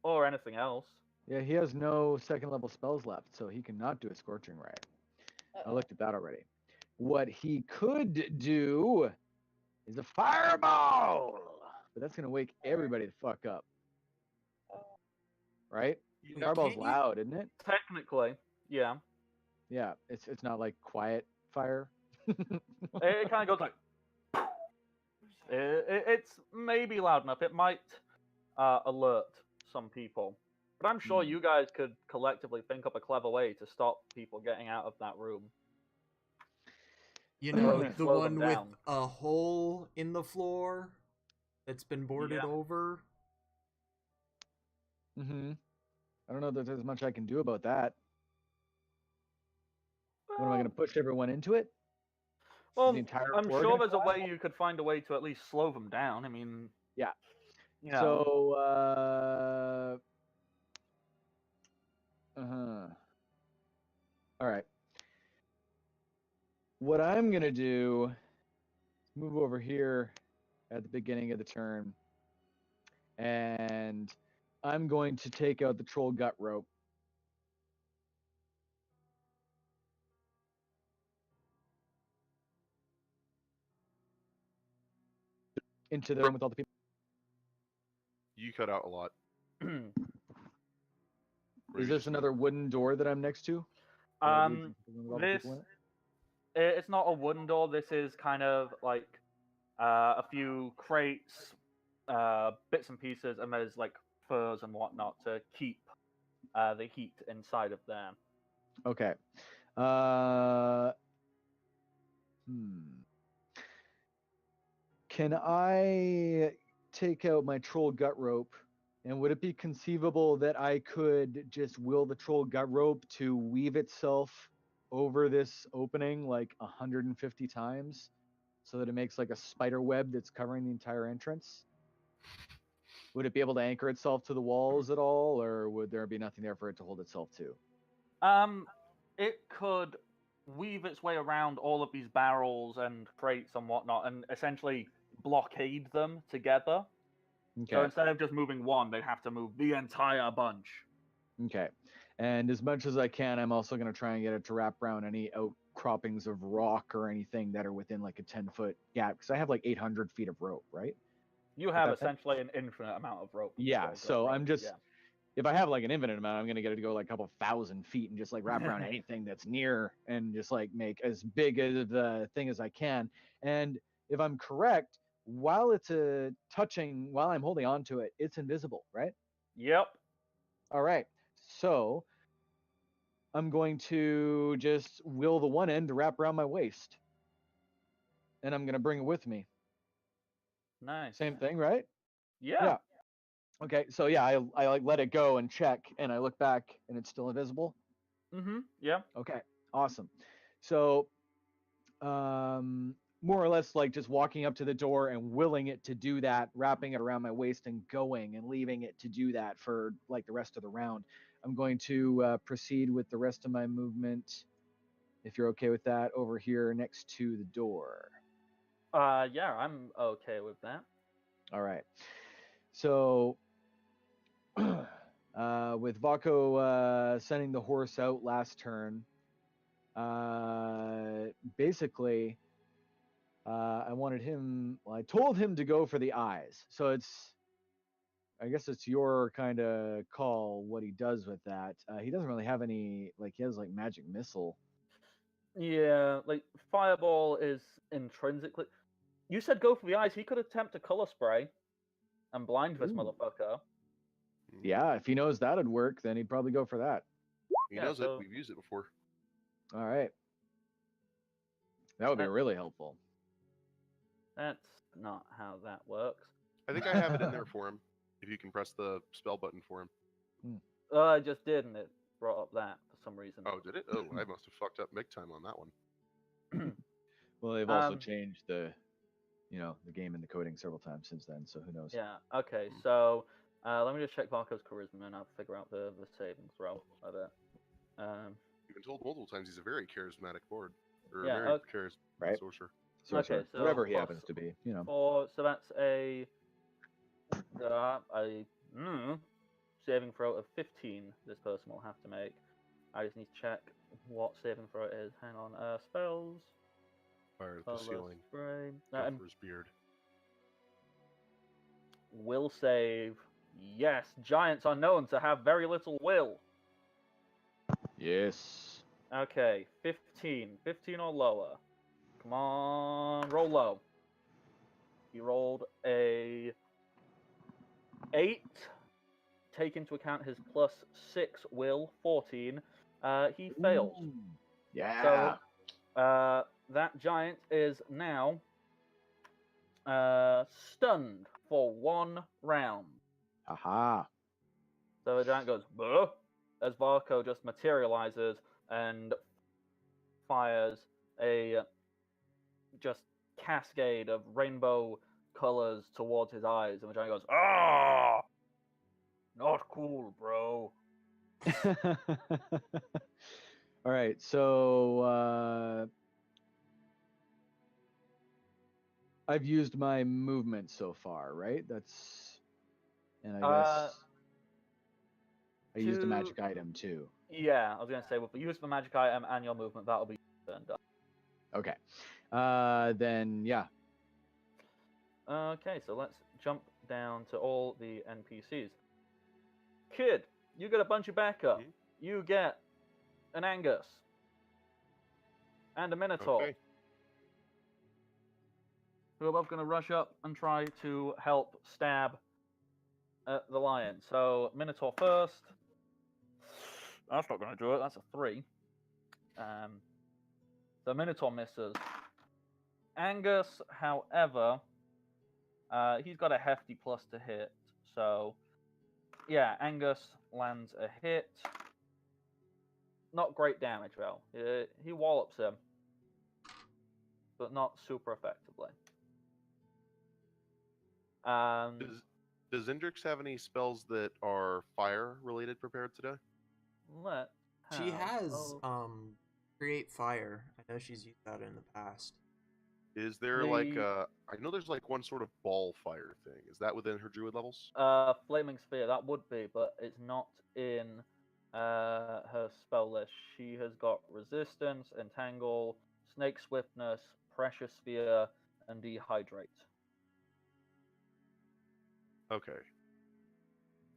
Or anything else? Yeah, he has no second level spells left, so he cannot do a scorching ray. I looked at that already. What he could do is a fireball, but that's gonna wake everybody the fuck up, right? Wait, Fireball's can't you- loud, isn't it? Technically, yeah. Yeah, it's not like quiet fire. It kind of goes like. It's maybe loud enough. It might alert some people. But I'm sure you guys could collectively think up a clever way to stop people getting out of that room. You know, least the slow one them with down. a hole in the floor that's been boarded Yeah. over. Mm-hmm. I don't know that there's much I can do about that. What am I gonna push everyone into it? Well, The entire I'm floor sure gonna there's a collapse? way you could find a way to at least slow them down. I mean, Yeah. you know. So, all right. What I'm gonna do is move over here at the beginning of the turn, and I'm going to take out the troll gut rope. Into the room with all the people. You cut out a lot. Is this another wooden door that I'm next to? This it's not a wooden door. This is kind of like a few crates, bits and pieces, and there's like furs and whatnot to keep the heat inside of there. Okay. Can I take out my troll gut rope? And would it be conceivable that I could just will the troll gut rope to weave itself over this opening like 150 times so that it makes like a spider web that's covering the entire entrance? Would it be able to anchor itself to the walls at all, or would there be nothing there for it to hold itself to? It could weave its way around all of these barrels and crates and whatnot, and essentially blockade them together. Okay. So instead of just moving one, they'd have to move the entire bunch. Okay. And as much as I can, I'm also going to try and get it to wrap around any outcroppings of rock or anything that are within like a 10-foot gap, because I have like 800 feet of rope, right? You have essentially an infinite amount of rope. Yeah, so rope. I'm just, if I have like an infinite amount, I'm going to get it to go like a couple thousand feet and just like wrap around anything that's near and just like make as big of the thing as I can. And if I'm correct, while it's while I'm holding on to it, it's invisible, right? Yep. All right. So I'm going to just will the one end to wrap around my waist. And I'm going to bring it with me. Nice. Same thing, right? Yeah. Okay. So yeah, I like let it go and check, and I look back and it's still invisible. Mm-hmm. Yeah. Okay. Awesome. So more or less like just walking up to the door and willing it to do that, wrapping it around my waist and going and leaving it to do that for like the rest of the round. I'm going to proceed with the rest of my movement, if you're okay with that, over here next to the door. Yeah, I'm okay with that. All right. So with Vako sending the horse out last turn, basically I told him to go for the eyes. So I guess it's your kind of call what he does with that. He doesn't really have any, like, he has like magic missile. Yeah, like fireball is intrinsically. You said go for the eyes. He could attempt to color spray and blind this motherfucker. Yeah, if he knows that'd work, then he'd probably go for that. He knows it. We've used it before. All right. That would be really helpful. That's not how that works. I think I have it in there for him. If you can press the spell button for him. I just did, and it brought up that for some reason. Oh, did it? Oh, I must have fucked up big time on that one. Well, they've also Um, changed the game and the coding several times since then. So who knows? Yeah. Okay. So let me just check Varco's charisma and I'll figure out the saving throw of it. You've been told multiple times he's a very charismatic lord, or Yeah, very charismatic Right. sorcerer. Sorcerer, Okay, so whatever he plus happens to be, you know. so that's a saving throw of 15. This person will have to make. I just need to check what saving throw it is. Hang on. Spells. Fire at the ceiling. Spray. Go for his beard. Will save. Yes, giants are known to have very little will. Yes. Okay, 15. 15 or lower. Come on, roll low. He rolled a 8. Take into account his plus 6 will, 14. He fails. Ooh, yeah. So that giant is now stunned for 1 round. Aha. So the giant goes, "Buh," as Varco just materializes and fires a just cascade of rainbow colors towards his eyes, and the giant goes, "Ah, not cool, bro." All right. So I've used my movement so far, right? And I guess I used a magic item too. Yeah, I was gonna say with the use of a magic item and your movement, that'll be turned up. Okay. Then yeah. Okay, so let's jump down to all the NPCs. Kid, you get a bunch of backup. Mhm. You get an Angus and a Minotaur, Okay. who are both going to rush up and try to help stab the lion. So Minotaur first. That's not going to do it. That's a 3. So Minotaur misses. Angus, however, he's got a hefty plus to hit. So yeah, Angus lands a hit. Not great damage, though. He wallops him, but not super effectively. Does Indrix have any spells that are fire related prepared today? She has create fire. I know she's used that in the past. Is there like I know there's like one sort of ball fire thing. Is that within her druid levels? Flaming Sphere, that would be, but it's not in her spell list. She has got Resistance, Entangle, Snake Swiftness, Pressure Sphere, and Dehydrate. Okay.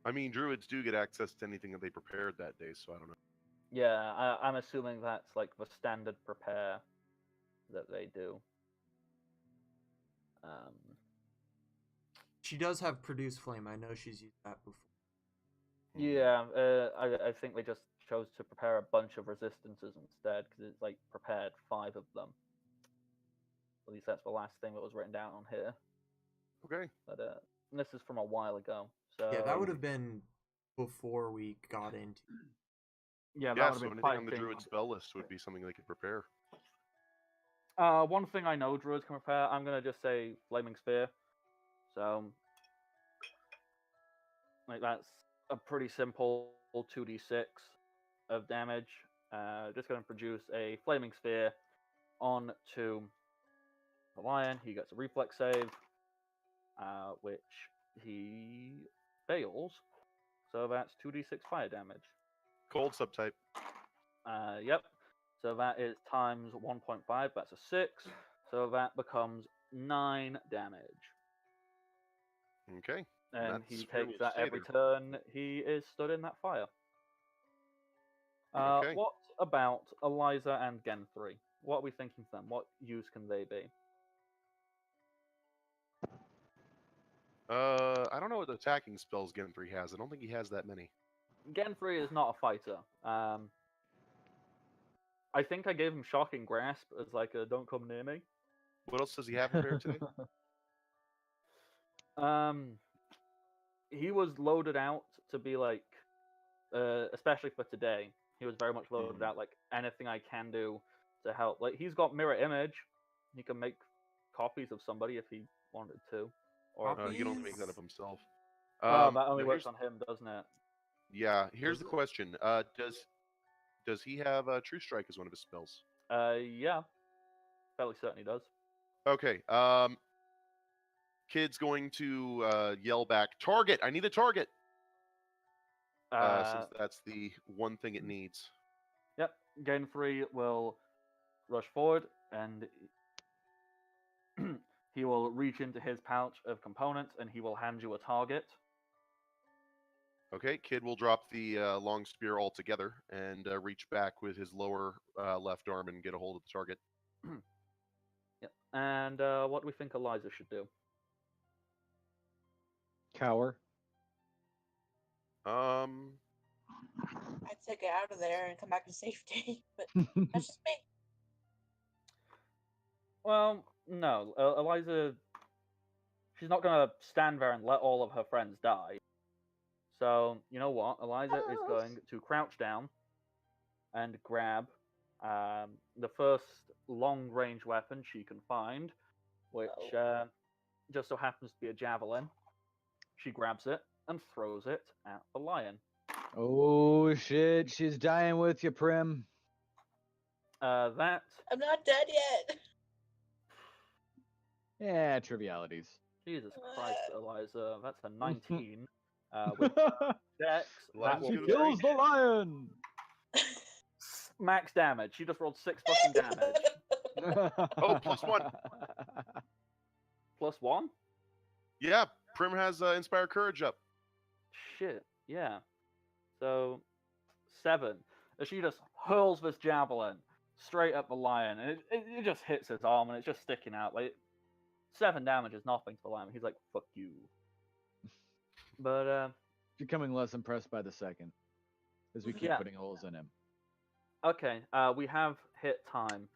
I mean, druids do get access to anything that they prepared that day, so I don't know. Yeah, I'm assuming that's like the standard prepare that they do. She does have Produce Flame. I know she's used that before. Yeah, I think they just chose to prepare a bunch of resistances instead because it's like prepared 5 of them. At least that's the last thing that was written down on here. Okay. But this is from a while ago. So Yeah, that would have been before we got into. Yeah, that Yeah, would so have been anything on the fighting. druid spell list would be something they could prepare. One thing I know druids can prepare, I'm gonna just say Flaming Sphere. So like that's a pretty simple 2d6 of damage. Just gonna produce a Flaming Sphere onto the lion. He gets a reflex save, which he fails. So that's 2d6 fire damage. Cold subtype. Yep. So that is times 1.5. That's a 6. So that becomes 9 damage. Okay. And That's he where takes we'll that stay every there. turn he is stood in that fire. Okay. What about Eliza and Gen3? What are we thinking for them? What use can they be? I don't know what attacking spells Gen3 has. I don't think he has that many. Gen3 is not a fighter. I think I gave him Shocking Grasp as like a don't come near me. What else does he have prepared today? He was loaded out to be like especially for today. He was very much loaded out. Like anything I can do to help. Like he's got mirror image. He can make copies of somebody if he wanted to. Or he can only make that of himself. well, that only now works on him, doesn't it? Yeah, here's Does the it? question. Does he have True Strike as one of his spells? Yeah, fairly certain he does. Okay. Kid's going to yell back, "Target! I need a target!" Since that's the one thing it needs. Yep. Game 3 will rush forward and he will reach into his pouch of components and he will hand you a target. Okay, Kid will drop the long spear altogether and reach back with his lower left arm and get a hold of the target. Yep. And what do we think Eliza should do? Cower. Um, I'd say get out of there and come back to safety, but that's just me. Well, no. Eliza, she's not going to stand there and let all of her friends die. So, you know what? Eliza is going to crouch down and grab the first long-range weapon she can find, which just so happens to be a javelin. She grabs it and throws it at the lion. Oh shit, she's dying with you, Prim. That I'm not dead yet. Yeah, trivialities. Jesus Christ, Eliza, that's a 19 with Dex. That Eliza's will gonna Kills screech. the lion. max damage. She just rolled 6 fucking damage. Oh, +1. +1? Yeah, Prim has Inspire Courage up. Shit, yeah. So 7. As she just hurls this javelin straight at the lion, and it just hits his arm, and it's just sticking out. Like 7 damage is nothing to the lion. He's like, "Fuck you." But Becoming less impressed by the second, as we keep Yeah. putting holes in him. okay, we have hit time.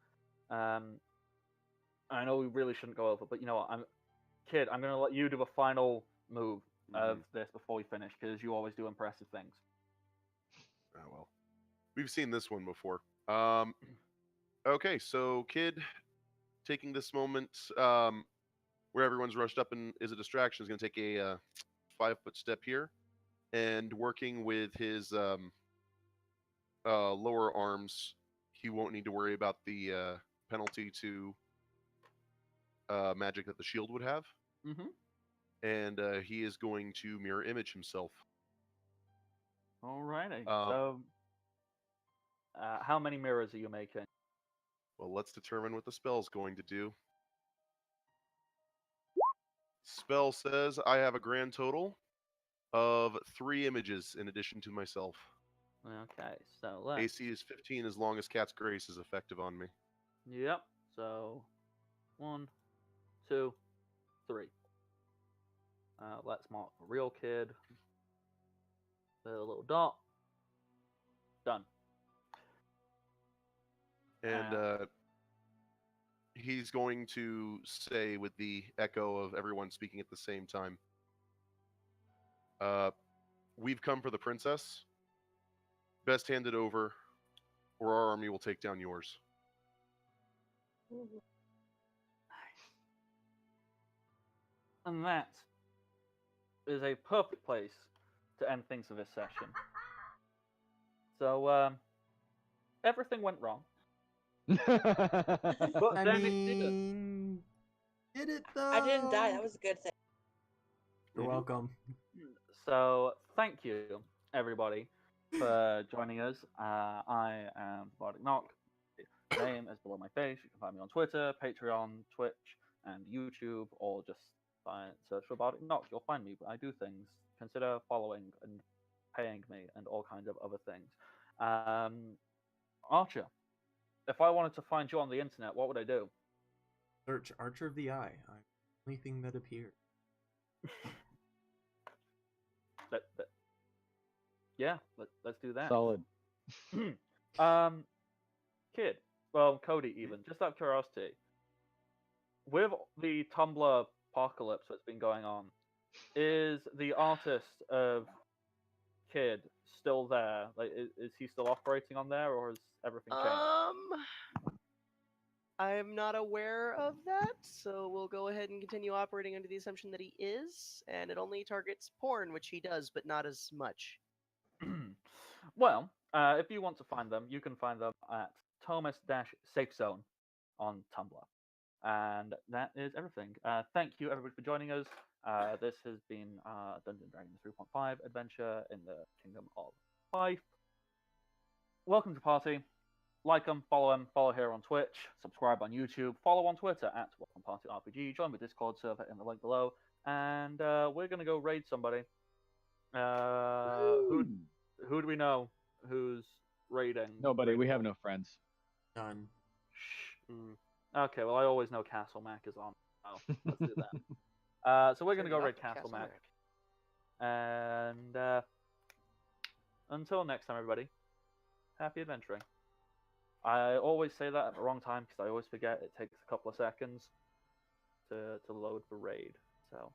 I know we really shouldn't go over, but you know what? Kid, I'm gonna let you do the final move of this before we finish, because you always do impressive things. Oh, well. We've seen this one before. Okay, so Kid, taking this moment where everyone's rushed up and is a distraction, is going to take a 5-foot step here, and working with his lower arms, he won't need to worry about the penalty to magic that the shield would have. Mm-hmm. And he is going to mirror image himself. Alrighty. So, how many mirrors are you making? Well, let's determine what the spell's going to do. Spell says I have a grand total of 3 images in addition to myself. Okay, so let's. AC is 15 as long as Cat's Grace is effective on me. Yep. So, 1, 2, 3. Let's mark the real Kid. The little dot. Done. And he's going to say, with the echo of everyone speaking at the same time, we've come for the princess. Best hand it over, or our army will take down yours. And that is a perfect place to end things for this session. So, everything went wrong. But I then it didn't. mean, did it though? I didn't die. That was a good thing. You're welcome. So, thank you, everybody, for joining us. I am Bardic Knock. My name is below my face. You can find me on Twitter, Patreon, Twitch, and YouTube, or just search for Bardic Knock. You'll find me. I do things. Consider following and paying me and all kinds of other things. Archer, if I wanted to find you on the internet, what would I do? Search Archer of the Eye. I'm the only thing that appeared. Yeah, let's do that. Solid. Kid, well, Cody, even just out of curiosity, with the Tumblr apocalypse that's been going on, is the artist of kid still there? Like, is he still operating on there, or has everything changed? I'm not aware of that, so we'll go ahead and continue operating under the assumption that he is, and it only targets porn, which he does, but not as much. Well, if you want to find them, you can find them at Thomas-Safe Zone on Tumblr. And that is everything. Thank you, everybody, for joining us. This has been Dungeons & Dragons 3.5 adventure in the Kingdom of Fife. Welcome to party. Like them, follow here on Twitch, subscribe on YouTube, follow on Twitter at Welcome Party RPG, join the Discord server in the link below, and we're gonna go raid somebody. Who do we know who's raiding? Nobody. We have no friends. None. Shh. Okay, well I always know Castle Mac is on. Oh, let's do that. So we're gonna go raid Castle Mac. And until next time, everybody, happy adventuring. I always say that at the wrong time because I always forget it takes a couple of seconds to load the raid. So